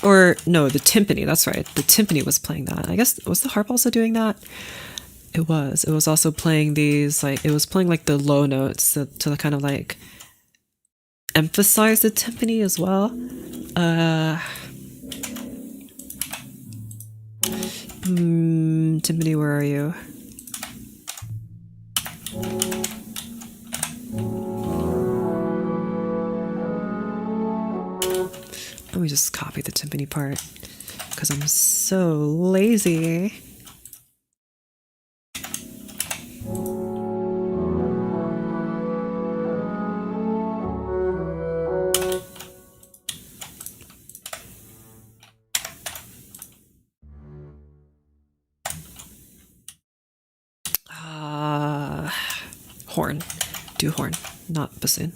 Or, no, the timpani, that's right. The timpani was playing that. I guess, was the harp also doing that? It was. It was also playing these, like, it was playing, like, the low notes to kind of, like, emphasize the timpani as well. Timpani, where are you? Let me just copy the timpani part, because I'm so lazy. Horn. Do horn, not bassoon.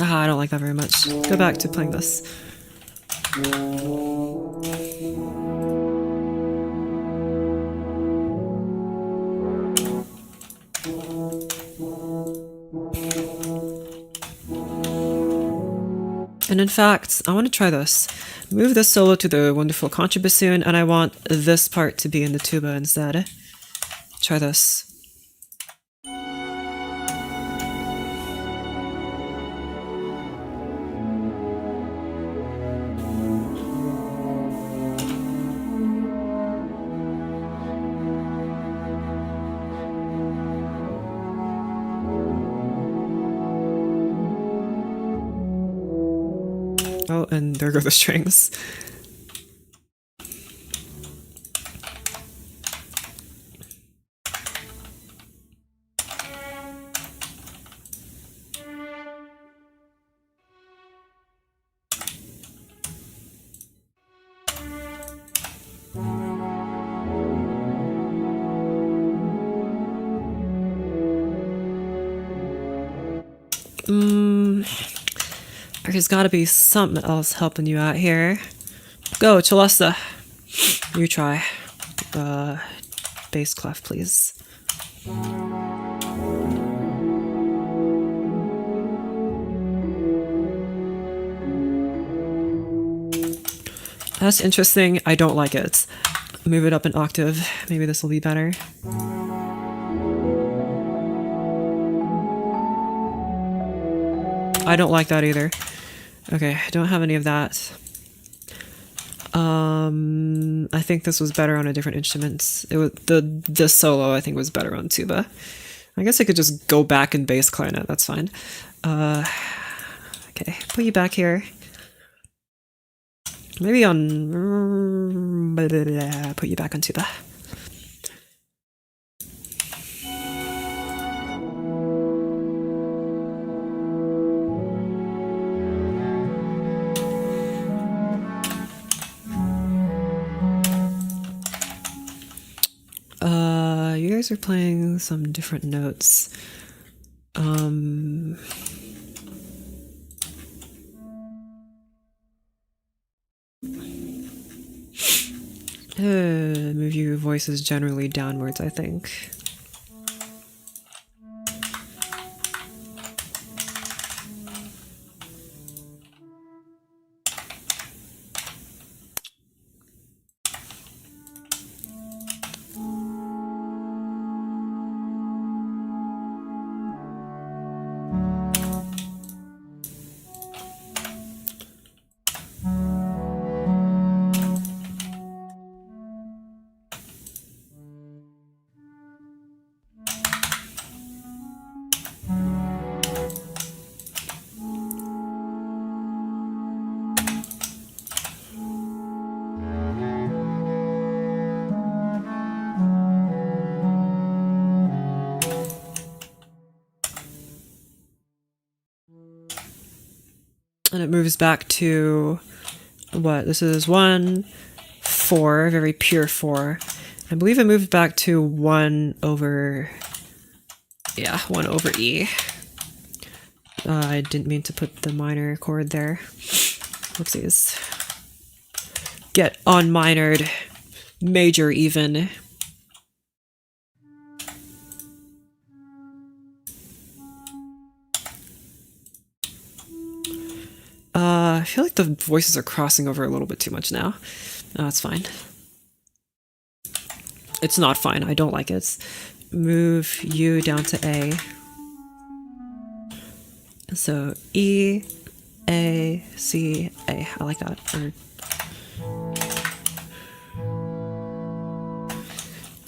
I don't like that very much. Go back to playing this. And in fact, I want to try this. Move this solo to the wonderful contrabassoon, and I want this part to be in the tuba instead. Try this. Oh, and there go the strings. There's gotta be something else helping you out here. Go, Chalesta. You try. Bass clef, please. That's interesting. I don't like it. Move it up an octave. Maybe this will be better. I don't like that either. Okay, I don't have any of that. I think this was better on a different instrument. It was the solo I think was better on tuba. I guess I could just go back and bass clarinet, that's fine. Okay, put you back here. Maybe on... put you back on tuba. You guys are playing some different notes. Move your voices generally downwards, I think. And it moves back to what? This is 1, 4, very pure 4. I believe it moved back to 1 over... yeah, 1 over E. I didn't mean to put the minor chord there. Whoopsies. Get unminored. Major even. I feel like the voices are crossing over a little bit too much now. Oh, it's fine. It's not fine. I don't like it. Move U down to A. So E, A, C, A. I like that.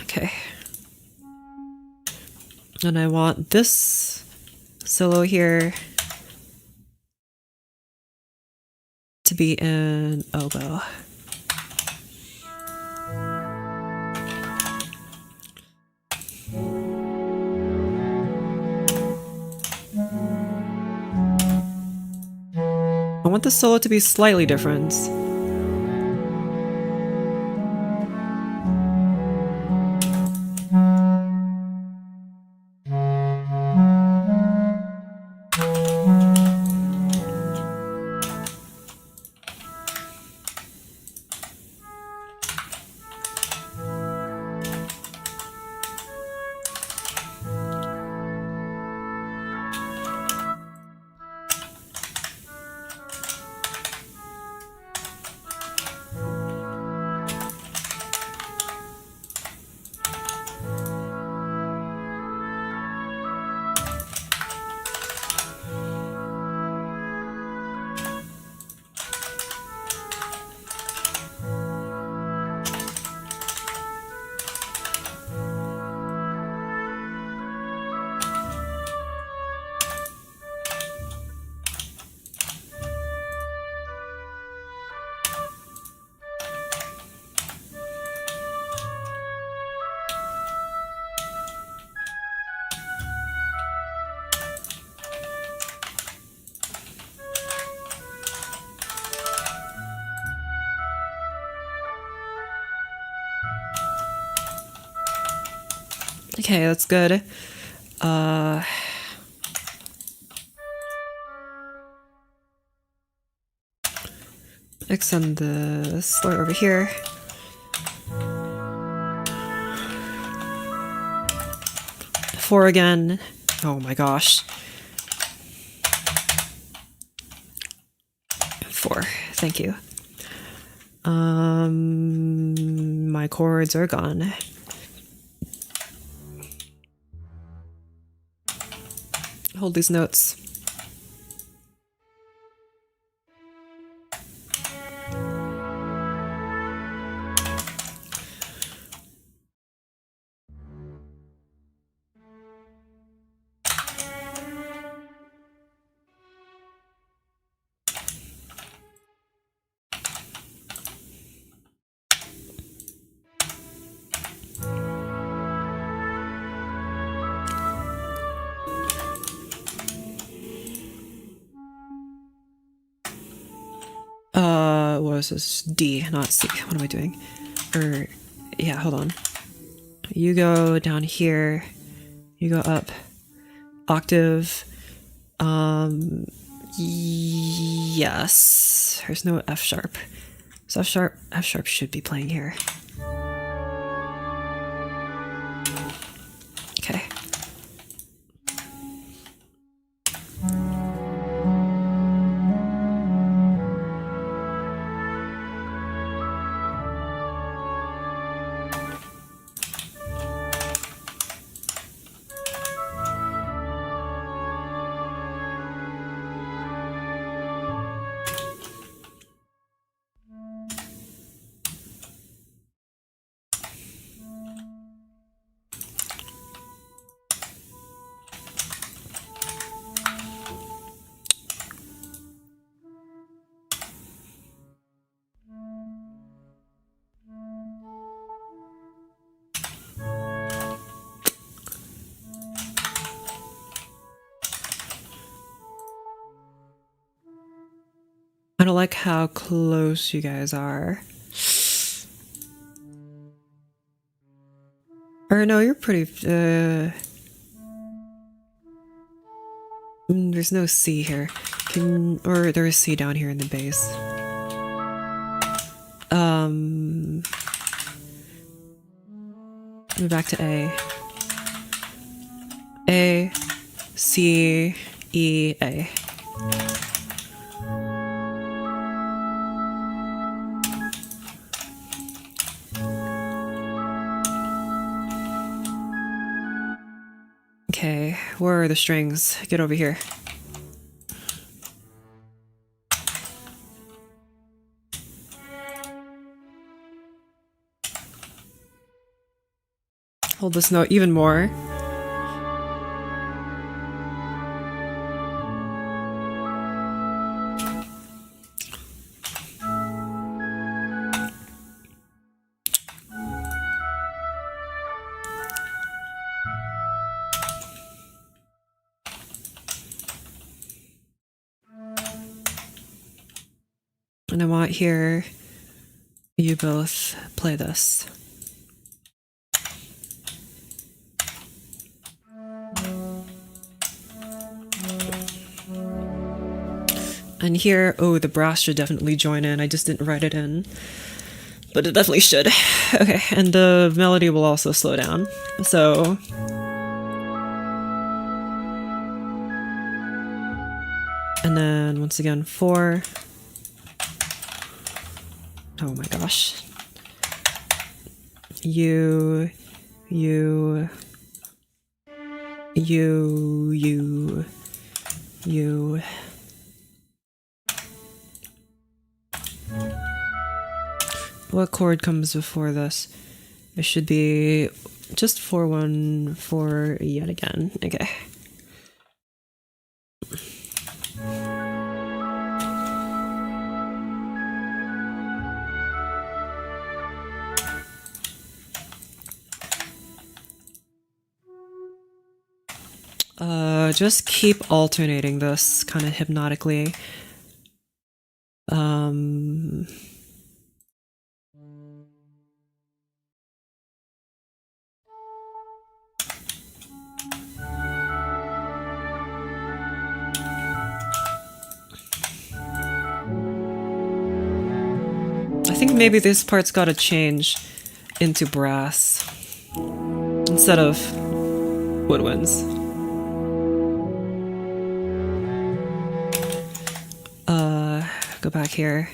Okay. And I want this solo here to be in oboe. I want the solo to be slightly different. Okay, that's good. extend the slur over here. Four again. Oh my gosh. Four. Thank you. My chords are gone. Hold these notes. What was this? D, not C. What am I doing? Yeah, hold on. You go down here. You go up. Octave. Yes. There's no F sharp. So F sharp should be playing here. Okay. I don't like how close you guys are. Or no, you're pretty, there's no C here. Or there is C down here in the bass. Move back to A. A, C, E, A. Okay, where are the strings? Get over here. Hold this note even more. And I want here you both play this. And here, oh, the brass should definitely join in. I just didn't write it in, but it definitely should. Okay, and the melody will also slow down. So and then once again, 4. Oh my gosh. You. What chord comes before this? It should be just 4-1-4 yet again. Okay. Just keep alternating this kind of hypnotically. think maybe this part's gotta change into brass instead of woodwinds. Go back here.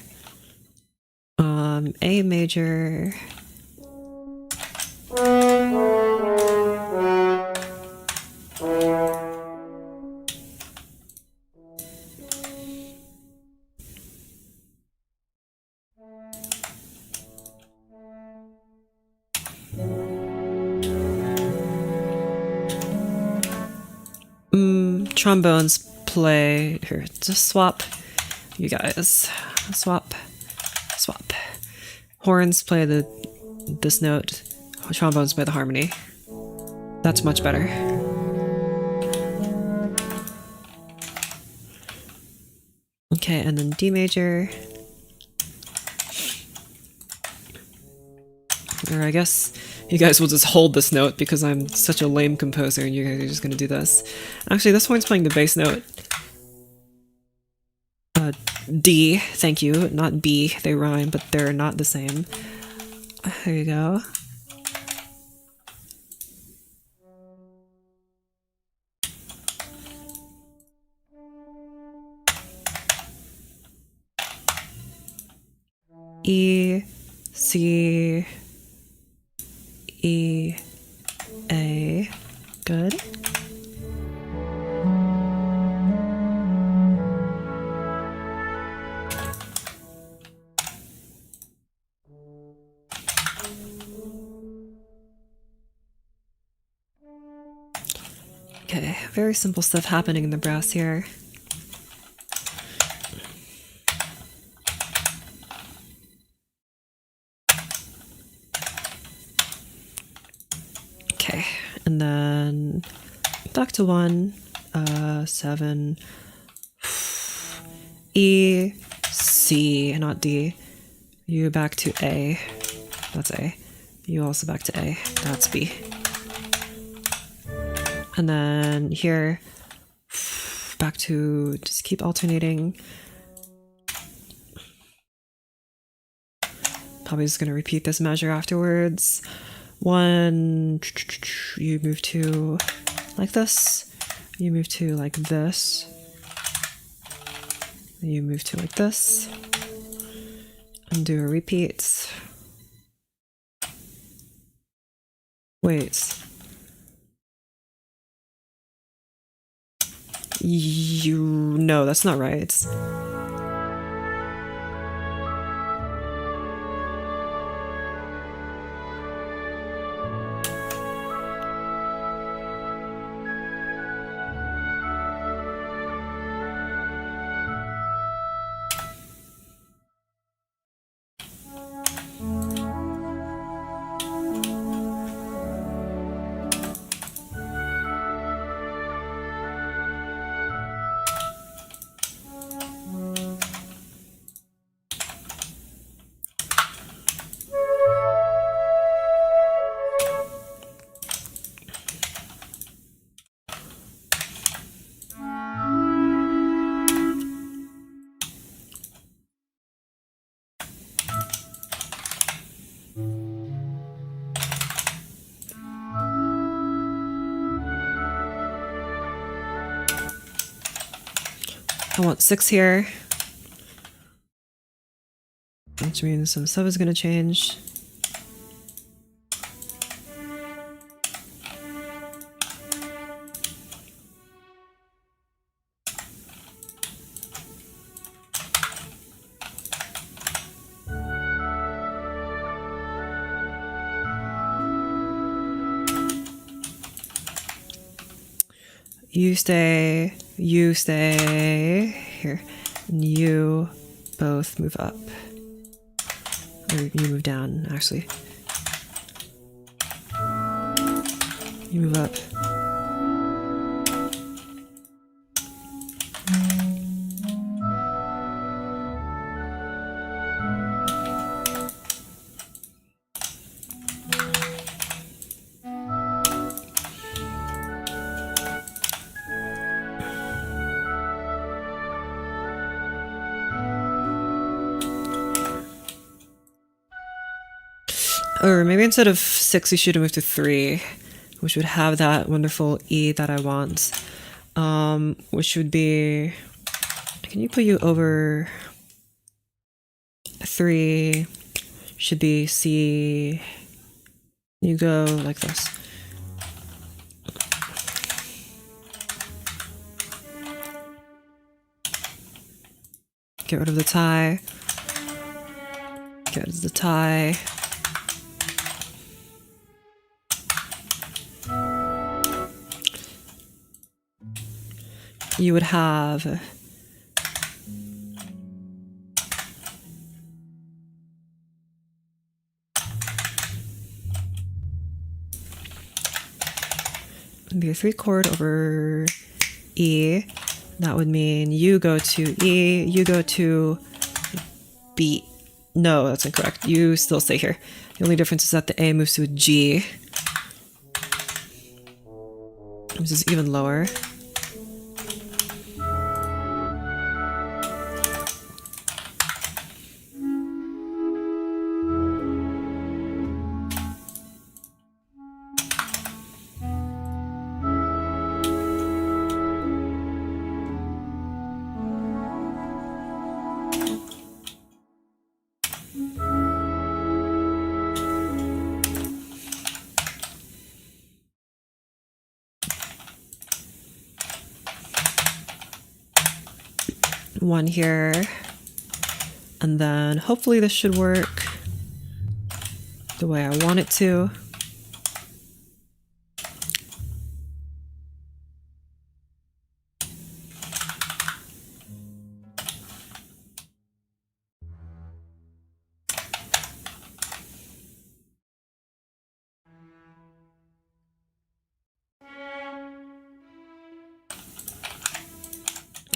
A major. Trombones play here. Just swap, you guys. Swap. Horns play this note. Trombones play the harmony. That's much better. Okay, and then D major. Or I guess you guys will just hold this note because I'm such a lame composer and you guys are just gonna do this. Actually, this one's playing the bass note. D, thank you, not B. They rhyme, but they're not the same. There you go. E, C, E, A. Good. Okay, very simple stuff happening in the brass here. Okay, and then back to 1, 7, E, C, not D. You back to A. That's A. You also back to A. That's B. And then here, back to just keep alternating. Probably just gonna repeat this measure afterwards. 1, you move to like this. You move to like this. You move to like this. And do a repeat. Wait. No, that's not right. I want 6 here, which means some stuff is going to change. You stay here, and you both move up. Or you move down, actually. You move up. Or maybe instead of 6, we should move to 3, which would have that wonderful E that I want. Which would be... Can you put you over 3? Should be C. You go like this. Get rid of the tie. Get rid of the tie. You would have be a 3 chord over E. That would mean you go to E, you go to B. No, that's incorrect. You still stay here. The only difference is that the A moves to a G. This is even lower. One here, and then hopefully this should work the way I want it to.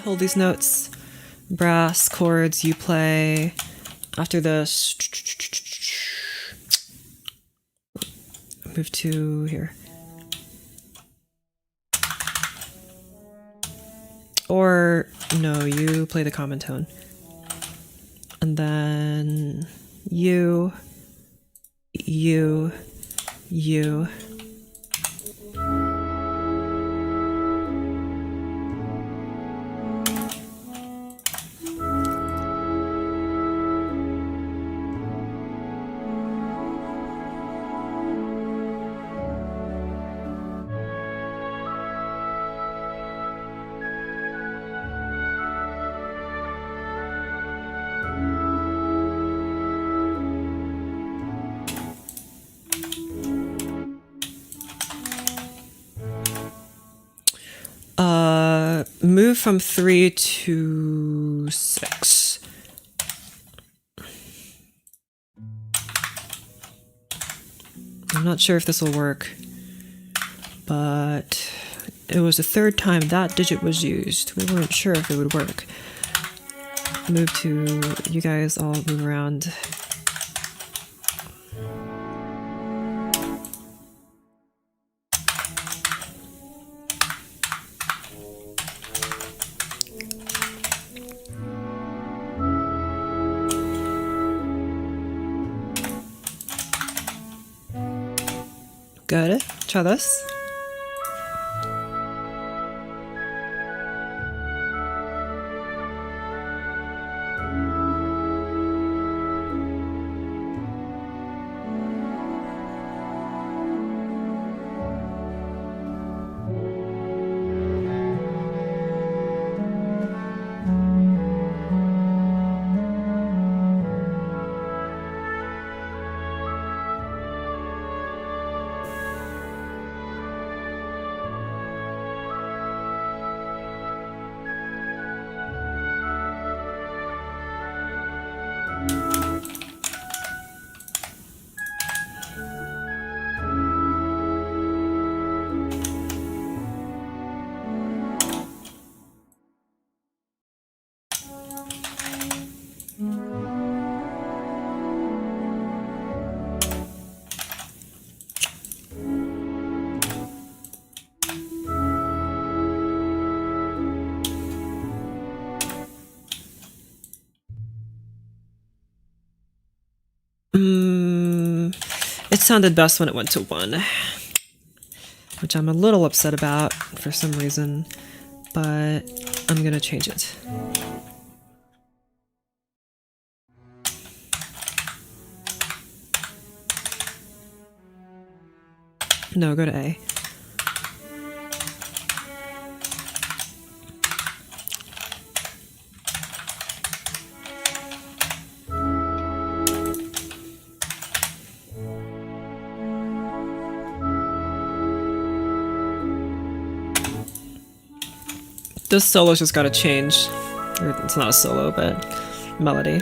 Hold these notes. Brass chords you play after this. Move to here. Or no, you play the common tone. And then you. Move from 3 to 6. I'm not sure if this will work, but it was the 3rd time that digit was used. We weren't sure if it would work. Move to, you guys all move around. Good. Try this. sounded best when it went to 1, which I'm a little upset about for some reason, but I'm gonna change it. No, go to A. This solo's just gotta change. Or it's not a solo, but melody.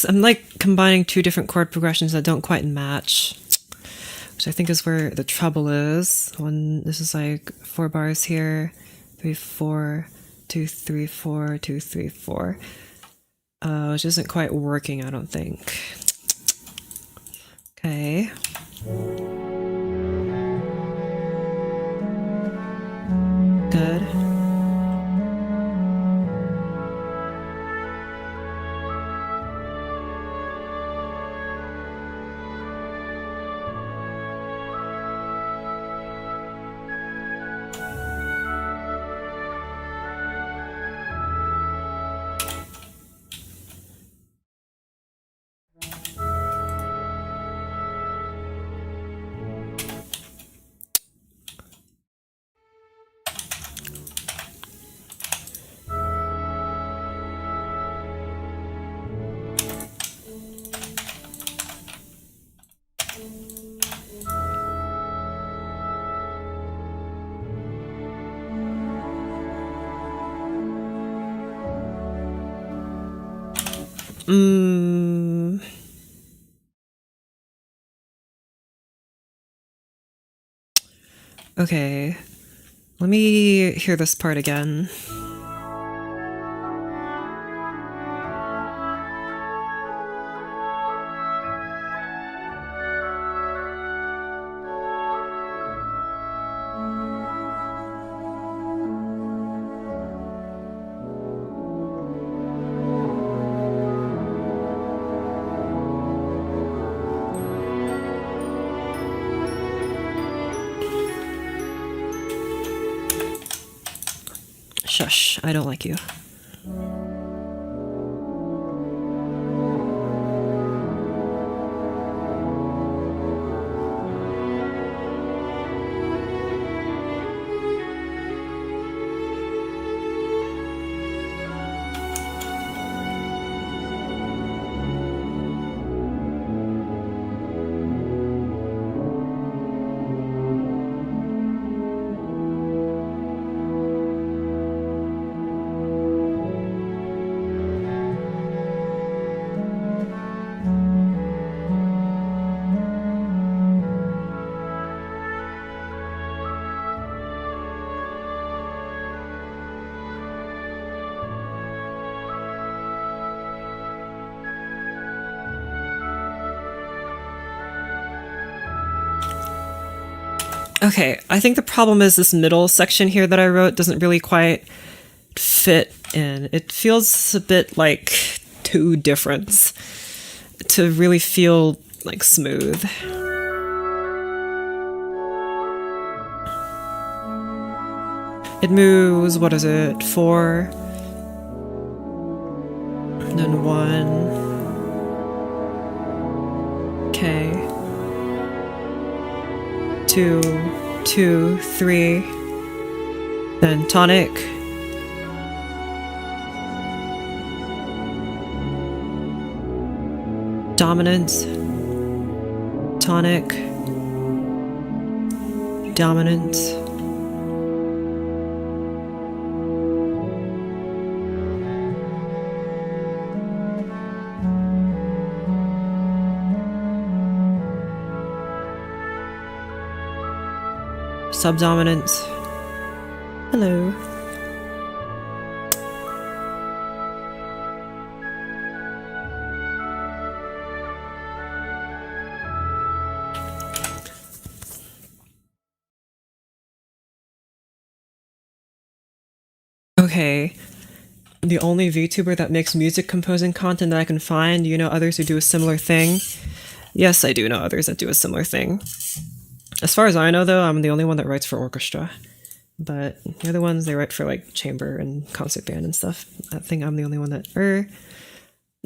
I'm like combining 2 different chord progressions that don't quite match, which I think is where the trouble is. When this is like 4 bars here, 3 4 2 3 4 2 3 4, which isn't quite working, I don't think. Okay. Good. Okay. Let me hear this part again. Shush, I don't like you. Okay, I think the problem is this middle section here that I wrote doesn't really quite fit in. It feels a bit like too different to really feel like smooth. It moves, what is it, 4, and then 1, okay, 2, 2, 3, then tonic, dominant, tonic, dominant, subdominant. Hello. Okay. The only VTuber that makes music composing content that I can find. Do you know others who do a similar thing? Yes, I do know others that do a similar thing. As far as I know, though, I'm the only one that writes for orchestra. But the other ones, they write for like chamber and concert band and stuff. I think I'm the only one that.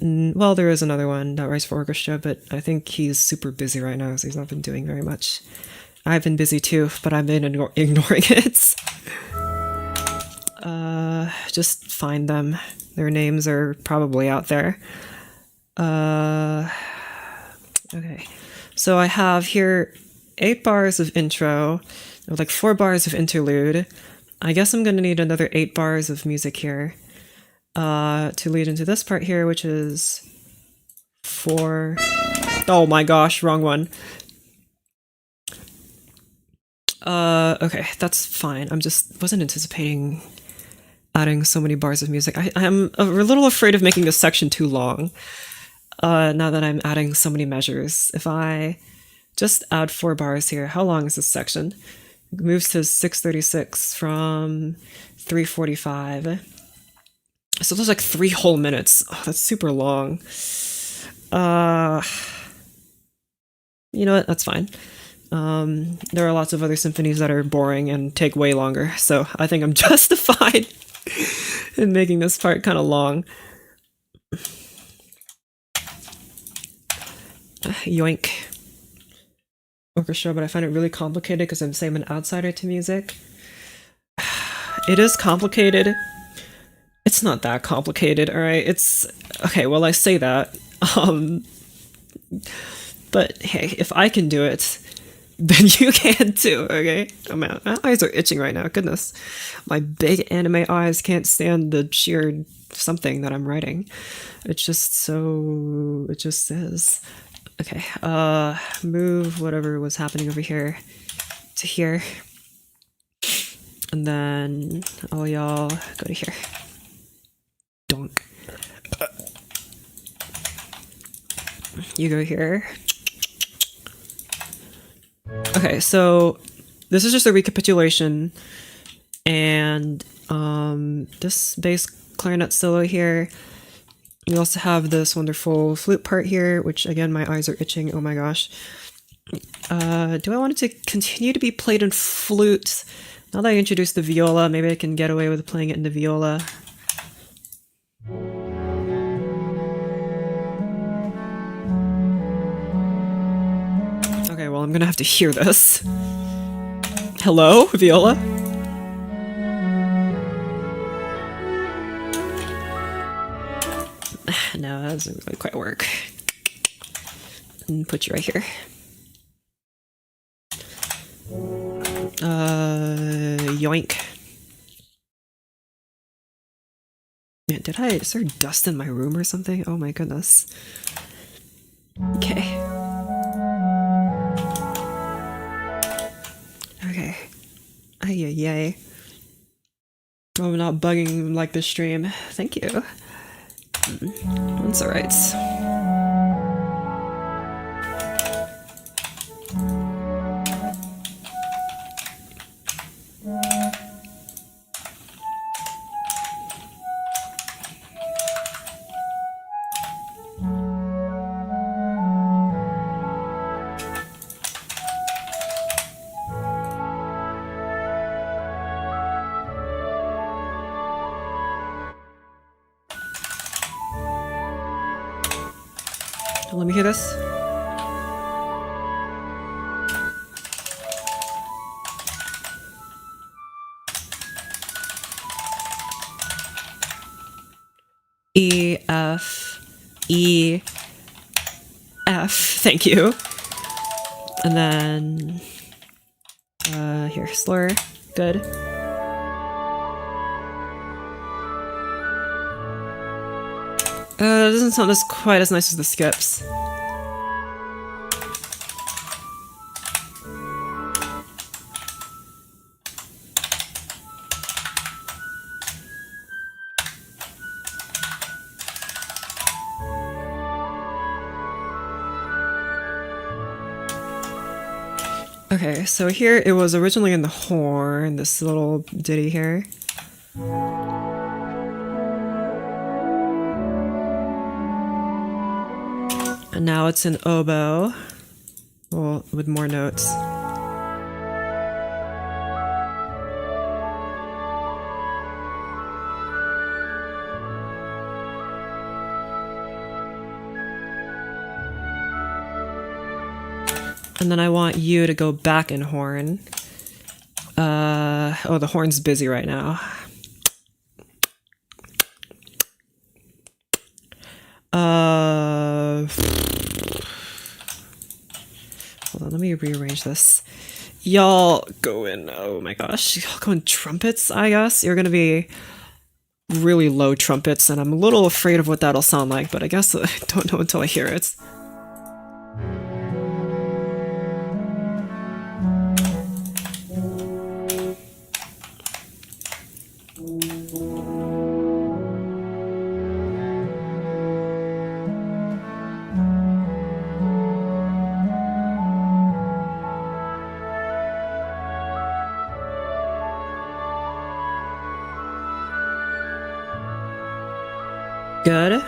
Well, there is another one that writes for orchestra, but I think he's super busy right now, so he's not been doing very much. I've been busy too, but I've been ignoring it. Just find them. Their names are probably out there. Okay. So I have here 8 bars of intro, like 4 bars of interlude. I guess I'm gonna need another 8 bars of music here to lead into this part here, which is 4. Oh my gosh, wrong one. Okay, that's fine. Wasn't anticipating adding so many bars of music. I'm a little afraid of making this section too long. Now that I'm adding so many measures. If I just add 4 bars here, how long is this section? It moves to 6:36 from 3:45. So there's like 3 whole minutes. Oh, that's super long. You know what? That's fine. There are lots of other symphonies that are boring and take way longer, so I think I'm justified in making this part kind of long. Yoink. Orchestra, but I find it really complicated because I'm saying I'm an outsider to music. It is complicated. It's not that complicated, alright? It's... Okay, well, I say that. But hey, if I can do it, then you can too, okay? Oh man, my eyes are itching right now, goodness. My big anime eyes can't stand the sheer something that I'm writing. It's just so... It just is. Okay, move whatever was happening over here to here. And then all y'all go to here. Donk. You go here. Okay, so this is just a recapitulation, and this bass clarinet solo here. You also have this wonderful flute part here, which again, my eyes are itching. Oh my gosh. Do I want it to continue to be played in flute? Now that I introduced the viola, maybe I can get away with playing it in the viola. Okay, well, I'm gonna have to hear this. Hello, viola? No, that doesn't really quite work. And put you right here. Yoink. Man, is there dust in my room or something? Oh my goodness. Okay. Okay. Ay. I'm not bugging like this stream. Thank you. That's alright. Let me hear this. E, F, E, F. Thank you. And then here, slur. Good. It doesn't sound quite as nice as the skips. Okay, so here it was originally in the horn, this little ditty here. And now it's in oboe, well, with more notes. And then I want you to go back in horn. Oh, the horn's busy right now. Hold on, let me rearrange this. Y'all go in, oh my gosh, y'all go in trumpets, I guess. You're gonna be really low trumpets, and I'm a little afraid of what that'll sound like, but I guess I don't know until I hear it. Good.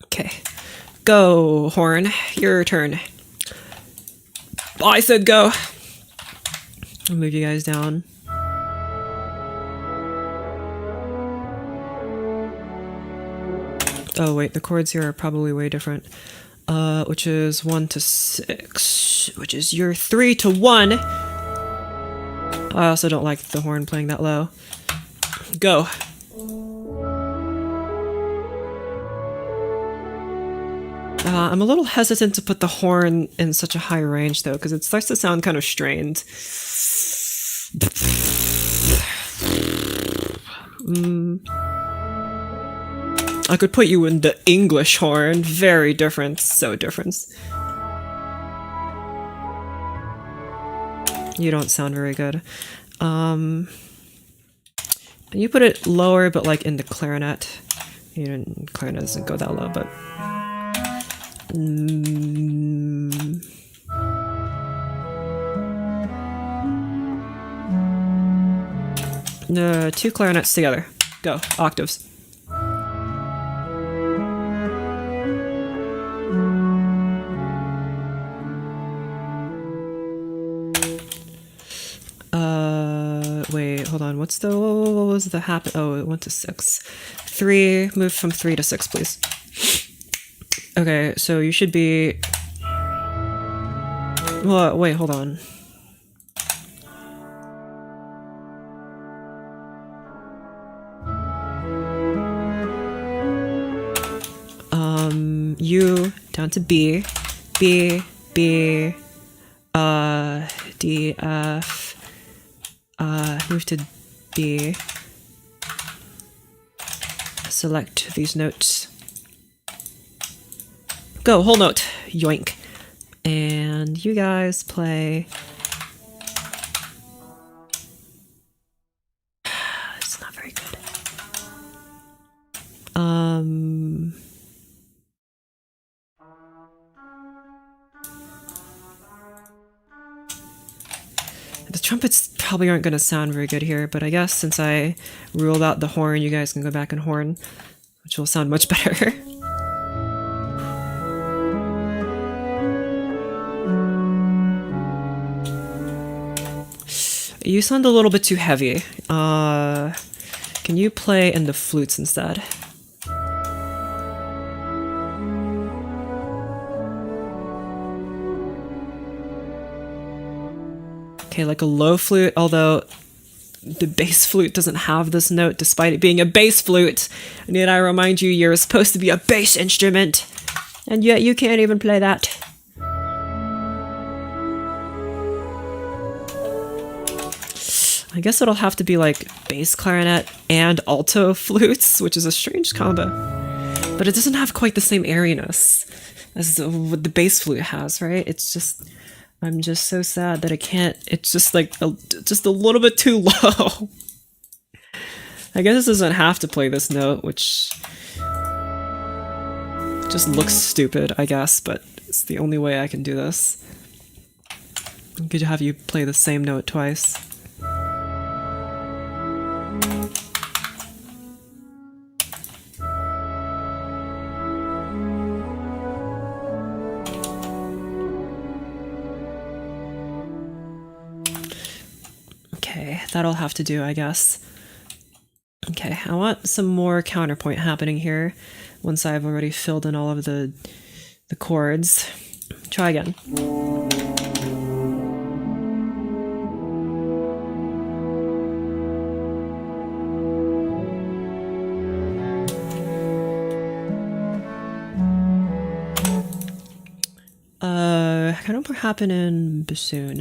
Okay. Go, horn. Your turn. I said go. I'll move you guys down. Oh wait, the chords here are probably way different. Which is 1 to 6, which is your 3 to 1. I also don't like the horn playing that low. Go. I'm a little hesitant to put the horn in such a high range though, because it starts to sound kind of strained. I could put you in the English horn. Very different. So different. You don't sound very good. You put it lower, but like in the clarinet. Clarinet doesn't go that low, but... No, 2 clarinets together. Go. Octaves. Wait, hold on. What was the happen? Oh, it went to 6. 3, move from 3 to 6, please. Okay, so you should be... Well, wait, hold on. U down to B, B, B, D, F, move to B, select these notes, go, whole note, yoink, and you guys play, it's not very good, the trumpets probably aren't going to sound very good here, but I guess since I ruled out the horn, you guys can go back and horn, which will sound much better. You sound a little bit too heavy. Can you play in the flutes instead? Okay, like a low flute, although the bass flute doesn't have this note despite it being a bass flute. Need I remind you, you're supposed to be a bass instrument, and yet you can't even play that. I guess it'll have to be like bass clarinet and alto flutes, which is a strange combo. But it doesn't have quite the same airiness as what the bass flute has, right? It's just... I'm just so sad that I can't... It's just like just a little bit too low. I guess this doesn't have to play this note, which just looks stupid, I guess, but it's the only way I can do this. I'm good to have you play the same note twice. Okay, that'll have to do, I guess. Okay, I want some more counterpoint happening here once I've already filled in all of the chords. Try again. Counterpoint happen in bassoon.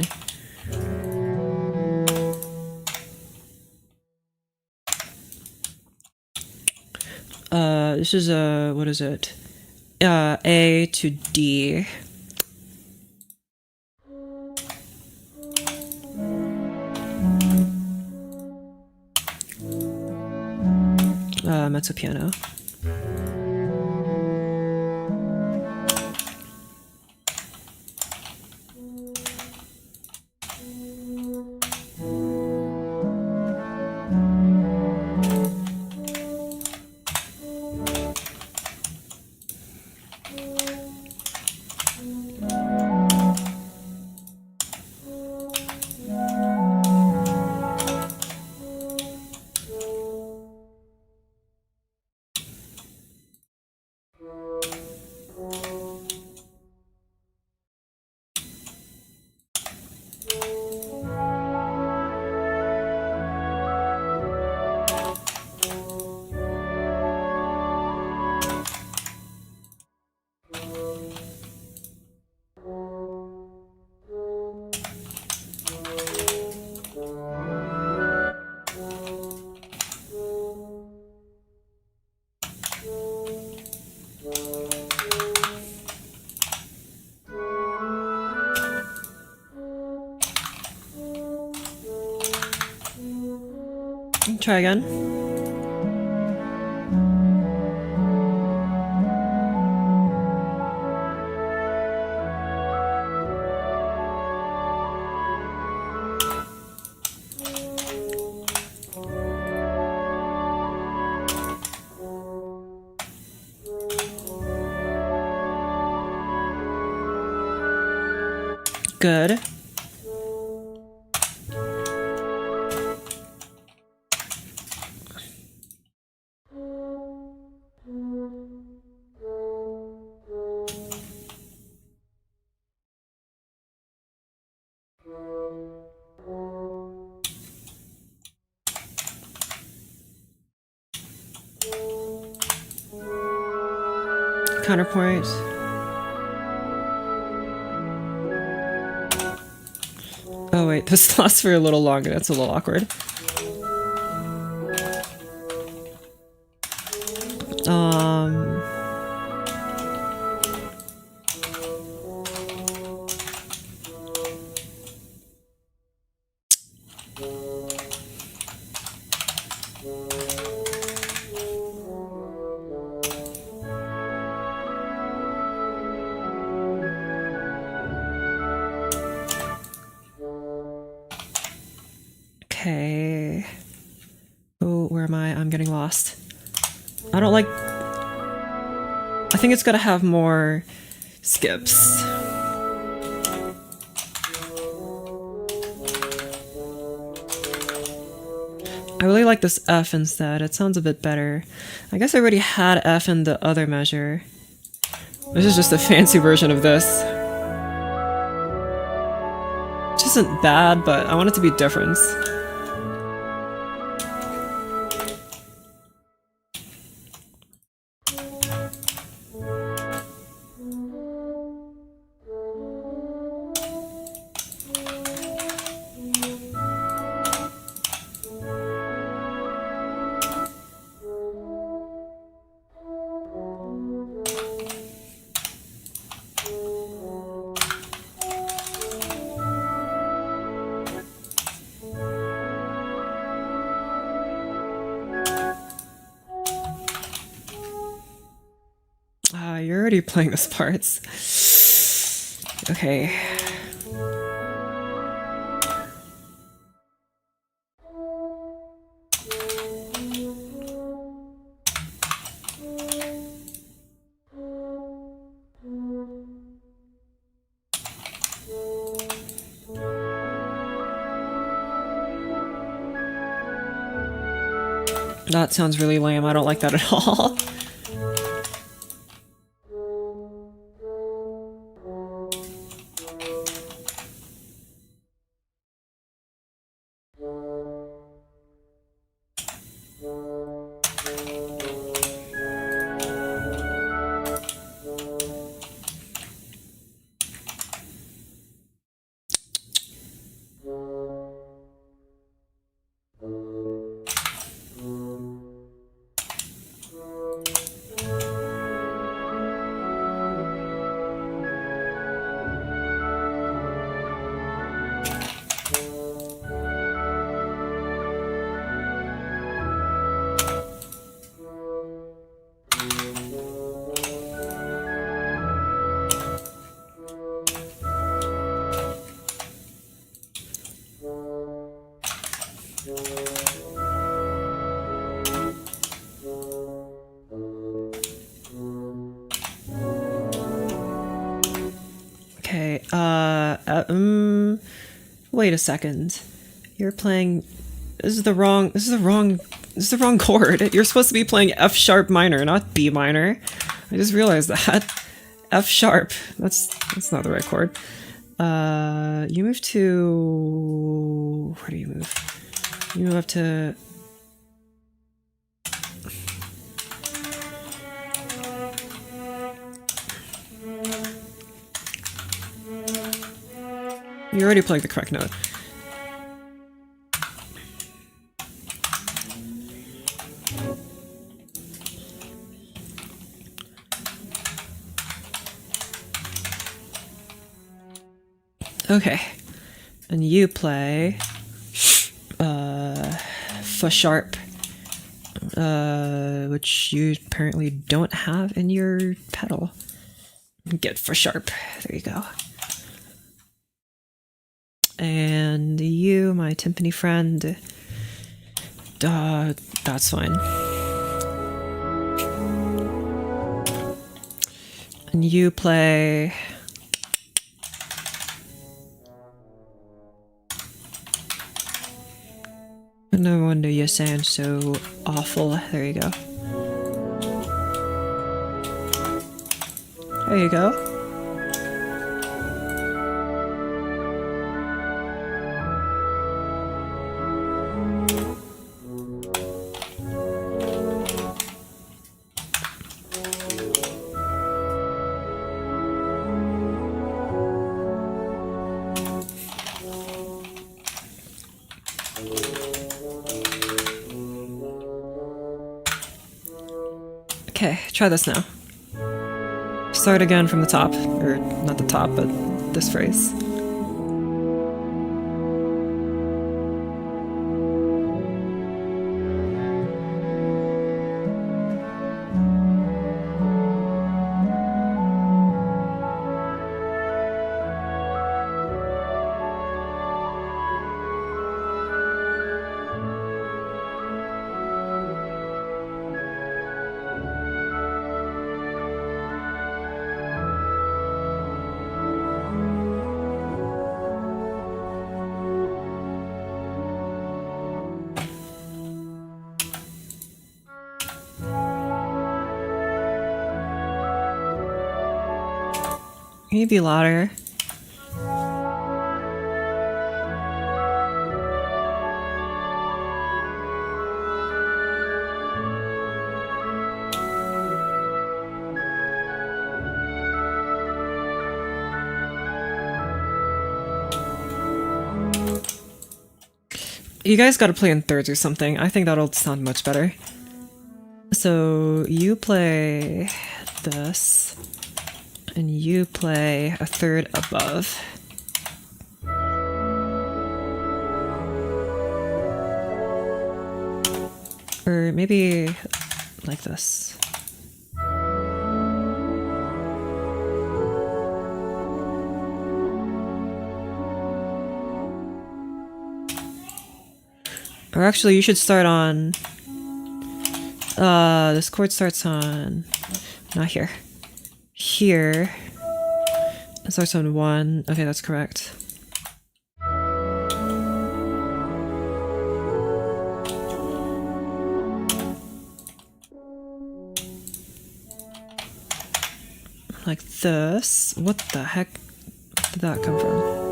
This is what is it? A to D. Mezzo piano. Try again. Good. Counterpoint. Oh wait, this lasts for a little longer. That's a little awkward. Okay. Oh, where am I? I'm getting lost. I don't like... I think it's gotta have more skips. I really like this F instead. It sounds a bit better. I guess I already had F in the other measure. This is just a fancy version of this. Which isn't bad, but I want it to be different. You're already playing those parts. Okay. That sounds really lame. I don't like that at all. Okay, wait a second. You're playing... This is the wrong chord. You're supposed to be playing F sharp minor, not B minor. I just realized that. F sharp. That's not the right chord. You move to... Where do you move? You move up to... You're already playing the correct note. Okay. And you play F sharp, which you apparently don't have in your pedal. Get F sharp. There you go. And you, my timpani friend, that's fine. And you play... No wonder you sound so awful. There you go. There you go. Okay, try this now. Start again from the top. Or, not the top, but this phrase. Can you be louder? You guys gotta play in thirds or something. I think that'll sound much better. So you play this, and you play a third above. Or maybe like this. Or actually, you should start on... this chord starts on... Not here. Here. It starts on 1. Okay, that's correct. Like this. What the heck did that come from?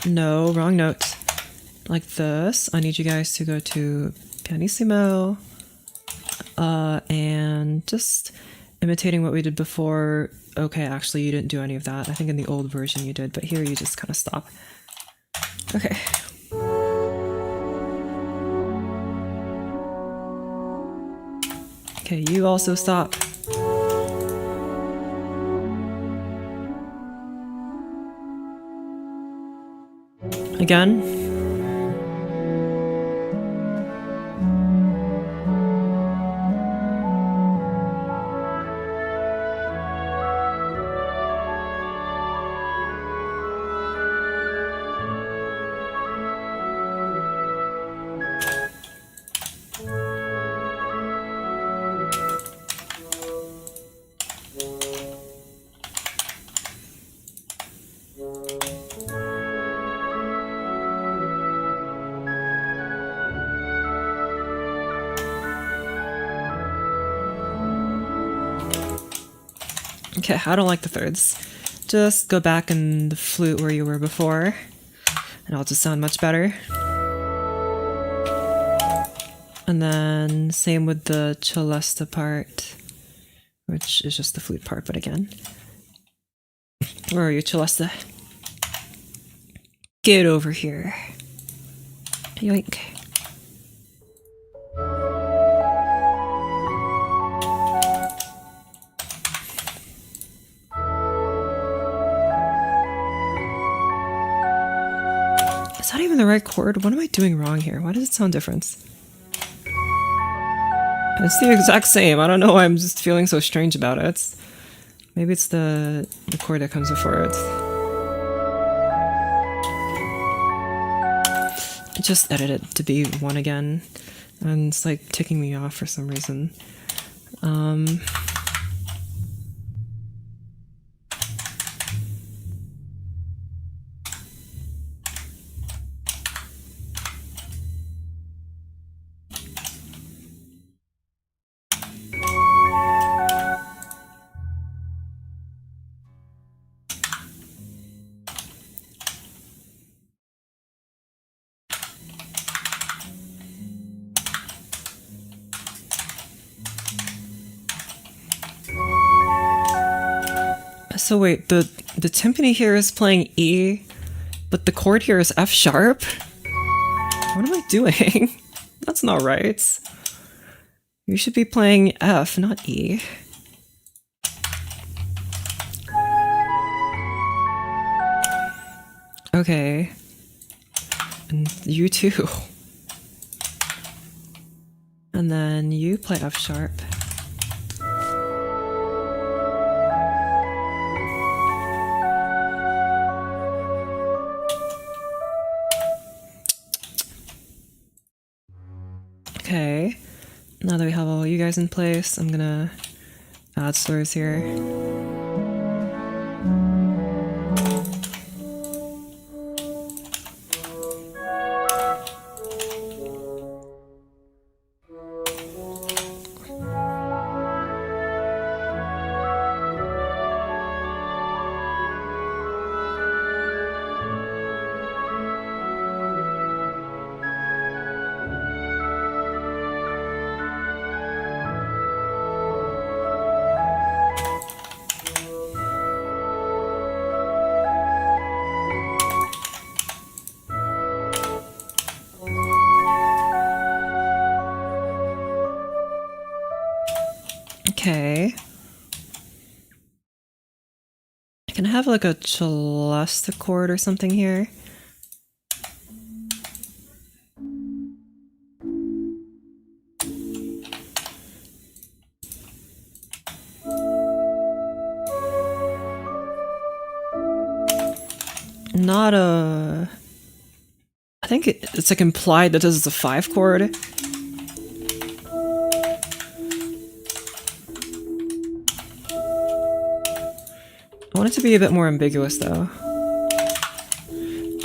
No, wrong note. Like this. I need you guys to go to pianissimo. And just imitating what we did before. Okay, actually you didn't do any of that. I think in the old version you did, but here you just kind of stop. Okay. Okay, you also stop. Again. Okay, I don't like the thirds. Just go back in the flute where you were before, and it'll just sound much better. And then same with the celesta part, which is just the flute part, but again. Where are you, celesta? Get over here. Yoink. Is that even the right chord? What am I doing wrong here? Why does it sound different? It's the exact same. I don't know why I'm just feeling so strange about it. Maybe it's the chord that comes before it. I just edited it to be 1 again, and it's like ticking me off for some reason. So wait, the timpani here is playing E, but the chord here is F sharp? What am I doing? That's not right. You should be playing F, not E. Okay. And you too. And then you play F sharp. Okay, now that we have all you guys in place, I'm gonna add slurs here. Okay. Can I have like a celeste chord or something here? Not a... I think it's like implied that this is a 5 chord. I want it to be a bit more ambiguous though.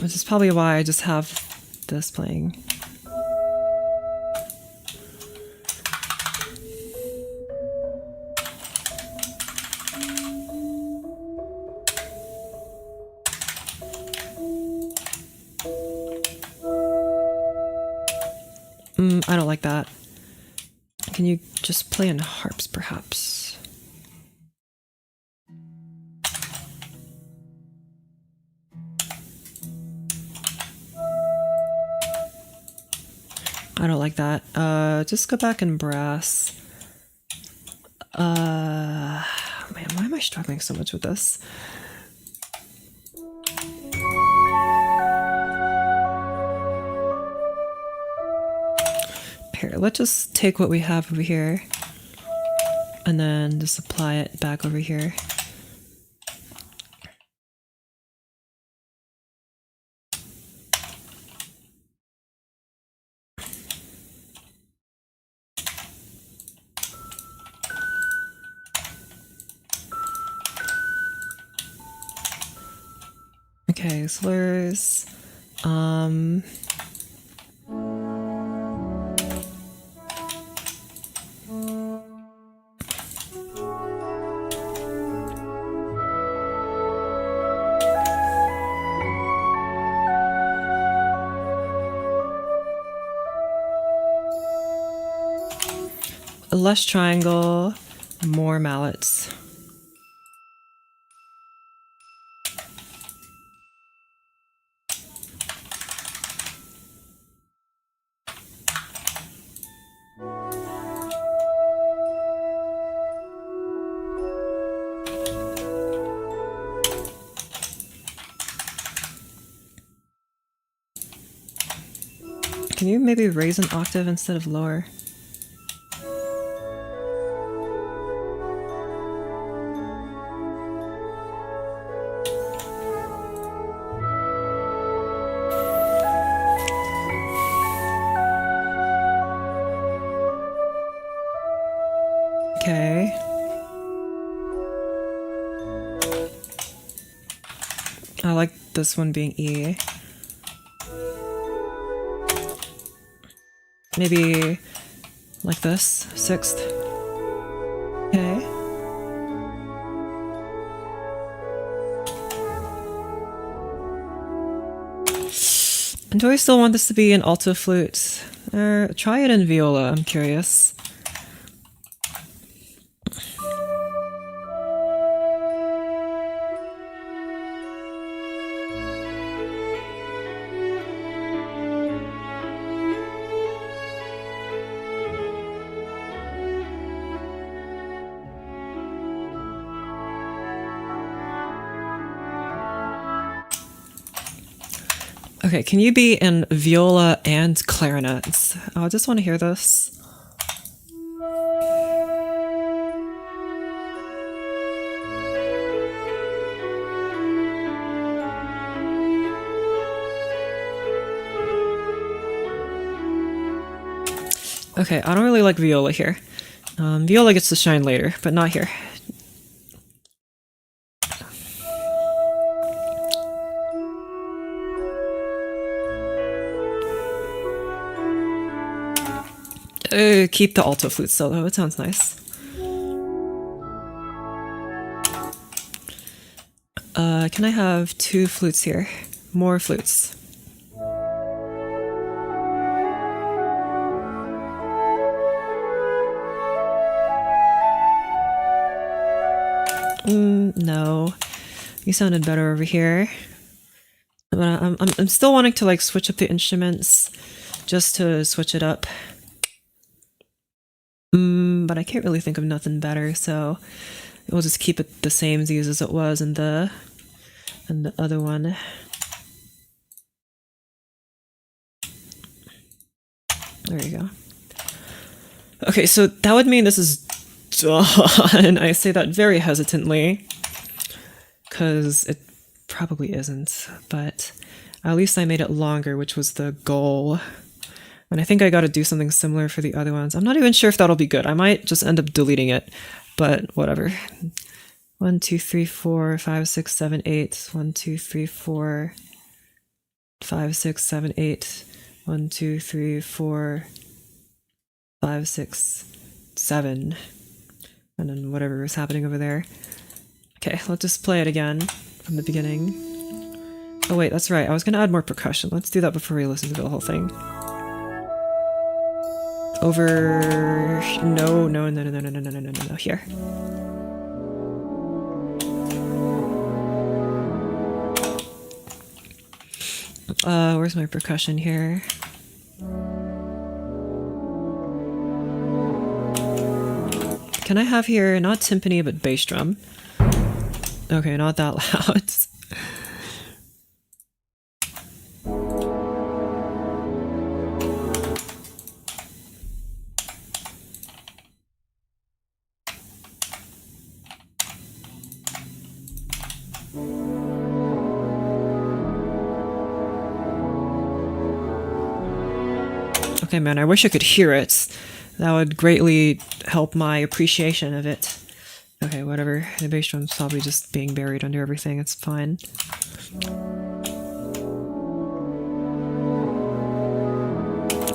Which is probably why I just have this playing. I don't like that. Can you just play in harps, perhaps? I don't like that. Just go back in brass. Man, why am I struggling so much with this? Here, let's just take what we have over here and then just apply it back over here. Okay, slurs. Less triangle, more mallets. Can you maybe raise an octave instead of lower? Okay. I like this one being E. Maybe like this, 6th. Okay. And do I still want this to be an alto flute? Try it in viola, I'm curious. Okay, can you be in viola and clarinets? Oh, I just want to hear this. Okay, I don't really like viola here. Viola gets to shine later, but not here. Keep the alto flute solo, it sounds nice. Can I have 2 flutes here? More flutes. No. You sounded better over here. But I'm still wanting to like switch up the instruments just to switch it up. But I can't really think of nothing better, so we'll just keep it the same as it was in the other one. There you go. Okay, so that would mean this is done. I say that very hesitantly, because it probably isn't, but at least I made it longer, which was the goal. And I think I got to do something similar for the other ones. I'm not even sure if that'll be good. I might just end up deleting it, but whatever. 1, 2, 3, 4, 5, 6, 7, 8. 1, 2, 3, 4, 5, 6, 7, 8. 1, 2, 3, 4, 5, 6, 7. And then whatever is happening over there. Okay, let's just play it again from the beginning. Oh wait, that's right. I was gonna add more percussion. Let's do that before we listen to the whole thing. Over... No. Here. Where's my percussion here? Can I have here, not timpani, but bass drum? Okay, not that loud. Okay, man, I wish I could hear it. That would greatly help my appreciation of it. Okay, whatever. The bass drum's probably just being buried under everything. It's fine.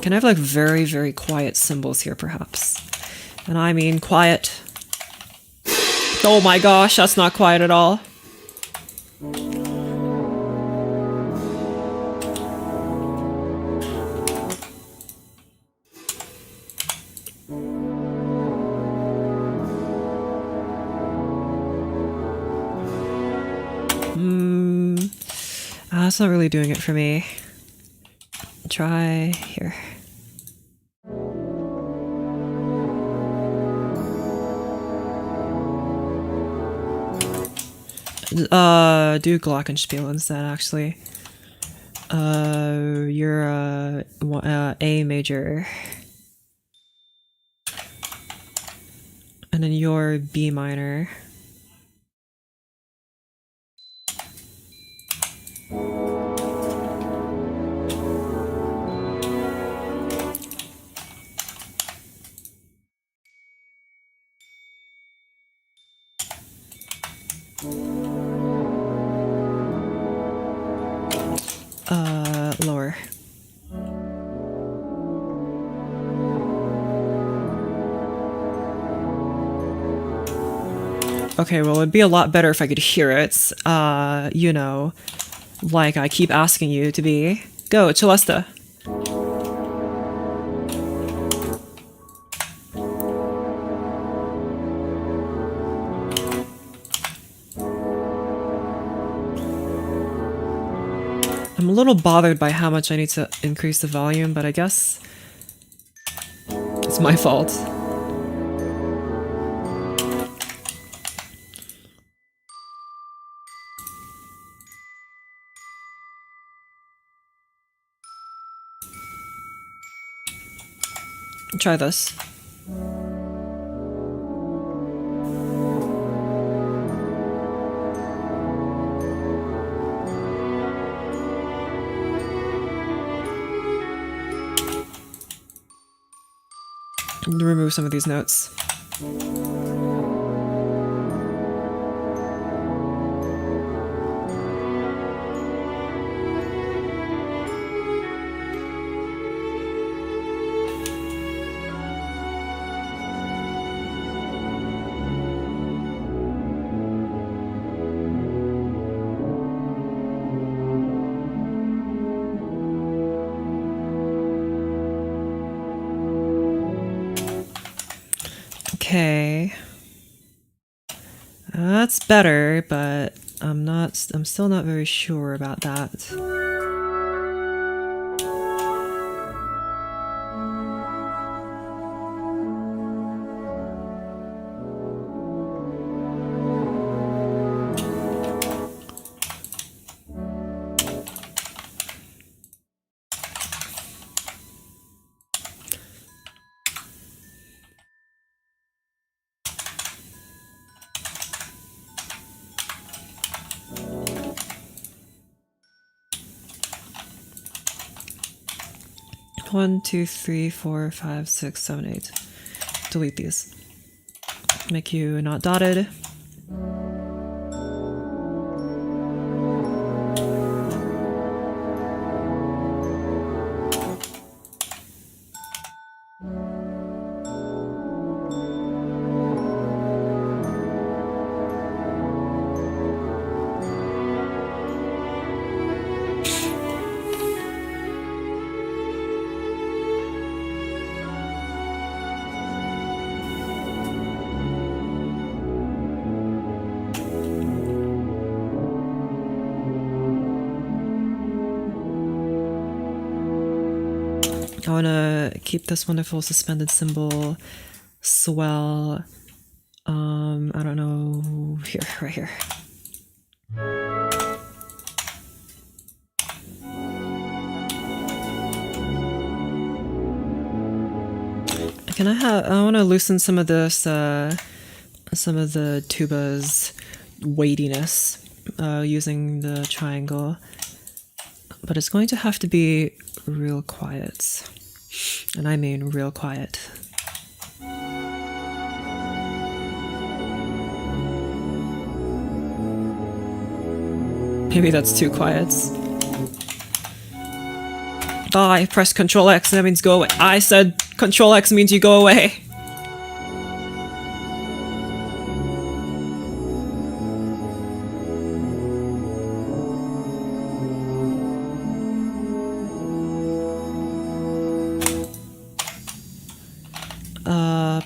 Can I have like very, very quiet cymbals here, perhaps? And I mean quiet. Oh my gosh, that's not quiet at all. That's not really doing it for me. Try here. Do Glockenspiel instead, actually. You're A major. And then you're B minor. Lower. Okay, well, it'd be a lot better if I could hear it. You know, like I keep asking you to be. Go, Celesta. I'm a little bothered by how much I need to increase the volume, but I guess it's my fault. Try this. Remove some of these notes. Okay. That's better, but I'm still not very sure about that. 1, 2, 3, 4, 5, 6, 7, 8. Delete these. Make you not dotted. I want to keep this wonderful suspended symbol swell. I don't know, here, right here. I want to loosen some of this, some of the tuba's weightiness, using the triangle. But it's going to have to be real quiet. And I mean real quiet. Maybe that's too quiet. Oh, I pressed Control X and that means go away. I said Control X means you go away.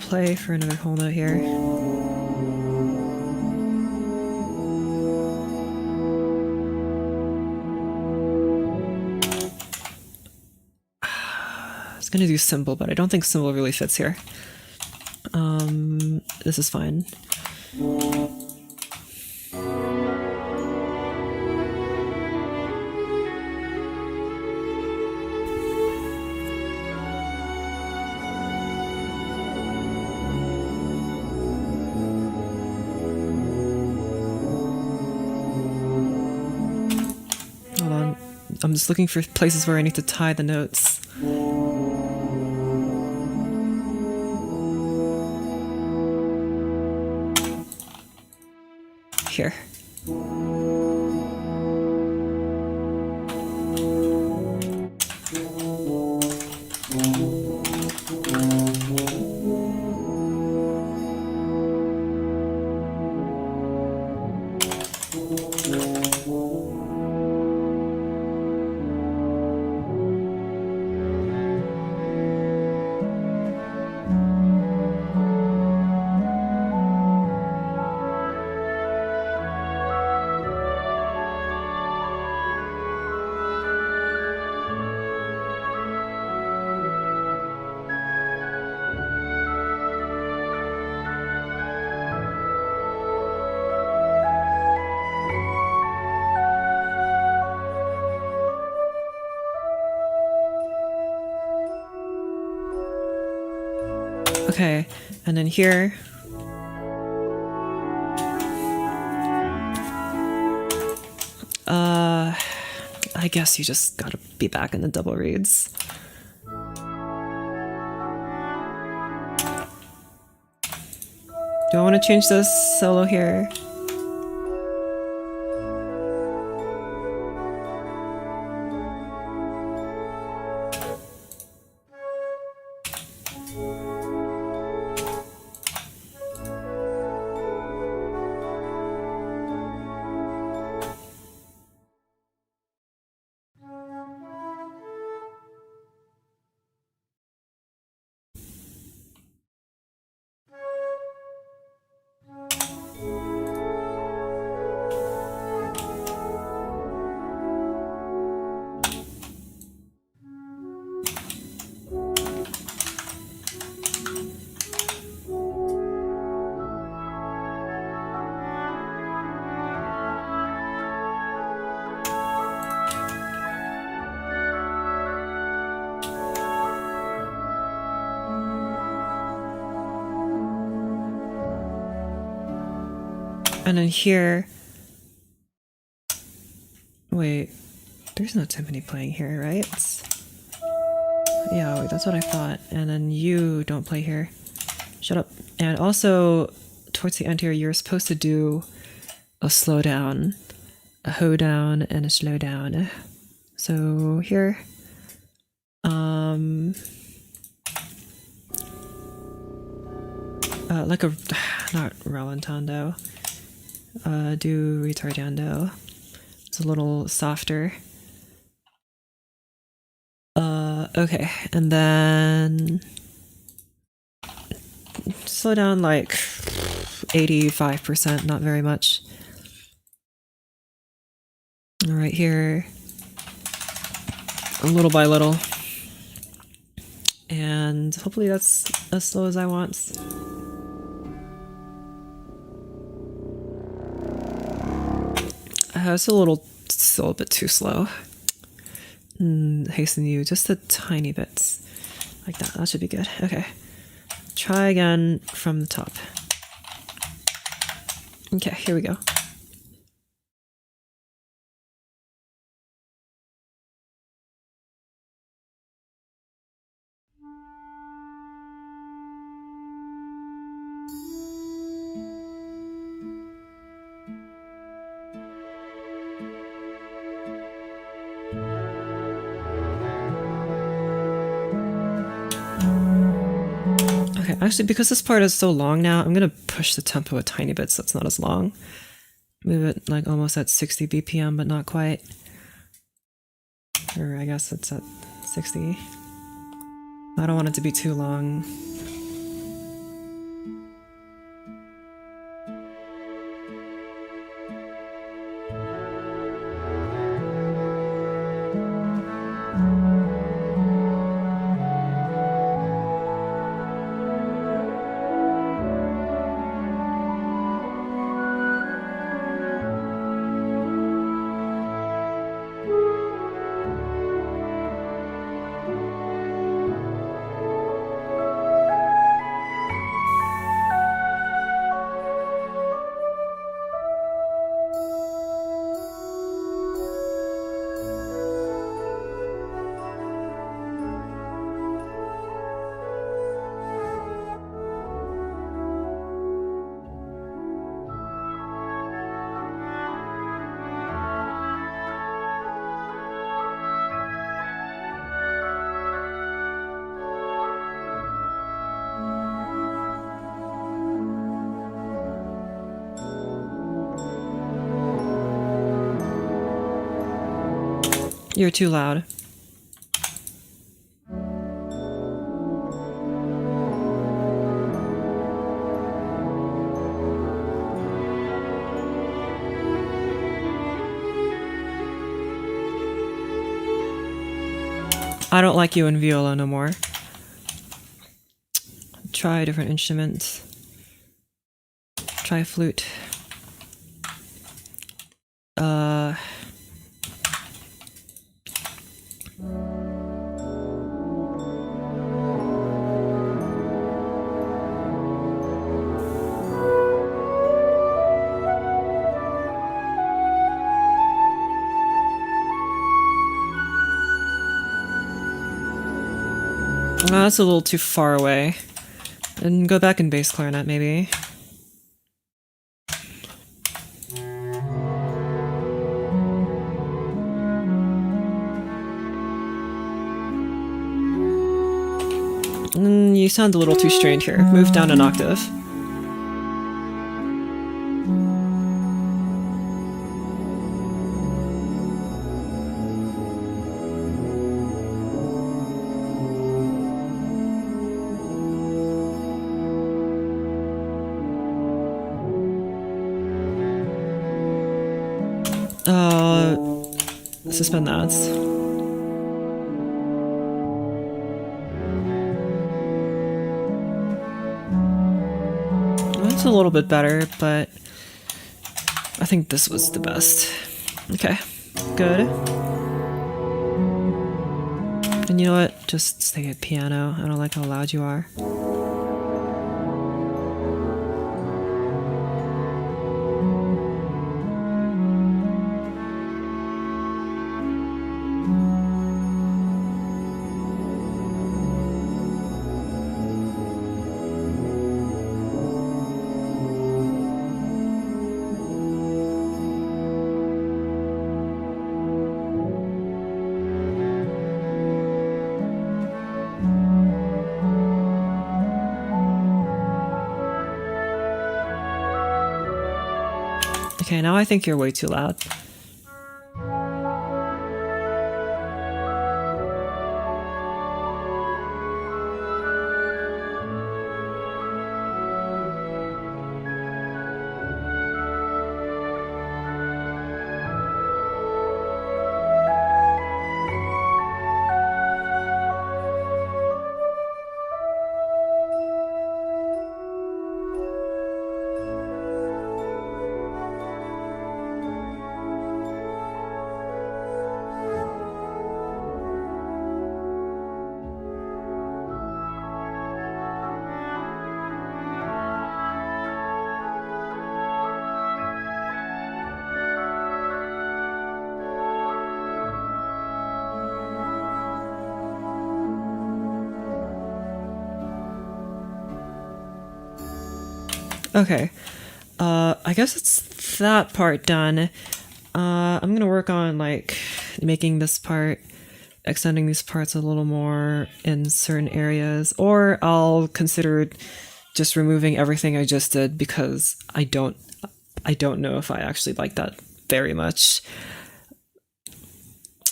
Play for another whole note here. I was gonna do symbol, but I don't think symbol really fits here. This is fine. I'm just looking for places where I need to tie the notes. Here. Okay, and then here. I guess you just gotta be back in the double reads. Do I want to change this solo here? And then here, wait, there's no timpani playing here, right? Yeah, wait, that's what I thought. And then you don't play here. Shut up. And also, towards the end here, you're supposed to do a slowdown, a hoedown, and a slowdown. So here, like a, not rallentando, do retardando. It's a little softer. Okay, and then slow down like 85%, not very much. Right here, little by little. And hopefully that's as slow as I want. It's still a bit too slow. Hasten you just a tiny bit. Like that, that should be good. Okay. Try again from the top. Okay, here we go. Okay, actually, because this part is so long now, I'm gonna push the tempo a tiny bit so it's not as long. Move it like almost at 60 BPM, but not quite. Or I guess it's at 60. I don't want it to be too long. You're too loud. I don't like you in viola no more. Try a different instrument. Try flute. That's a little too far away. And go back in bass clarinet, maybe. You sound a little too strained here. Move down an octave. Suspend that. It's a little bit better, but I think this was the best. Okay, good. And you know what? Just stay at piano. I don't like how loud you are. Okay, now I think you're way too loud. Okay, I guess it's that part done. I'm gonna work on like making this part, extending these parts a little more in certain areas, or I'll consider just removing everything I just did because I don't know if I actually like that very much.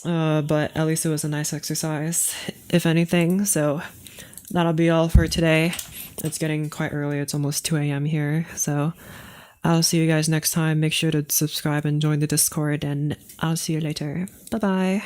But at least it was a nice exercise, if anything. So that'll be all for today. It's getting quite early. It's almost 2 a.m. here. So I'll see you guys next time. Make sure to subscribe and join the Discord, and I'll see you later. Bye bye.